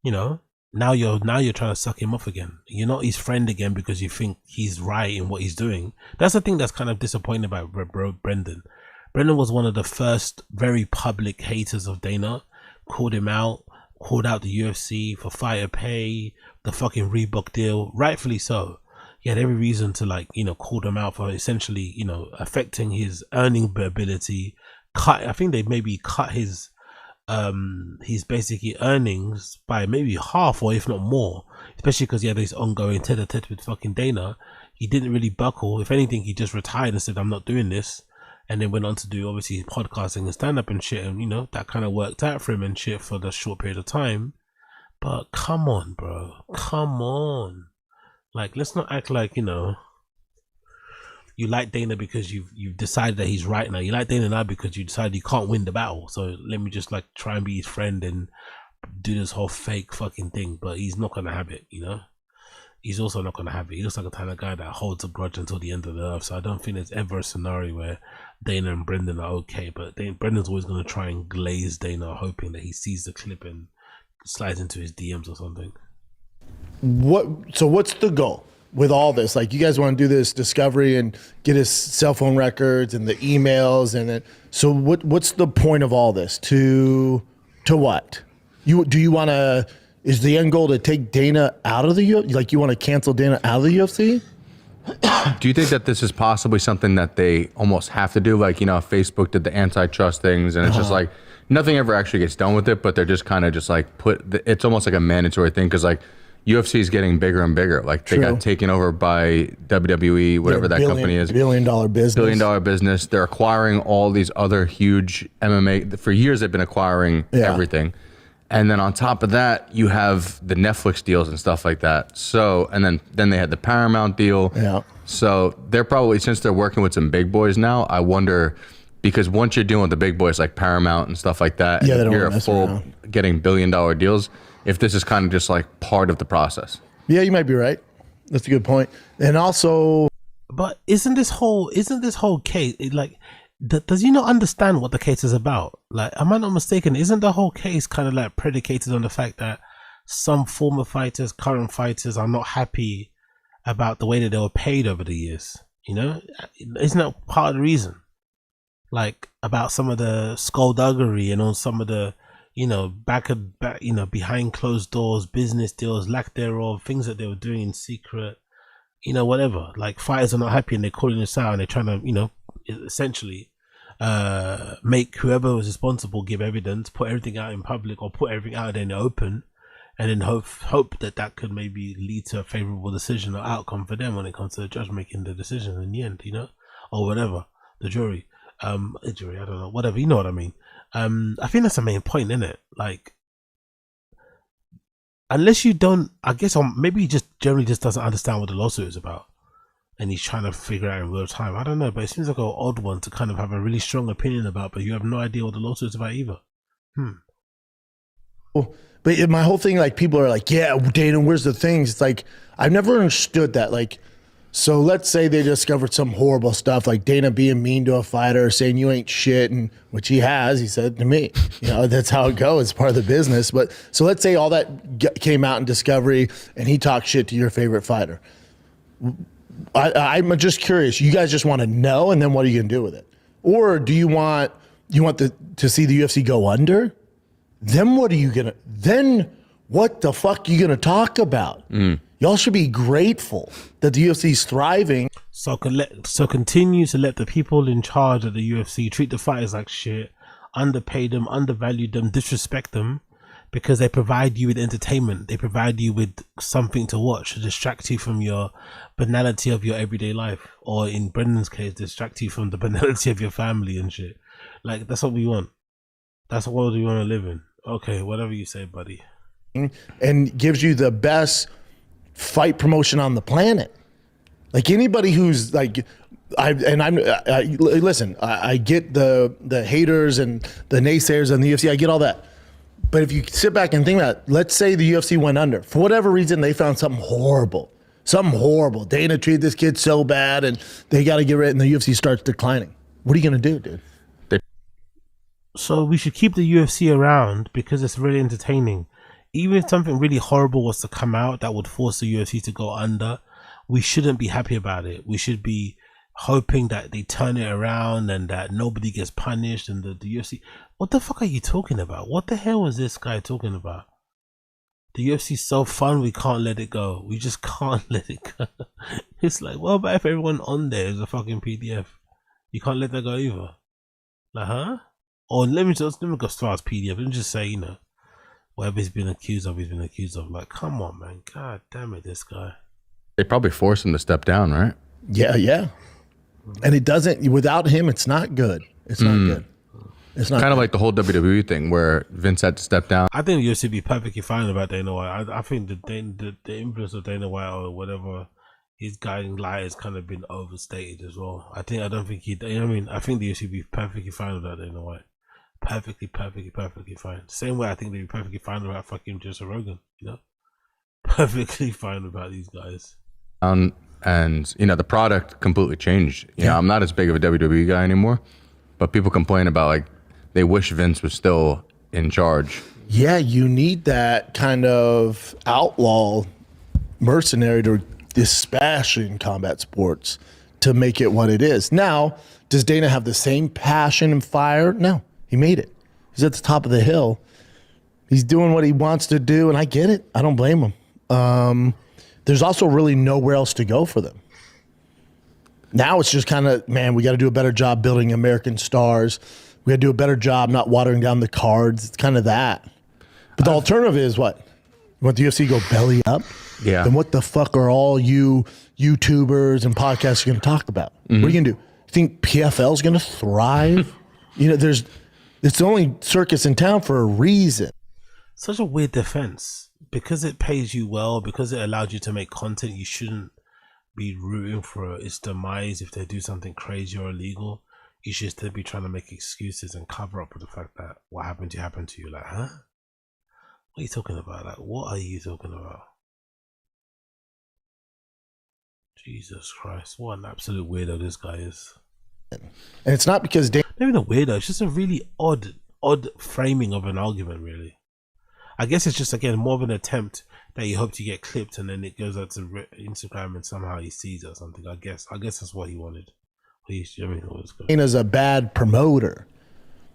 You know, now you're trying to suck him off again. You're not his friend again because you think he's right in what he's doing. That's the thing that's kind of disappointing about Brendan. Brendan was one of the first very public haters of Dana. Called him out, called out the UFC for fighter pay, the fucking Reebok deal, rightfully so. He had every reason to, like, you know, call them out for essentially, you know, affecting his earning ability. I think they maybe cut his basically earnings by maybe half or if not more, especially because he had this ongoing tete-a-tete with fucking Dana. He didn't really buckle. If anything, he just retired and said, I'm not doing this. And then went on to do obviously podcasting and stand-up and shit, and you know, that kind of worked out for him and shit for the short period of time. But come on, bro, come on. Like, let's not act like, you know, you like Dana because you've decided that he's right now. You like Dana now because you decided you can't win the battle. So let me just like try and be his friend and do this whole fake fucking thing. But he's not gonna have it, you know. He's also not gonna have it. He looks like a kind of guy that holds a grudge until the end of the earth. So I don't think there's ever a scenario where Dana and Brendan are okay. But Brendan's always gonna try and glaze Dana, hoping that he sees the clip and slides into his DMs or something. So what's the goal with all this? Like, you guys want to do this discovery and get his cell phone records and the emails and it. So what's the point of all this? To what? Do you want to? Is the end goal to take Dana out of the UFC? Like, you want to cancel Dana out of the UFC? Do you think that this is possibly something that they almost have to do? Like, you know, Facebook did the antitrust things, and it's just like nothing ever actually gets done with it, but they're just kind of just like it's almost like a mandatory thing because like UFC is getting bigger and bigger. Like they got taken over by WWE, whatever that company is. $1 billion business. $1 billion business. They're acquiring all these other huge MMA. For years, they've been acquiring everything. And then on top of that, you have the Netflix deals and stuff like that. So, and then they had the Paramount deal. Yeah. So they're probably, since they're working with some big boys now, I wonder, because once you're dealing with the big boys like Paramount and stuff like that, yeah, you're a full getting $1 billion deals. If this is kind of just like part of the process. Yeah, you might be right. That's a good point. And also, but isn't this whole case like? Does he not understand what the case is about? Like, am I not mistaken? Isn't the whole case kind of like predicated on the fact that some former fighters, current fighters are not happy about the way that they were paid over the years? You know, isn't that part of the reason? Like, about some of the skullduggery and on some of the, you know, you know, behind closed doors, business deals, lack thereof, things that they were doing in secret, you know, whatever. Like, fighters are not happy and they're calling this out and they're trying to, you know, essentially make whoever was responsible give evidence, put everything out in public or put everything out in the open, and then hope that could maybe lead to a favorable decision or outcome for them when it comes to the judge making the decision in the end, you know, or whatever, the jury, I don't know, whatever, you know what I mean. I think that's the main point, isn't it? Like, unless you don't, I guess, or maybe he just generally just doesn't understand what the lawsuit is about. And he's trying to figure out in real time. I don't know, but it seems like an odd one to kind of have a really strong opinion about, but you have no idea what the lawsuit is about either. But my whole thing, like, people are like, yeah, Dana, where's the things? It's like, I've never understood that. Like, so let's say they discovered some horrible stuff, like Dana being mean to a fighter, saying you ain't shit, and which he has, he said to me. You know, that's how it goes. It's part of the business. But so let's say all that came out in discovery, and he talked shit to your favorite fighter. I'm just curious. You guys just want to know, and then what are you gonna do with it? Or do you want to see the UFC go under? Then what are you gonna? Then what the fuck are you gonna talk about? Y'all should be grateful that the UFC is thriving. So continue to let the people in charge of the UFC treat the fighters like shit, underpay them, undervalue them, disrespect them, because they provide you with entertainment. They provide you with something to watch to distract you from your banality of your everyday life, or in Brendan's case, distract you from the banality of your family and shit. Like, that's what we want. That's the world we want to live in. Okay, whatever you say, buddy. And gives you the best fight promotion on the planet. Like anybody who's like, listen, I get the haters and the naysayers on the UFC. I get all that. But if you sit back and think about it, let's say the UFC went under. For whatever reason, they found something horrible. Something horrible. Dana treated this kid so bad and they got to get rid of it, and the UFC starts declining. What are you going to do, dude? So we should keep the UFC around because it's really entertaining. Even if something really horrible was to come out that would force the UFC to go under, we shouldn't be happy about it. We should be hoping that they turn it around and that nobody gets punished and the UFC. What the fuck are you talking about? What the hell was this guy talking about? The UFC's so fun, we can't let it go. We just can't let it go. It's like, what about if everyone on there is a fucking PDF? You can't let that go either. Like, huh? Or let me go as far as PDF. Let me just say, whatever he's been accused of, he's been accused of. Like, come on, man. God damn it, this guy. They probably forced him to step down, right? Yeah. And it doesn't, without him, it's not good. It's not good. It's not kind of like the whole WWE thing where Vince had to step down. I think the UFC would be perfectly fine about Dana White. I think the influence of Dana White or whatever his guiding light has kind of been overstated as well. I think the UFC would be perfectly fine without Dana White. Perfectly fine. Same way I think they'd be perfectly fine about fucking Joe Rogan, Perfectly fine about these guys. And the product completely changed. I'm not as big of a WWE guy anymore, but people complain about like they wish Vince was still in charge. Yeah, you need that kind of outlaw mercenary to dispatch in combat sports to make it what it is. Now, does Dana have the same passion and fire? No, he made it. He's at the top of the hill. He's doing what he wants to do, and I get it. I don't blame him. There's also really nowhere else to go for them. Now it's just kind of, man, we got to do a better job building American stars. We got to do a better job not watering down the cards. It's kind of that. But the alternative is what? You want the UFC to go belly up? Yeah. Then what the fuck are all you YouTubers and podcasts going to talk about? What are you going to do? You think PFL is going to thrive? It's only circus in town for a reason. Such a weird defense. Because it pays you well, because it allowed you to make content, you shouldn't be rooting for its demise if they do something crazy or illegal. You should still be trying to make excuses and cover up for the fact that what happened to you. Like, huh? What are you talking about? Like, what are you talking about? Jesus Christ, what an absolute weirdo this guy is. And it's not because not even a weirdo, it's just a really odd framing of an argument, really. I guess it's just, again, more of an attempt that you hope to get clipped and then it goes out to Instagram and somehow he sees it or something. I guess that's what he wanted. Dana's a bad promoter.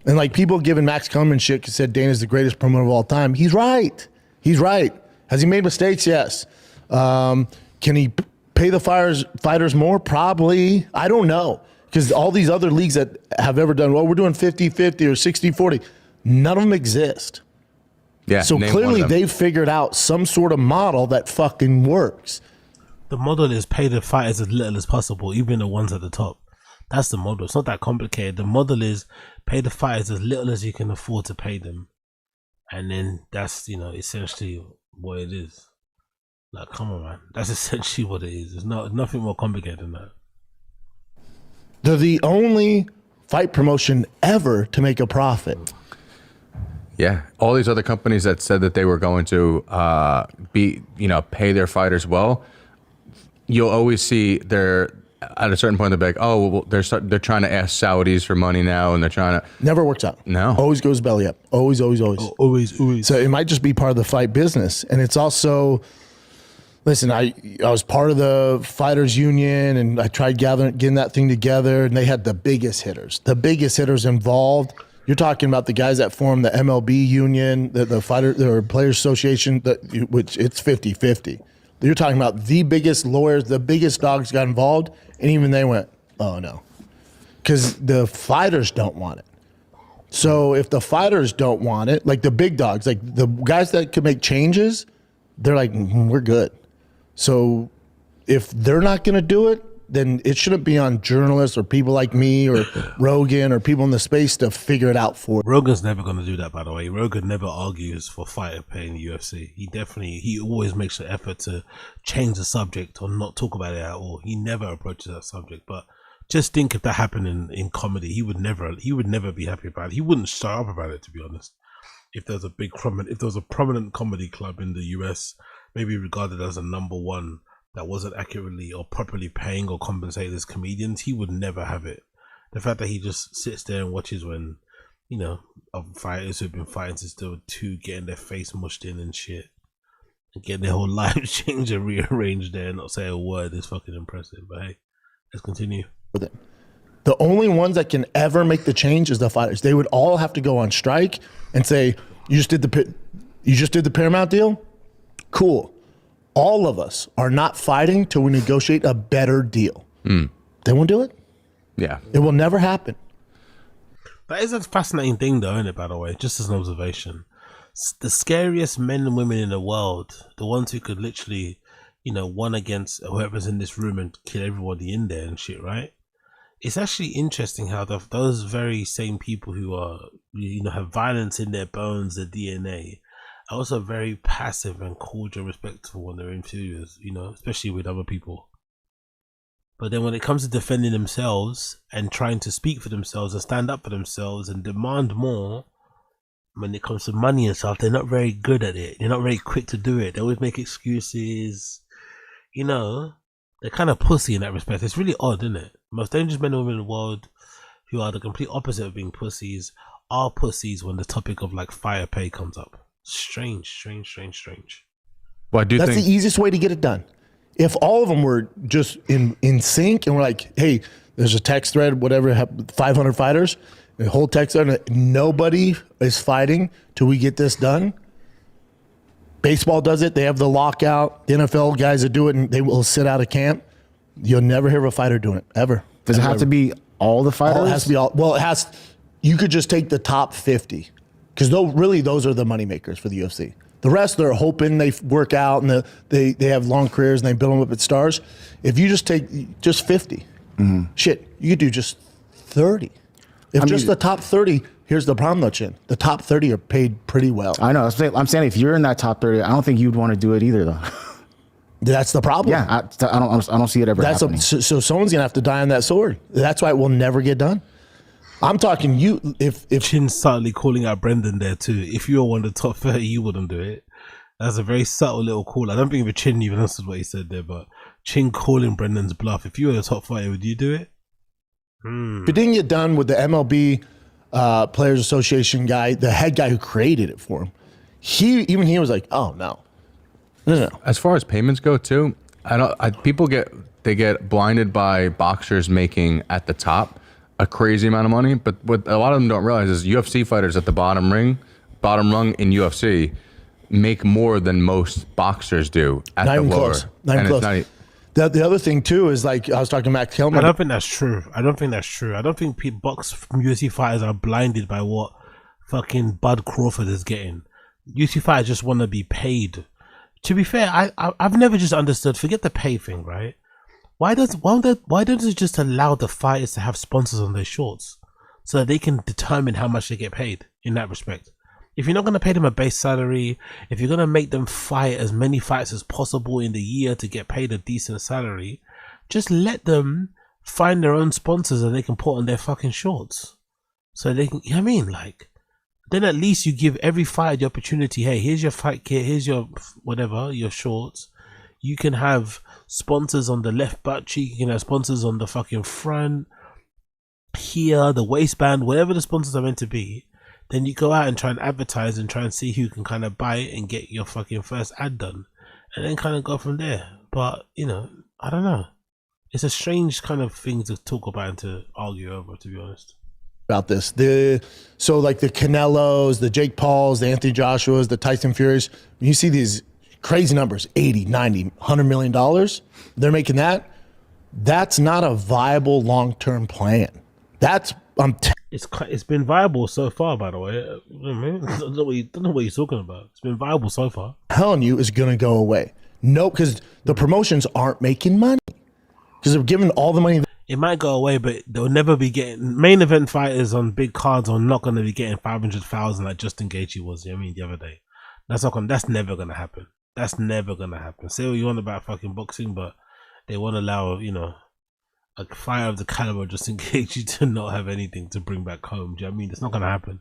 And like people giving Max Kellerman shit because said Dana's the greatest promoter of all time. He's right. Has he made mistakes? Yes. Can he pay the fighters more? Probably. I don't know. Because all these other leagues that have ever done, we're doing 50-50 or 60-40. None of them exist. Yeah, so clearly they've figured out some sort of model that fucking works. The model is pay the fighters as little as possible, even the ones at the top. That's the model. It's not that complicated. The model is pay the fighters as little as you can afford to pay them. And then that's, essentially what it is. Like, come on, man. That's essentially what it is. There's nothing more complicated than that. They're the only fight promotion ever to make a profit. Yeah, all these other companies that said that they were going to pay their fighters well, you'll always see they're at a certain point they're like, oh, well, they're trying to ask Saudis for money now, and they're trying to never works out. No, always goes belly up. Always. Always. So it might just be part of the fight business, and it's also. Listen, I was part of the fighters union, and I tried getting that thing together, and they had the biggest hitters involved. You're talking about the guys that formed the MLB union, the Players Association, which it's 50-50. You're talking about the biggest lawyers, the biggest dogs got involved, and even they went, oh no. Because the fighters don't want it. So if the fighters don't want it, like the big dogs, like the guys that could make changes, they're like, we're good. So if they're not going to do it, then it shouldn't be on journalists or people like me or Rogan or people in the space to figure it out for. Rogan's never going to do that, by the way. Rogan never argues for fighter pay in the UFC. He always makes an effort to change the subject or not talk about it at all. He never approaches that subject. But just think if that happened in comedy, he would never be happy about it. He wouldn't shut up about it, to be honest. If there was a prominent comedy club in the US, maybe regarded as a _1 that wasn't accurately or properly paying or compensating his comedians, he would never have it. The fact that he just sits there and watches when, you know, fighters who've been fighting since they were 2 getting their face mushed in and shit, and getting their whole lives changed and rearranged there and not say a word is fucking impressive. But hey, let's continue. The only ones that can ever make the change is the fighters. They would all have to go on strike and say, you just did the Paramount deal? Cool. All of us are not fighting till we negotiate a better deal. They won't do it? Yeah. It will never happen. That is a fascinating thing though, isn't it, by the way? Just as an observation. The scariest men and women in the world, the ones who could literally, you know, one against whoever's in this room and kill everybody in there and shit, right? It's actually interesting how those very same people who are, you know, have violence in their bones, their DNA, are also very passive and cordial, respectful when they're inferiors, you know, especially with other people. But then when it comes to defending themselves and trying to speak for themselves and stand up for themselves and demand more, when it comes to money and stuff, they're not very good at it. They're not very quick to do it. They always make excuses. You know, they're kind of pussy in that respect. It's really odd, isn't it? Most dangerous men and women in the world who are the complete opposite of being pussies are pussies when the topic of like fire pay comes up. Strange. Well, I do That's think the easiest way to get it done. If all of them were just in sync and we're like, hey, there's a text thread, whatever, 500 fighters, the whole text thread, nobody is fighting till we get this done. Baseball does it. They have the lockout. The NFL guys that do it, and they will sit out of camp. You'll never hear of a fighter doing it, ever. Does it have to be all the fighters? It has to be all. Well, it has. You could just take the top 50, because really those are the moneymakers for the UFC. The rest, they're hoping they work out and they have long careers and they build them up at stars. If you just take just 50, shit, you could do just 30. If just the top 30, here's the problem though, Chin. The top 30 are paid pretty well. I know. I'm saying if you're in that top 30, I don't think you'd want to do it either though. That's the problem. Yeah, I don't see it ever happening. So someone's gonna have to die on that sword. That's why it will never get done. I'm talking you. If Chin subtly calling out Brendan there too. If you were one of the top 30, you wouldn't do it. That's a very subtle little call. I don't think if Chin even understood what he said there, but Chin calling Brendan's bluff. If you were the top 30, would you do it? If it didn't get done with the MLB Players Association guy, the head guy who created it for him, he was like, "Oh no." As far as payments go, too, people get blinded by boxers making at the top a crazy amount of money, but what a lot of them don't realize is UFC fighters at the bottom rung in UFC make more than most boxers do at Not the even lower. close. Not even close. The other thing too is, like I was talking to Max Kelman. I don't think that's true. I don't think UFC fighters are blinded by what fucking Bud Crawford is getting. UFC fighters just want to be paid. To be fair, I've never just understood. Forget the pay thing, right? Why don't they just allow the fighters to have sponsors on their shorts so that they can determine how much they get paid in that respect? If you're not going to pay them a base salary, if you're going to make them fight as many fights as possible in the year to get paid a decent salary, just let them find their own sponsors that they can put on their fucking shorts. So they can, you know what I mean? Like, then at least you give every fighter the opportunity. Hey, here's your fight kit. Here's your whatever, your shorts. You can have sponsors on the left butt cheek. You can have sponsors on the fucking front, here, the waistband, whatever the sponsors are meant to be. Then you go out and try and advertise and try and see who can kind of buy it and get your fucking first ad done. And then kind of go from there. But, you know, I don't know. It's a strange kind of thing to talk about and to argue over, to be honest. About this, so like the Canelos, the Jake Pauls, the Anthony Joshuas, the Tyson Furies, when you see these crazy numbers, 80, 90, $100 million, they're making that. That's not a viable long-term plan. That's it's been viable so far, by the way. I don't know what you're talking about. It's been viable so far. Telling you is going to go away. No, because the promotions aren't making money. because they're giving all the money. It might go away, but they'll never be getting main event fighters on big cards are not going to be getting 500,000 like Justin Gaethje was. You know what I mean, the other day. That's never going to happen. That's never going to happen. Say what you want about fucking boxing, but they won't allow, you know, a fighter of the caliber of Justin Gaethje to not have anything to bring back home. Do you know what I mean? It's not going to happen.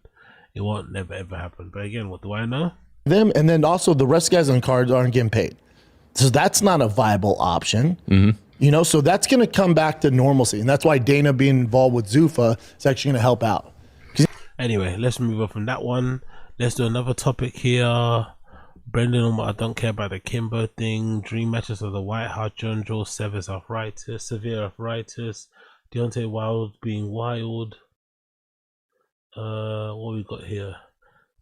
It won't never ever happen. But again, what do I know? Them, and then also the rest of the guys on cards aren't getting paid. So that's not a viable option. You know, so that's going to come back to normalcy. And that's why Dana being involved with Zuffa is actually going to help out. Anyway, let's move on from that one. Let's do another topic here. Brendan, I don't care about the Kimbo thing. Dream matches of the White House. John Joe severe arthritis. Deontay Wilder being wild. What we got here?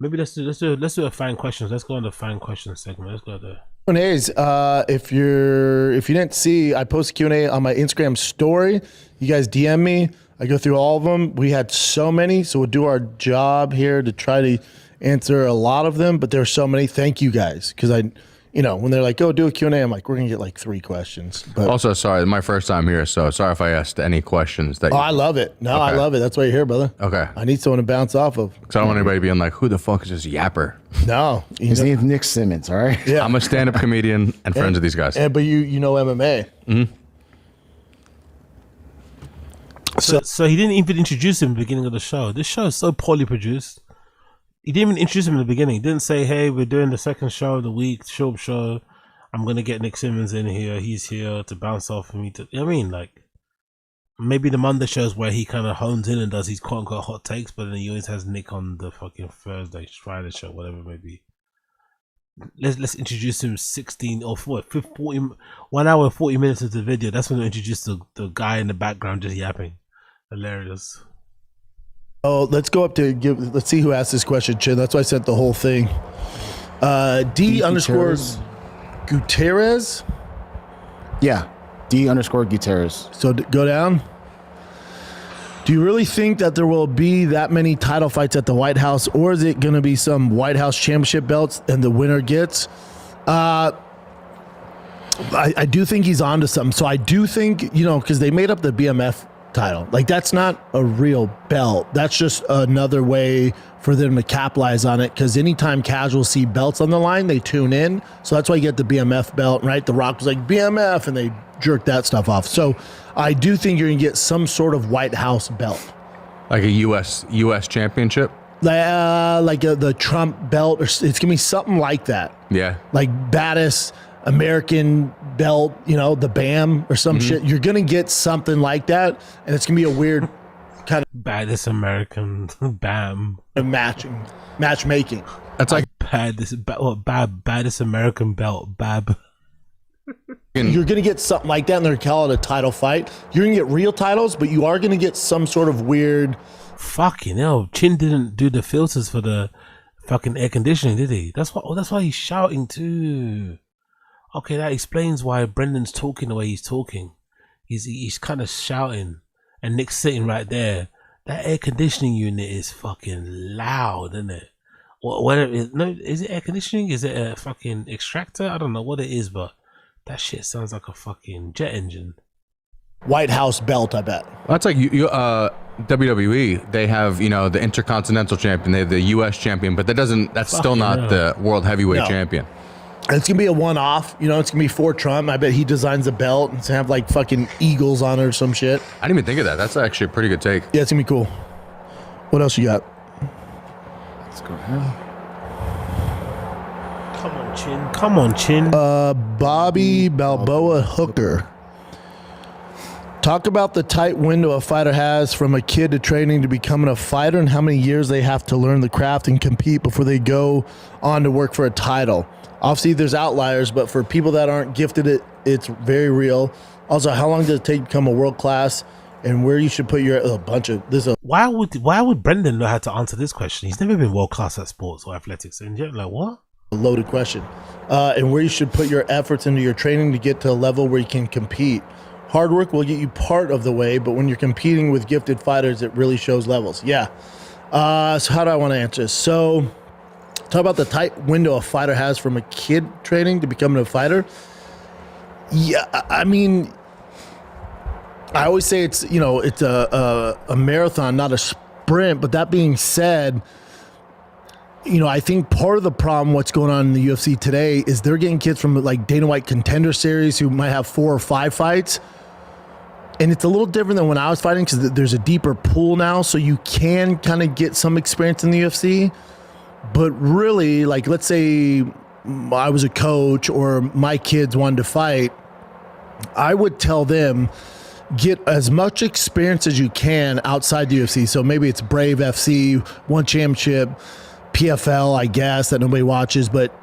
Maybe let's do a fan questions. Let's go on the fan questions segment. Let's go there. Q&As. If you didn't see, I posted Q&A on my Instagram story. You guys DM me. I go through all of them. We had so many, so we'll do our job here to try to answer a lot of them. But there are so many. Thank you guys, because when they're like, "Go do a Q&A," I'm like, "We're gonna get like 3 questions." But also, sorry, my first time here, so sorry if I asked any questions that. I love it. No, I love it. That's why you're here, brother. Okay. I need someone to bounce off of. Because I don't want anybody being like, "Who the fuck is this yapper?" No, his name's Nick Simmons. All right. Yeah. I'm a stand-up comedian and friends with these guys. But you know MMA. So he didn't even introduce him at the beginning of the show. This show is so poorly produced. He didn't even introduce him in the beginning. He didn't say, "Hey, we're doing the second show of the week, Schaub show. I'm gonna get Nick Simmons in here. He's here to bounce off of me." I mean, like, maybe the Monday shows where he kind of hones in and does his quote unquote hot takes, but then he always has Nick on the fucking Thursday, Friday show, whatever it may be. Let's introduce him 16 or 40, 1 hour and 40 minutes of the video. That's when they introduce the guy in the background just yapping. Hilarious. Oh, let's go up to let's see who asked this question, Chin. That's why I sent the whole thing. D_Gutierrez. Yeah, D_Gutierrez. So go down. Do you really think that there will be that many title fights at the White House, or is it going to be some White House championship belts and the winner gets? I do think he's onto something. So I do think, because they made up the BMF title. Like, that's not a real belt. That's just another way for them to capitalize on it, because anytime casuals see belts on the line, they tune in. So that's why you get the BMF belt, right? The Rock was like, BMF, and they jerked that stuff off. So I do think you're going to get some sort of White House belt. Like a U.S. championship? Like the Trump belt, or it's going to be something like that. Yeah. Like baddest American belt, the BAM or some shit. You're going to get something like that, and it's going to be a weird kind of baddest American BAM matchmaking. That's like baddest American belt BAB. You're going to get something like that, and they're going to call it a title fight. You're going to get real titles, but you are going to get some sort of weird. Fucking hell, Chin didn't do the filters for the fucking air conditioning, did he? That's why he's shouting too. Okay, that explains why Brendan's talking the way he's talking. He's kind of shouting, and Nick's sitting right there. That air conditioning unit is fucking loud, isn't it? Is it air conditioning? Is it a fucking extractor? I don't know what it is, but that shit sounds like a fucking jet engine. White House belt, I bet. That's like WWE. They have the Intercontinental Champion. They have the U.S. Champion, but that's still not the World Heavyweight Champion. And it's gonna be a one-off. It's gonna be for Trump. I bet he designs the belt and it's gonna have like fucking eagles on it or some shit. I didn't even think of that. That's actually a pretty good take. Yeah, it's gonna be cool. What else you got? Let's go ahead. Come on, Chin. Bobby Balboa Hooker. Talk about the tight window a fighter has from a kid to training to becoming a fighter, and how many years they have to learn the craft and compete before they go on to work for a title. Obviously, there's outliers, but for people that aren't gifted, it's very real. Also, how long does it take to become a world class, and where you should put your Why would Brendan know how to answer this question? He's never been world class at sports or athletics, and you're like, what? A loaded question. And where you should put your efforts into your training to get to a level where you can compete. Hard work will get you part of the way, but when you're competing with gifted fighters, it really shows levels. Yeah. So how do I want to answer this? So talk about the tight window a fighter has from a kid training to becoming a fighter. Yeah, I mean, I always say it's a marathon, not a sprint. But that being said, I think part of the problem, what's going on in the UFC today, is they're getting kids from like Dana White Contender Series who might have 4 or 5 fights. And it's a little different than when I was fighting because there's a deeper pool now, so you can kind of get some experience in the UFC. But really, like, let's say I was a coach or my kids wanted to fight, I would tell them, get as much experience as you can outside the UFC. So maybe it's Brave FC, One Championship, PFL, I guess, that nobody watches. But,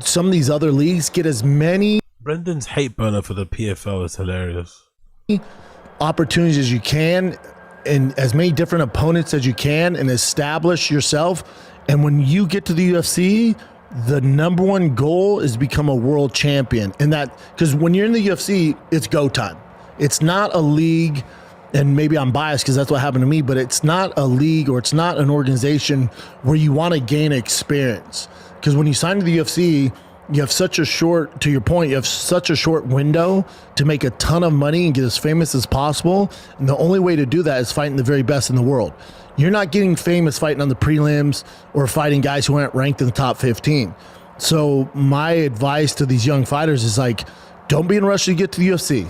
some of these other leagues, get as many... Brendan's hate burner for the PFL is hilarious. ...opportunities as you can and as many different opponents as you can and establish yourself. And when you get to the UFC, the number one goal is become a world champion. And that, because when you're in the UFC, it's go time. It's not a league, and maybe I'm biased because that's what happened to me, but it's not a league or it's not an organization where you want to gain experience. Because when you sign to the UFC, you have such a short, to your point, you have such a short window to make a ton of money and get as famous as possible. And the only way to do that is fighting the very best in the world. You're not getting famous fighting on the prelims or fighting guys who aren't ranked in the top 15. So my advice to these young fighters is like, don't be in a rush to get to the UFC.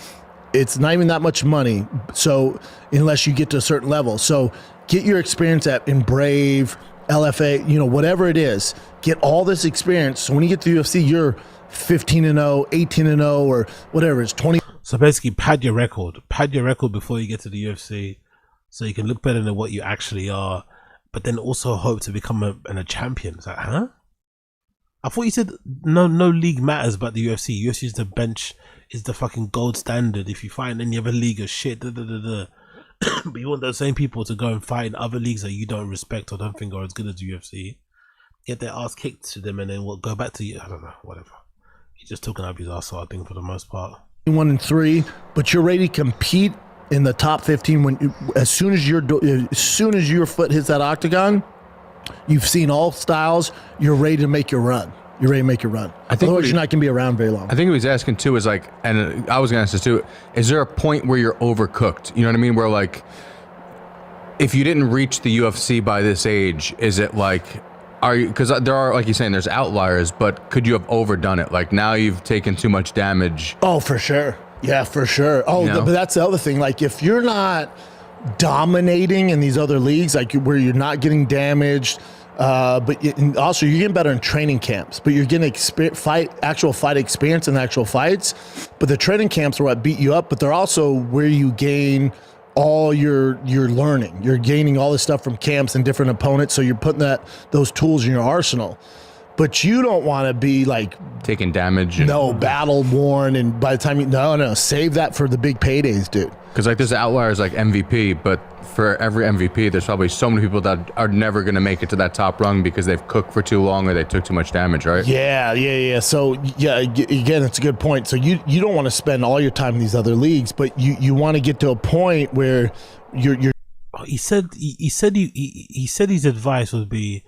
It's not even that much money. So unless you get to a certain level. So get your experience in Brave, LFA, whatever it is. Get all this experience. So when you get to the UFC, you're 15-0, 18-0, or whatever. It's 20. So basically, pad your record. Pad your record before you get to the UFC, so you can look better than what you actually are. But then also hope to become a champion. It's like, huh? I thought you said no league matters but the UFC. UFC is the bench, is the fucking gold standard. If you fight in any other league of shit, But you want those same people to go and fight in other leagues that you don't respect or don't think are as good as the UFC. Get their ass kicked to them and then go back to you. I don't know, whatever. He's just talking up his ass, I think, for the most part. 1-3, but you're ready to compete in the top 15 as soon as your foot hits that octagon. You've seen all styles. You're ready to make your run. You're ready to make your run. I think otherwise you're not going to be around very long. I think he was asking too is like, and I was going to ask this too, is there a point where you're overcooked? You know what I mean? Where like, if you didn't reach the UFC by this age, is it like, because there are, like you're saying, there's outliers, but could you have overdone it? Like now you've taken too much damage. Oh, for sure. Yeah, for sure. Oh, but that's the other thing. Like if you're not dominating in these other leagues, like where you're not getting damaged, but also you're getting better in training camps, but you're getting actual fight experience in actual fights. But the training camps are what beat you up, but they're also where you gain all your learning. You're gaining all this stuff from camps and different opponents, so you're putting those tools in your arsenal. But you don't want to be like taking damage. Battle worn, and by the time you save that for the big paydays, dude. Because like there's outliers like MVP, but for every MVP, there's probably so many people that are never going to make it to that top rung because they've cooked for too long or they took too much damage, right? Yeah. So again, it's a good point. So you don't want to spend all your time in these other leagues, but you want to get to a point where you're. He said his advice would be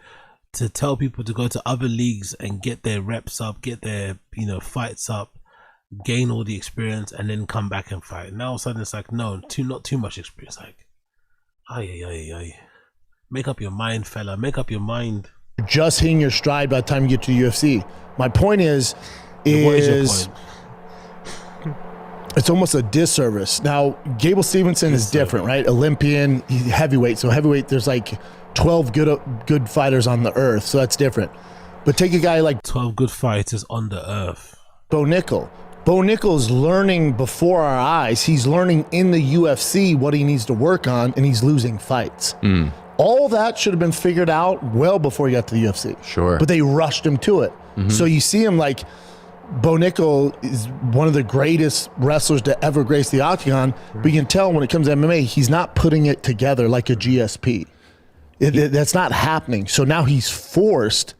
to tell people to go to other leagues and get their reps up, get their fights up, gain all the experience, and then come back and fight. Now all of a sudden it's like, no, not too much experience. Like, ay. Make up your mind, fella. Make up your mind. Just hitting your stride by the time you get to the UFC. My point is what is your point? It's almost a disservice. Now, Gable Stevenson is different, right? Olympian, heavyweight. So heavyweight, there's like 12 good fighters on the earth, so that's different. But take a guy like 12 good fighters on the earth. Bo Nickel. Bo Nickel is learning before our eyes. He's learning in the UFC what he needs to work on, and he's losing fights. All that should have been figured out well before he got to the UFC. Sure. But they rushed him to it. So you see him like, Bo Nickel is one of the greatest wrestlers to ever grace the octagon, but you can tell when it comes to MMA, he's not putting it together like a GSP. That's not happening. So now he's forced,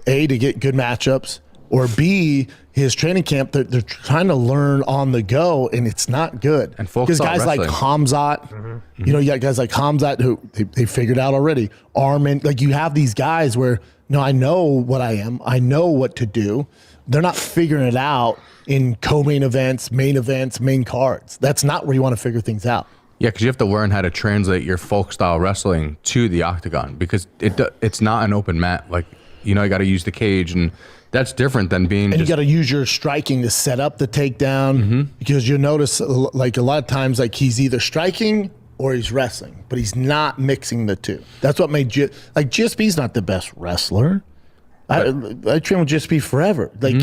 A, to get good matchups, or B, his training camp, they're trying to learn on the go, and it's not good. And folk because style guys like wrestling. Hamzat, you know, you got guys like Hamzat who they figured out already. Armin, like you have these guys where, no, I know what I am. I know what to do. They're not figuring it out in co-main events, main cards. That's not where you want to figure things out. Yeah, because you have to learn how to translate your folk style wrestling to the octagon, because it's not an open mat. Like, you know, you got to use the cage, and that's different than being. And you got to use your striking to set up the takedown, because you'll notice like a lot of times, like he's either striking or he's wrestling, but he's not mixing the two. That's what made like GSP's not the best wrestler. I trained with GSP forever. Like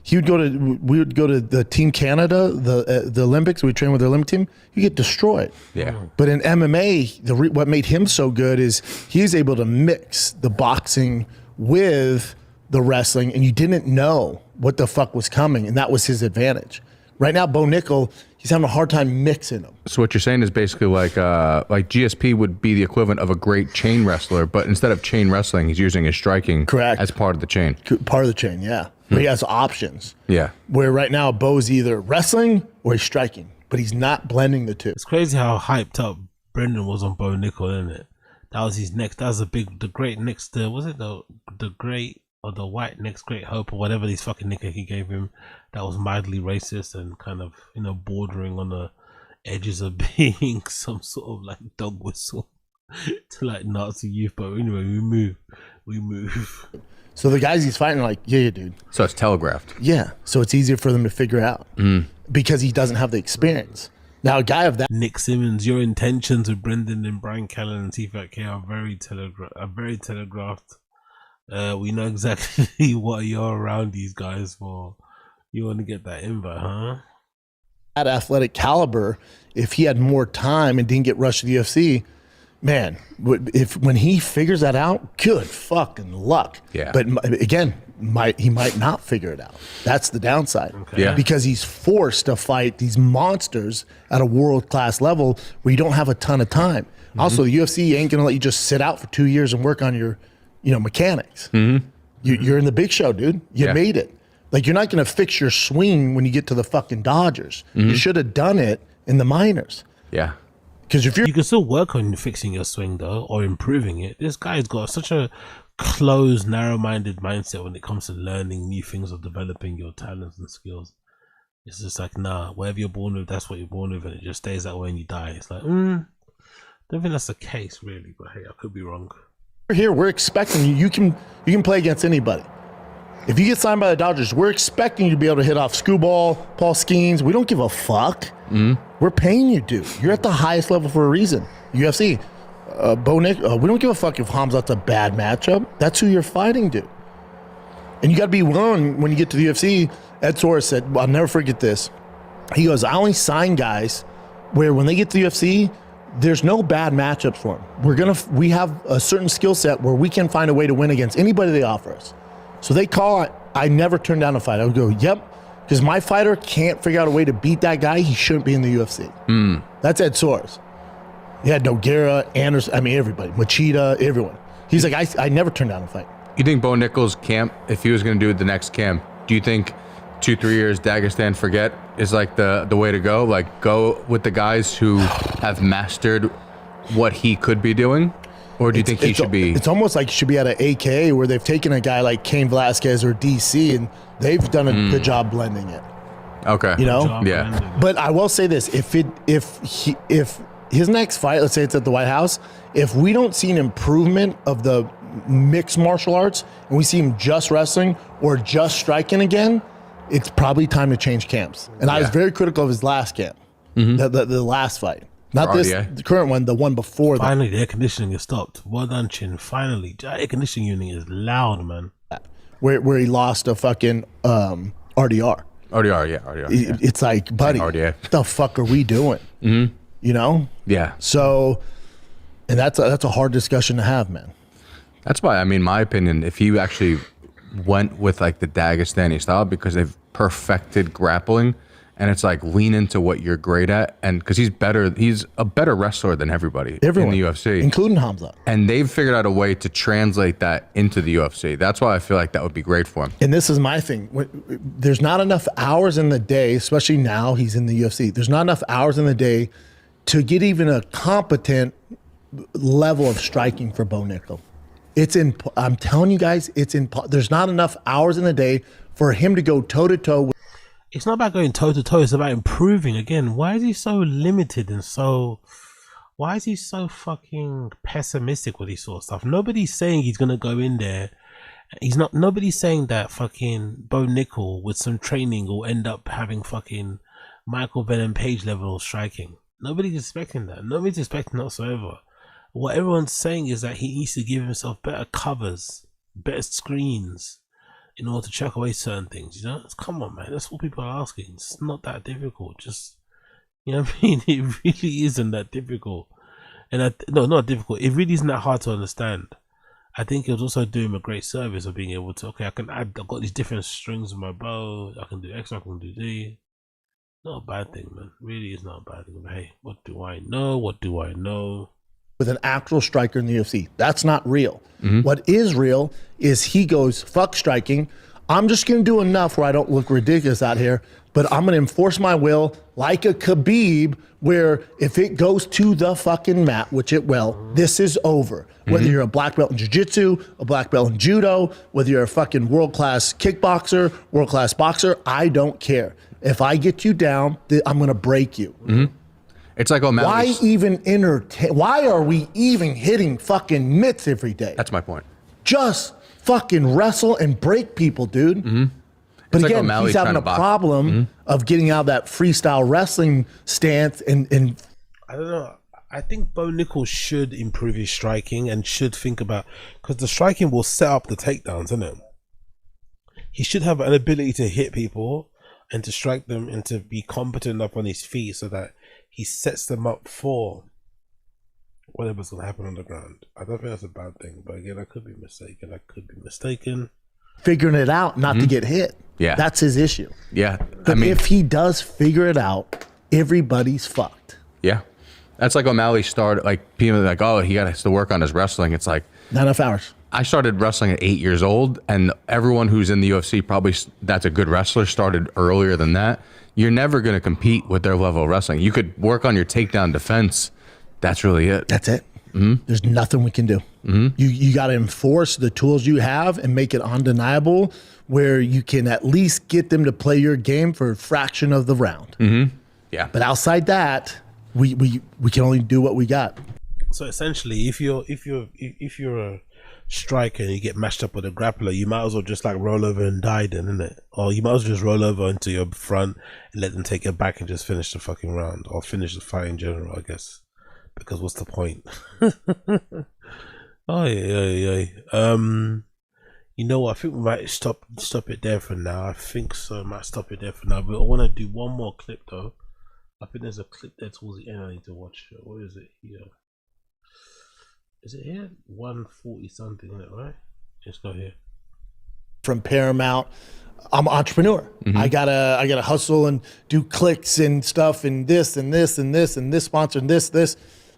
we would go to the Team Canada, the Olympics. We train with the Olympic team. You get destroyed. Yeah. But in MMA, what made him so good is he's able to mix the boxing with the wrestling, and you didn't know what the fuck was coming, and that was his advantage. Right now, Bo Nickel, he's having a hard time mixing them. So what you're saying is basically like GSP would be the equivalent of a great chain wrestler, but instead of chain wrestling, he's using his striking as part of the chain. Part of the chain, yeah. But he has options. Yeah. Where right now, Bo's either wrestling or he's striking, but he's not blending the two. It's crazy how hyped up Brendan was on Bo Nickel, isn't it? That was his next. That was the great next. Was it the great or the white next great hope or whatever these fucking nickname he gave him? That was mildly racist and kind of, you know, bordering on the edges of being some sort of like dog whistle to like Nazi youth. But anyway, we move. So the guys he's fighting are like, yeah, dude. So it's telegraphed. Yeah. So it's easier for them to figure out because he doesn't have the experience. Now, a guy of that. Nick Simmons, your intentions with Brendan and Brian Callen and TFAK are very telegraphed. We know exactly what you're around these guys for. You want to get that invite, huh? At athletic caliber, if he had more time and didn't get rushed to the UFC, man, when he figures that out, good fucking luck. Yeah. But again, he might not figure it out. That's the downside. Okay. Yeah. Because he's forced to fight these monsters at a world-class level where you don't have a ton of time. Also, the UFC ain't going to let you just sit out for 2 years and work on your, mechanics. You're in the big show, dude. You made it. Like, you're not going to fix your swing when you get to the fucking Dodgers. You should have done it in the minors. Yeah. Because if you can still work on fixing your swing though, or improving it. This guy's got such a closed, narrow-minded mindset when it comes to learning new things or developing your talents and skills. It's just like, nah, whatever you're born with, that's what you're born with, and it just stays that way and you die. It's like, don't think that's the case really, but hey, I could be wrong. Here, we're expecting you can play against anybody. If you get signed by the Dodgers, we're expecting you to be able to hit off Screwball, Paul Skeens. We don't give a fuck. We're paying you, dude. You're at the highest level for a reason. UFC, Bo Nick, we don't give a fuck if Hamzat's a bad matchup. That's who you're fighting, dude. And you got to be willing when you get to the UFC. Ed Soares said, I'll never forget this. He goes, I only sign guys where when they get to the UFC, there's no bad matchups for them. We have a certain skill set where we can find a way to win against anybody they offer us. So they call it, I never turn down a fight. I would go, yep, because my fighter can't figure out a way to beat that guy. He shouldn't be in the UFC. That's Ed Soares. He had Nogueira, Anderson, everybody, Machida, everyone. He's like, I never turn down a fight. You think Bo Nickel's camp, if he was going to do the next camp, do you think 2-3 years Dagestan forget is like the way to go? Like, go with the guys who have mastered what he could be doing? Or do you think he should be? It's almost like he should be at an AKA where they've taken a guy like Cain Velasquez or DC and they've done a good job blending it. Okay. Yeah. But I will say this: if his next fight, let's say it's at the White House, if we don't see an improvement of the mixed martial arts and we see him just wrestling or just striking again, it's probably time to change camps. And I was very critical of his last camp, the last fight. Not this, the current one, the one before that. Finally, the air conditioning is stopped. Well done, Chin. Finally. The air conditioning unit is loud, man. Where he lost a fucking RDR. RDR. It's like, buddy, what the fuck are we doing? You know? Yeah. So, and that's a hard discussion to have, man. That's why, my opinion, if he actually went with like the Dagestani style, because they've perfected grappling And it's like lean into what you're great at, and because he's a better wrestler than everybody Everyone, in the UFC, including Hamza. And they've figured out a way to translate that into the UFC. That's why I feel like that would be great for him. And this is my thing. There's not enough hours in the day, especially now he's in the UFC. There's not enough hours in the day to get even a competent level of striking for Bo Nickel. I'm telling you guys, there's not enough hours in the day for him to go toe to toe. It's not about going toe to toe. It's about improving. Again, why is he so limited and why is he so fucking pessimistic with this sort of stuff? Nobody's saying he's gonna go in there. Nobody's saying that fucking Bo Nickel with some training will end up having fucking Michael Venom Page level striking. Nobody's expecting that. Nobody's expecting that whatsoever. What everyone's saying is that he needs to give himself better covers, better screens, in order to check away certain things, you know? Come on, man. That's what people are asking. It's not that difficult. Just, you know what I mean? It really isn't that difficult. And no, not difficult. It really isn't that hard to understand. I think it was also doing a great service of being able to, okay, I've got these different strings in my bow. I can do X, I can do D. Not a bad thing, man. Really is not a bad thing. But hey, what do I know? What do I know? With an actual striker in the UFC. That's not real. What is real is he goes, fuck striking. I'm just going to do enough where I don't look ridiculous out here, but I'm going to enforce my will like a Khabib, where if it goes to the fucking mat, which it will, this is over. Whether you're a black belt in jiu-jitsu, a black belt in judo, whether you're a fucking world-class kickboxer, world-class boxer, I don't care. If I get you down, I'm going to break you. It's like O'Malley. Why even entertain? Why are we even hitting fucking mitts every day? That's my point. Just fucking wrestle and break people, dude. But like again, O'Malley he's having a problem of getting out of that freestyle wrestling stance. And I don't know. I think Bo Nickel should improve his striking and should think about, because the striking will set up the takedowns, isn't it? He should have an ability to hit people and to strike them and to be competent enough on his feet so that he sets them up for whatever's going to happen on the ground. I don't think that's a bad thing, but again, I could be mistaken. Figuring it out, not to get hit. Yeah. That's his issue. Yeah. But if he does figure it out, everybody's fucked. Yeah. That's like O'Malley started, like, people are like, oh, he has to work on his wrestling. It's like, not enough hours. I started wrestling at 8 years old, and everyone who's in the UFC probably that's a good wrestler started earlier than that. You're never going to compete with their level of wrestling. You could work on your takedown defense. That's really it. That's it. There's nothing we can do. You got to enforce the tools you have and make it undeniable, where you can at least get them to play your game for a fraction of the round. Yeah. But outside that, we can only do what we got. So essentially, if you're a striker and you get matched up with a grappler, you might as well just like roll over and die then, innit? Or you might as well just roll over into your front and let them take it back and just finish the fucking round, or finish the fight in general, I guess. Because what's the point? You know what? I think we might stop it there for now. I think so. I might stop it there for now. But I want to do one more clip though. I think there's a clip there towards the end I need to watch. What is it here? Is it here? 140 something, isn't it, right? Let's go here. From Paramount, I'm an entrepreneur. I gotta hustle and do clicks and stuff and this and this and this and this sponsor and this.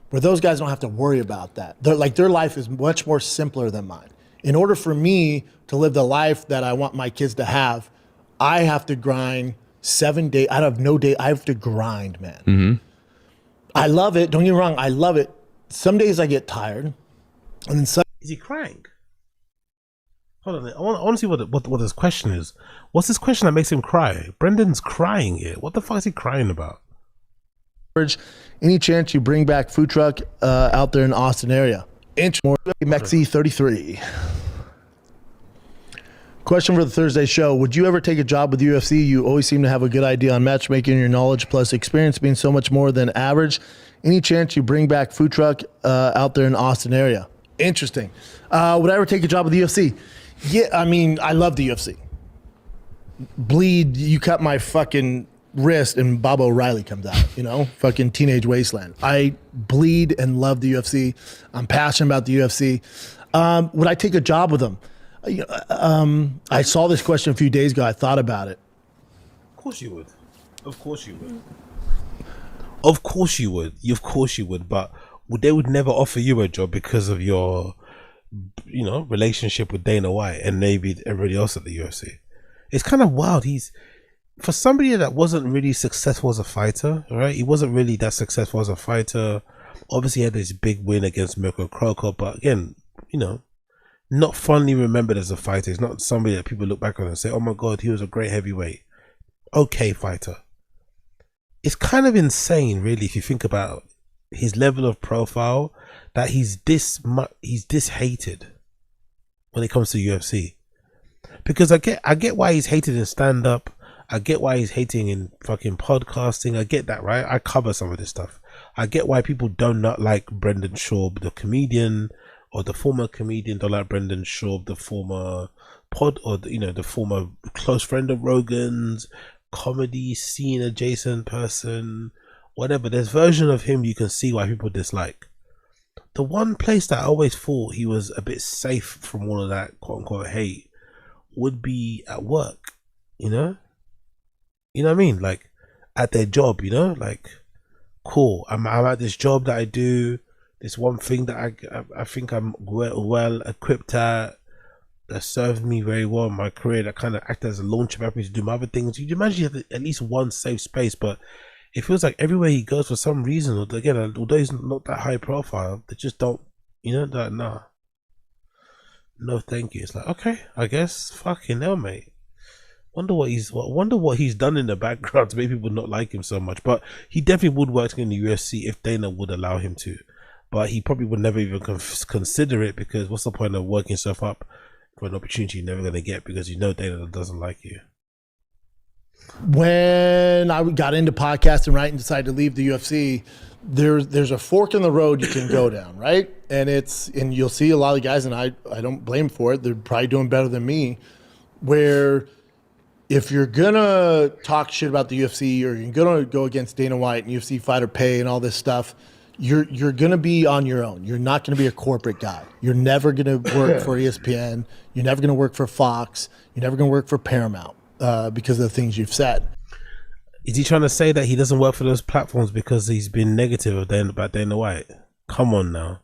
Where those guys don't have to worry about that. Their life is much more simpler than mine. In order for me to live the life that I want my kids to have, I have to grind 7 days. I have no day. I have to grind, man. I love it. Don't get me wrong. I love it. Some days I get tired, and then some. Is he crying? Hold on. I want to see what his question is. What's this question that makes him cry? Brendan's crying here. What the fuck is he crying about? Any chance you bring back food truck out there in the Austin area? Mexi 33. Question for the Thursday show. Would you ever take a job with UFC? You always seem to have a good idea on matchmaking, your knowledge plus experience being so much more than average. Any chance you bring back food truck out there in the Austin area? Interesting. Would I ever take a job with the UFC? Yeah, I mean, I love the UFC. Bleed, you cut my fucking wrist and Bob O'Reilly comes out, you know, fucking Teenage Wasteland. I bleed and love the UFC. I'm passionate about the UFC. Would I take a job with them? I saw this question a few days ago. I thought about it. Of course you would. Of course you would. Of course you would. Of course you would. But they would never offer you a job because of your, relationship with Dana White and maybe everybody else at the UFC. It's kind of wild. For somebody that wasn't really successful as a fighter, right? He wasn't really that successful as a fighter. Obviously, he had this big win against Mirko Crocop, but again, not fondly remembered as a fighter. He's not somebody that people look back on and say, "Oh my God, he was a great heavyweight." Okay, fighter. It's kind of insane, really, if you think about his level of profile, that he's this hated when it comes to UFC. Because I get why he's hated in stand up. I get why he's hating in fucking podcasting. I get that, right? I cover some of this stuff. I get why people do not like Brendan Schaub, the comedian, or the former comedian. Don't like Brendan Schaub, the former the former close friend of Rogan's, comedy scene adjacent person, whatever. There's version of him you can see why people dislike. The one place that I always thought he was a bit safe from all of that quote unquote hate would be at work, You know what I mean? Like at their job, like cool. I'm at this job that I do, this one thing that I think I'm well equipped at, that served me very well in my career, that kind of act as a launch pad for me to do my other things. You'd imagine you have at least one safe space, but it feels like everywhere he goes, for some reason, again, although he's not that high profile, they just don't, like, nah, no thank you. It's like, okay, I guess, fucking hell, mate. Wonder what he's done in the background to make people not like him so much. But he definitely would work in the UFC if Dana would allow him to. But he probably would never even consider it, because what's the point of working yourself up for an opportunity you're never going to get because Dana doesn't like you? When I got into podcasting, right, and decided to leave the UFC, there's a fork in the road you can go down, right? And you'll see a lot of guys, and I don't blame for it. They're probably doing better than me, where if you're gonna talk shit about the UFC, or you're gonna go against Dana White and UFC fighter pay and all this stuff, you're gonna be on your own. You're not gonna be a corporate guy. You're never gonna work for ESPN. You're never gonna work for Fox. You're never gonna work for Paramount because of the things you've said. Is he trying to say that he doesn't work for those platforms because he's been negative about Dana White? Come on now.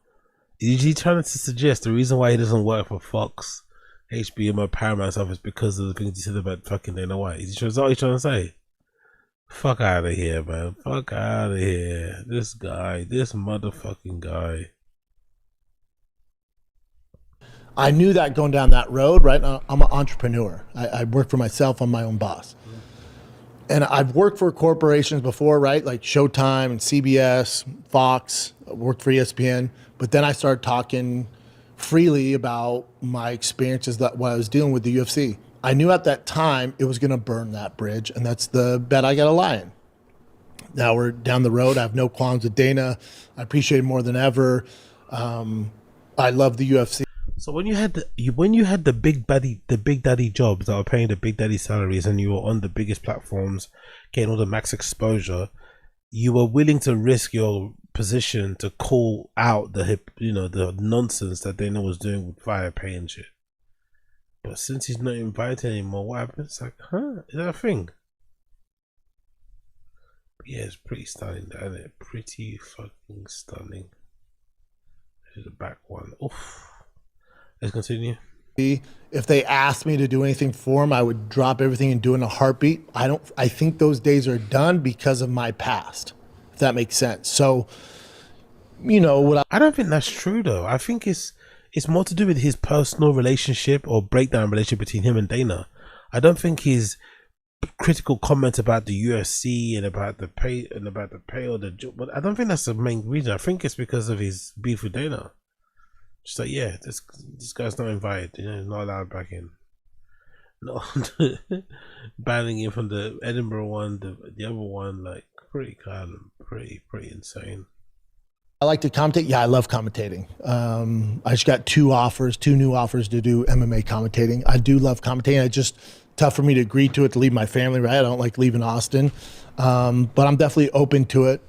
Is he trying to suggest the reason why he doesn't work for Fox, HBO, or Paramount stuff is because of the things he said about fucking Dana White? Is that what he's trying to say? Fuck out of here, man. Fuck out of here. This motherfucking guy. I knew that going down that road, right? Now, I'm an entrepreneur. I work for myself. I'm my own boss. And I've worked for corporations before, right? Like Showtime and CBS, Fox. I worked for ESPN. But then I started talking freely about my experiences, what I was dealing with the UFC. I knew at that time it was going to burn that bridge, and that's the bet I got to lie in. Now we're down the road. I have no qualms with Dana. I appreciate it more than ever. I love the UFC. So when you had the big daddy jobs that were paying the big daddy salaries, and you were on the biggest platforms, getting all the max exposure, you were willing to risk your position to call out the nonsense that Dana was doing with fire pay and shit. But since he's not invited anymore, what happens? It's like, is that a thing? But yeah, it's pretty stunning, isn't it? Pretty fucking stunning. Here's the back one. Oof. Let's continue. If they asked me to do anything for them, I would drop everything and do it in a heartbeat. I think those days are done because of my past, if that makes sense. So, I don't think that's true though. I think it's more to do with his personal relationship or breakdown relationship between him and Dana. I don't think his critical comments about the UFC and about the pay or the job, but I don't think that's the main reason. I think it's because of his beef with Dana. Just like, yeah, this guy's not invited, he's not allowed back in. No, banning him from the Edinburgh one, the other one, like pretty insane. I like to commentate. Yeah, I love commentating. I just got two new offers to do MMA commentating. I do love commentating. It's just tough for me to agree to it, to leave my family, right? I don't like leaving Austin. But I'm definitely open to it.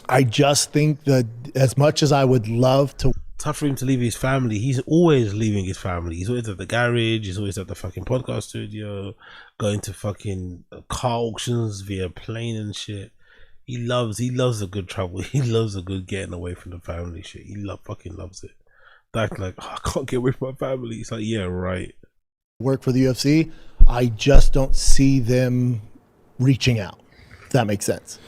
I just think that as much as I would love to... tough for him to leave his family. He's always leaving his family. He's always at the garage. He's always at the fucking podcast studio, going to fucking car auctions via plane and shit. He loves a good travel. He loves a good getting away from the family shit. He fucking loves it. That's like, oh, I can't get away from my family. It's like, yeah, right. Work for the UFC. I just don't see them reaching out. If that makes sense.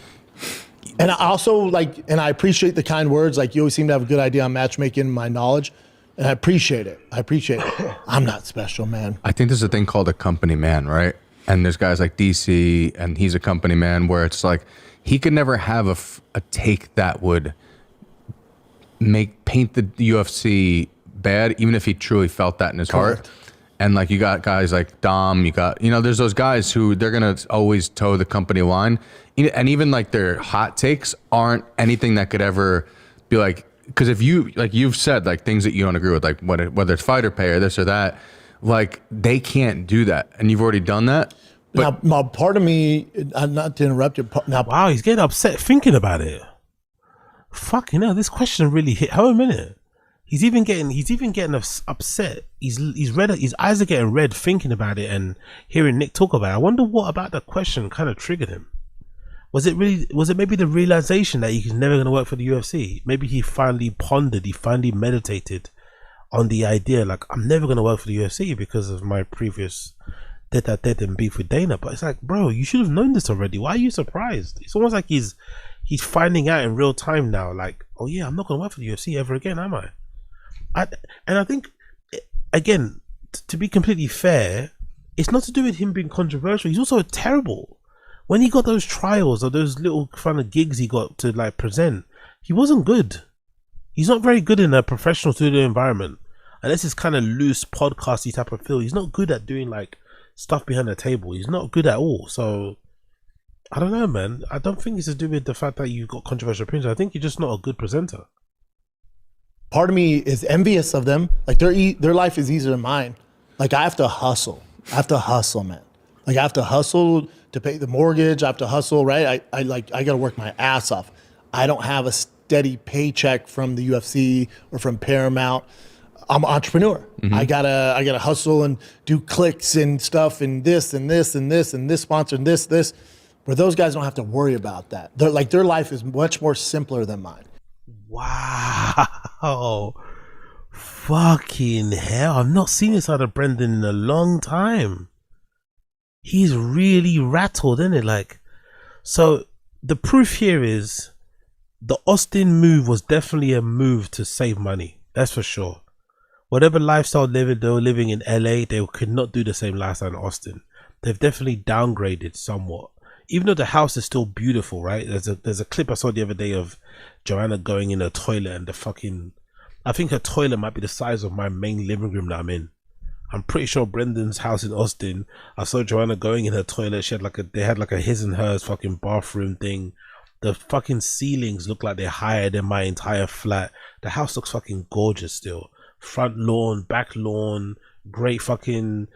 And I also and I appreciate the kind words. Like, you always seem to have a good idea on matchmaking, my knowledge, and I appreciate it. I'm not special, man. I think there's a thing called a company man, right? And there's guys like DC, and he's a company man where it's like he could never have a take that would paint the UFC bad, even if he truly felt that in his heart. And like, you got guys like Dom, there's those guys who they're gonna always toe the company line, and even like their hot takes aren't anything that could ever be like, because if you, like you've said, like things that you don't agree with, like whether it's fighter pay or this or that, like they can't do that, and you've already done that. But now, part of me, not to interrupt you. Now, wow, he's getting upset thinking about it. Fucking hell, this question really hit. Hold a minute. He's even getting upset. He's red. His eyes are getting red thinking about it and hearing Nick talk about it. I wonder what about the question kind of triggered him. Was it maybe the realization that he's never going to work for the UFC? Maybe he finally pondered. He finally meditated on the idea, like, I'm never going to work for the UFC because of my previous dead and beef with Dana. But it's like, bro, you should have known this already. Why are you surprised? It's almost like he's finding out in real time now, like, oh yeah, I'm not going to work for the UFC ever again, am I? And I think, again, to be completely fair, it's not to do with him being controversial. He's also terrible. When he got those trials or those little kind of gigs he got to like present, he wasn't good. He's not very good in a professional studio environment, unless it's kind of loose podcasty type of feel. He's not good at doing like stuff behind the table. He's not good at all. So I don't know, man. I don't think it's to do with the fact that you've got controversial opinions. I think you're just not a good presenter. Part of me is envious of them. Like, their life is easier than mine. Like, I have to hustle. Man. Like, I have to hustle to pay the mortgage. I have to hustle, right? I got to work my ass off. I don't have a steady paycheck from the UFC or from Paramount. I'm an entrepreneur. Mm-hmm. I gotta hustle and do clicks and stuff and this and this and this and this sponsor and this. Where those guys don't have to worry about that. Their life is much more simpler than mine. Wow. Fucking hell. I've not seen this out of Brendan in a long time. He's really rattled, isn't it? Like, so the proof here is the Austin move was definitely a move to save money. That's for sure. Whatever lifestyle they were living in LA, they could not do the same lifestyle in Austin. They've definitely downgraded somewhat. Even though the house is still beautiful, right? There's a clip I saw the other day of Joanna going in her toilet and I think her toilet might be the size of my main living room that I'm in. I'm pretty sure Brendan's house in Austin, I saw Joanna going in her toilet. They had like a his and hers fucking bathroom thing. The fucking ceilings look like they're higher than my entire flat. The house looks fucking gorgeous still. Front lawn, back lawn, great fucking,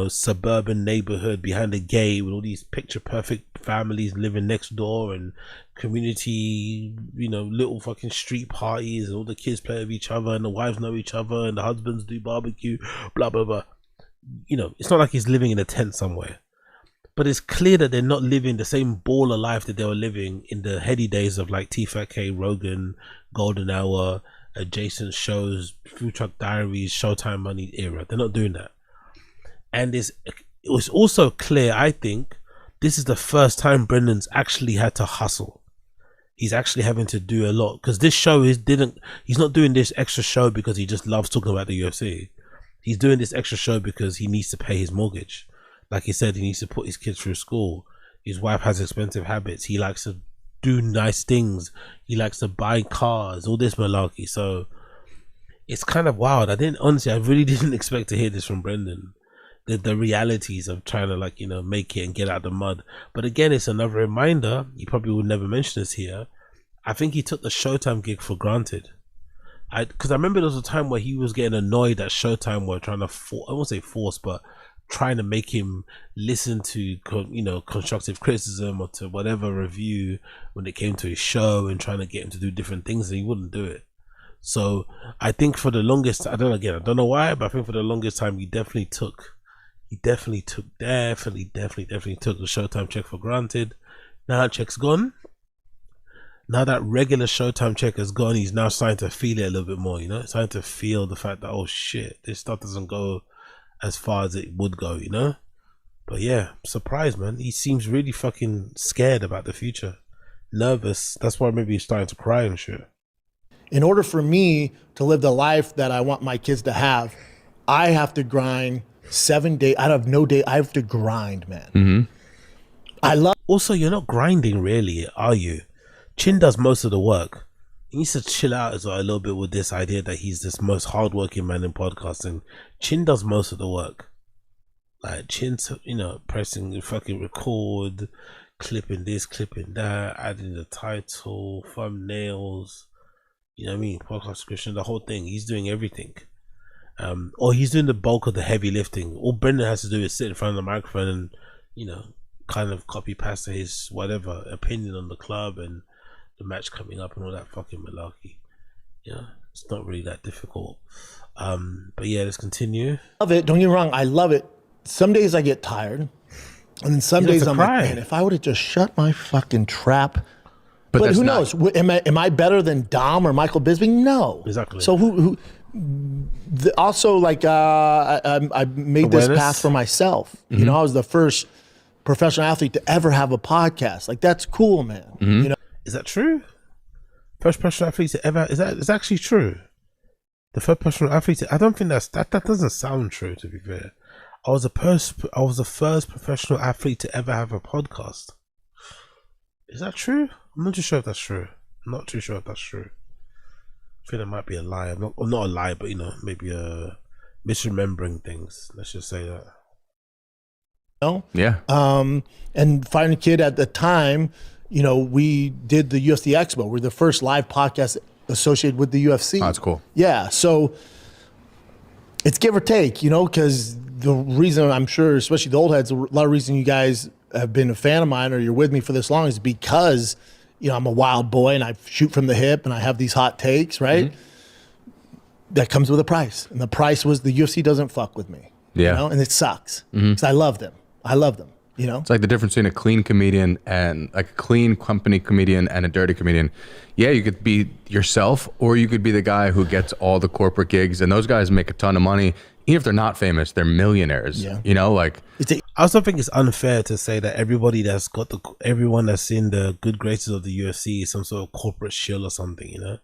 suburban neighborhood behind the gate with all these picture perfect families living next door and community, little fucking street parties, and all the kids play with each other and the wives know each other and the husbands do barbecue, blah blah blah. It's not like he's living in a tent somewhere, but it's clear that they're not living the same baller life that they were living in the heady days of like T-Fat-K, Rogan, Golden Hour, adjacent shows, Food Truck Diaries, Showtime Money era. They're not doing that. And it was also clear, I think, this is the first time Brendan's actually had to hustle. He's actually having to do a lot, because this show he's not doing this extra show because he just loves talking about the UFC. He's doing this extra show because he needs to pay his mortgage. Like he said, he needs to put his kids through school. His wife has expensive habits. He likes to do nice things. He likes to buy cars, all this malarkey. So it's kind of wild. I really didn't expect to hear this from Brendan. The realities of trying to make it and get out of the mud. But again, it's another reminder. He probably would never mention this here. I think he took the Showtime gig for granted. Because I remember there was a time where he was getting annoyed that Showtime were trying to I won't say force, but trying to make him listen to constructive criticism or to whatever review when it came to his show, and trying to get him to do different things, and he wouldn't do it. So I think for the longest, I don't know why, but I think for the longest time, he definitely took the Showtime check for granted. Now that check's gone. Now that regular Showtime check is gone, he's now starting to feel it a little bit more, you know? Starting to feel the fact that, oh shit, this stuff doesn't go as far as it would go, you know? But yeah, surprised, man. He seems really fucking scared about the future. Nervous. That's why maybe he's starting to cry and shit. In order for me to live the life that I want my kids to have, I have to grind 7 days. I have no day. I have to grind, man. Mm-hmm. I love. Also, you're not grinding really, are you? Chin does most of the work. He needs to chill out as well a little bit with this idea that he's this most hardworking man in podcasting. Chin does most of the work. Like Chin's, you know, pressing fucking record, clipping this, clipping that, adding the title, thumbnails. You know what I mean? Podcast description, the whole thing. He's doing everything. Or he's doing the bulk of the heavy lifting. All Brendan has to do is sit in front of the microphone and, you know, kind of copy paste his whatever opinion on the club and the match coming up and all that fucking malarkey. Yeah, it's not really that difficult. But yeah, let's continue. Love it. Don't get me wrong. I love it. Some days I get tired, and then some days I'm like, man, if I would have just shut my fucking trap. But who knows? Am I better than Dom or Michael Bisping? No. Exactly. So who also, like, I made this path for myself. Mm-hmm. You know, I was the first professional athlete to ever have a podcast. Like, that's cool, man. Mm-hmm. You know, is that true? First professional athlete to ever, is that actually true? The first professional athlete, I don't think that doesn't sound true, to be fair. I was the first professional athlete to ever have a podcast. Is that true? I'm not too sure if that's true. I'm not too sure if that's true. I think it might be a lie. Not a lie, but you know, maybe misremembering things. Let's just say that. Yeah. And Fighting Kid at the time, you know, we did the UFC Expo. We're the first live podcast associated with the UFC. Oh, that's cool. Yeah. So it's give or take, you know, because the reason I'm sure, especially the old heads, a lot of reason you guys have been a fan of mine or you're with me for this long is because, you know, I'm a wild boy and I shoot from the hip and I have these hot takes, right? Mm-hmm. That comes with a price. And the price was the UFC doesn't fuck with me. Yeah. You know? And it sucks. Because I love them. You know, it's like the difference between a clean comedian and like a clean company comedian and a dirty comedian. Yeah, you could be yourself, or you could be the guy who gets all the corporate gigs, and those guys make a ton of money. Even if they're not famous, they're millionaires. Yeah. You know, like I also think it's unfair to say that everybody that's got everyone that's in the good graces of the UFC is some sort of corporate shill or something. You know,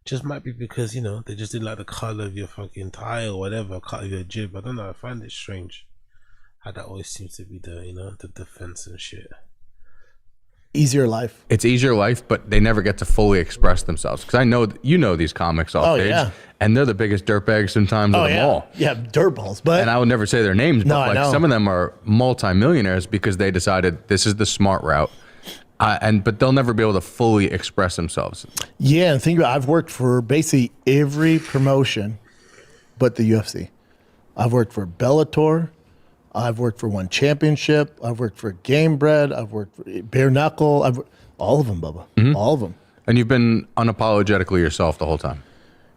just might be because, you know, they just didn't like the color of your fucking tie or whatever, cut of your jib. I don't know. I find it strange how that always seems to be the, you know, the defense and shit. Easier life. It's easier life, but they never get to fully express themselves. Because I know, you know, these comics off stage, and they're the biggest dirtbags sometimes of them all. Yeah, dirtballs. But and I would never say their names, but like some of them are multimillionaires because they decided this is the smart route. But they'll never be able to fully express themselves. Yeah, and think about it, I've worked for basically every promotion but the UFC. I've worked for Bellator. I've worked for One Championship. I've worked for Game Bread. I've worked for Bare Knuckle. All of them, Bubba. Mm-hmm. All of them. And you've been unapologetically yourself the whole time.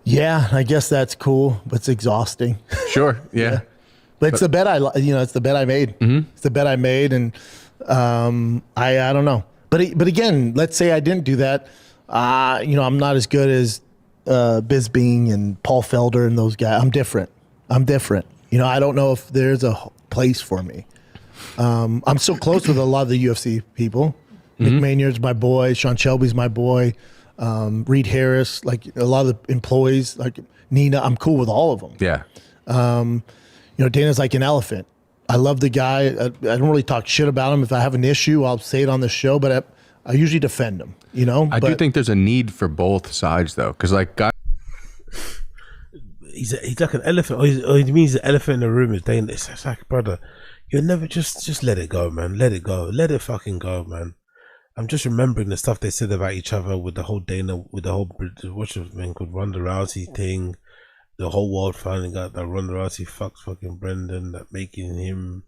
Yeah, I guess that's cool, but it's exhausting. Sure, yeah. But it's the bet it's the bet I made. Mm-hmm. It's the bet I made, and I don't know. But again, let's say I didn't do that. You know, I'm not as good as Bisping and Paul Felder and those guys. I'm different. You know, I don't know if there's a place for me. I'm so close with a lot of the UFC people. Nick Maynard's my boy. Sean Shelby's my boy. Reed Harris, like a lot of the employees, like Nina. I'm cool with all of them. Yeah. You know, Dana's like an elephant. I love the guy. I don't really talk shit about him. If I have an issue, I'll say it on the show, but I usually defend him, you know? I do think there's a need for both sides, though, because, like, guys... He's like an elephant, or he means the elephant in the room is Dana. It's like, brother, you'll never just let it go, man. Let it go. Let it fucking go, man. I'm just remembering the stuff they said about each other with the whole Dana, with the whole, what's his name called, Ronda Rousey thing. The whole world finally got that Ronda Rousey fucks fucking Brendan, that making him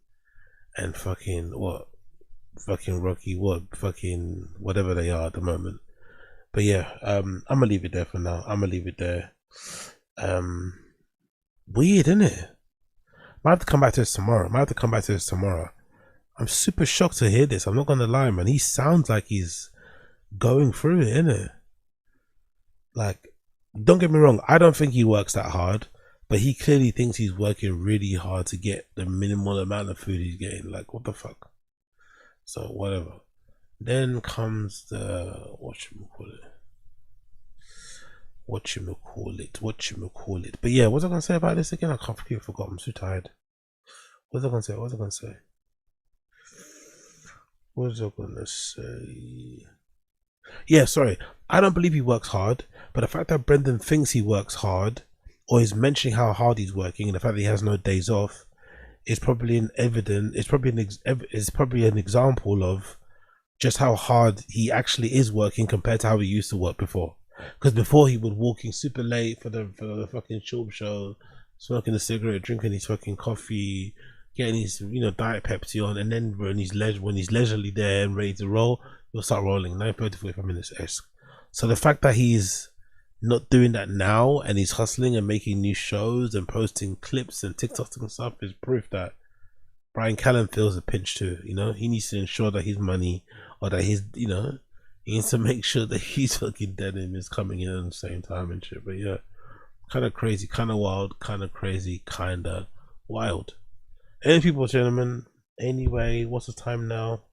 and fucking what? Fucking Rocky, what? Fucking whatever they are at the moment. But yeah, I'm gonna leave it there for now. I'm gonna leave it there. Weird, isn't it? Might have to come back to this tomorrow. I'm super shocked to hear this. I'm not gonna lie, man. He sounds like he's going through it, innit? Like, don't get me wrong, I don't think he works that hard, but he clearly thinks he's working really hard to get the minimal amount of food he's getting. Like, what the fuck? So whatever. Then comes the whatchamacallit. But yeah, what was I gonna say about this again? I completely forgot. I'm so tired. What was I gonna say? Yeah, sorry. I don't believe he works hard, but the fact that Brendan thinks he works hard, or is mentioning how hard he's working, and the fact that he has no days off, is probably an example of just how hard he actually is working compared to how he used to work before. Because before he would walking super late for the fucking Schaub show, smoking a cigarette, drinking his fucking coffee, getting his Diet Pepsi on, and then when he's leisurely there and ready to roll, he'll start rolling 9:30 45 minutes esque. So the fact that he's not doing that now and he's hustling and making new shows and posting clips and TikToks and stuff is proof that Brian Callen feels a pinch too. He needs to ensure that his money, or that his he needs to make sure that his fucking denim is coming in at the same time and shit. But yeah, kind of crazy, kind of wild, kind of crazy, kind of wild. Any people, gentlemen. Anyway, what's the time now?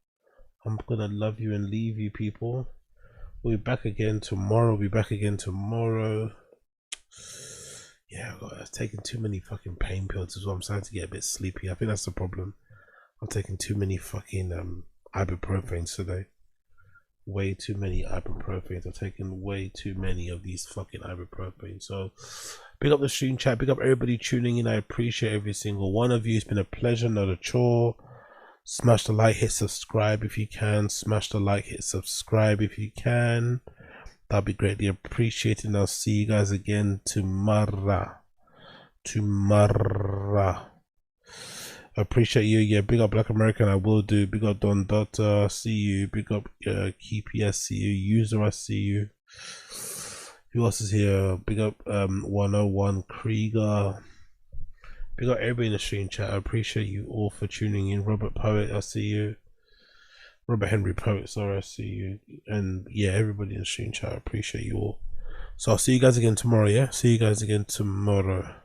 I'm gonna love you and leave you, people. We'll be back again tomorrow. Yeah, I've taken too many fucking pain pills as well. I'm starting to get a bit sleepy. I think that's the problem. I'm taking too many fucking ibuprofens today. Way too many ibuprofens. I've taken way too many of these fucking ibuprofens. So big up the stream chat. Big up everybody tuning in. I appreciate every single one of you. It's been a pleasure, not a chore. Smash the like, hit subscribe if you can. Smash the like, hit subscribe if you can. That'll be greatly appreciated. And I'll see you guys again tomorrow. I appreciate you. Yeah, big up Black American. I will do. Big up Don Dota. See you. Big up Keepy. I see you. User. I see you. Who else is here? Big up 101 Krieger. Big up everybody in the stream chat. I appreciate you all for tuning in. Robert Poet. I see you. Robert Henry Poet. Sorry, I see you. And yeah, everybody in the stream chat. I appreciate you all. So I'll see you guys again tomorrow. Yeah, see you guys again tomorrow.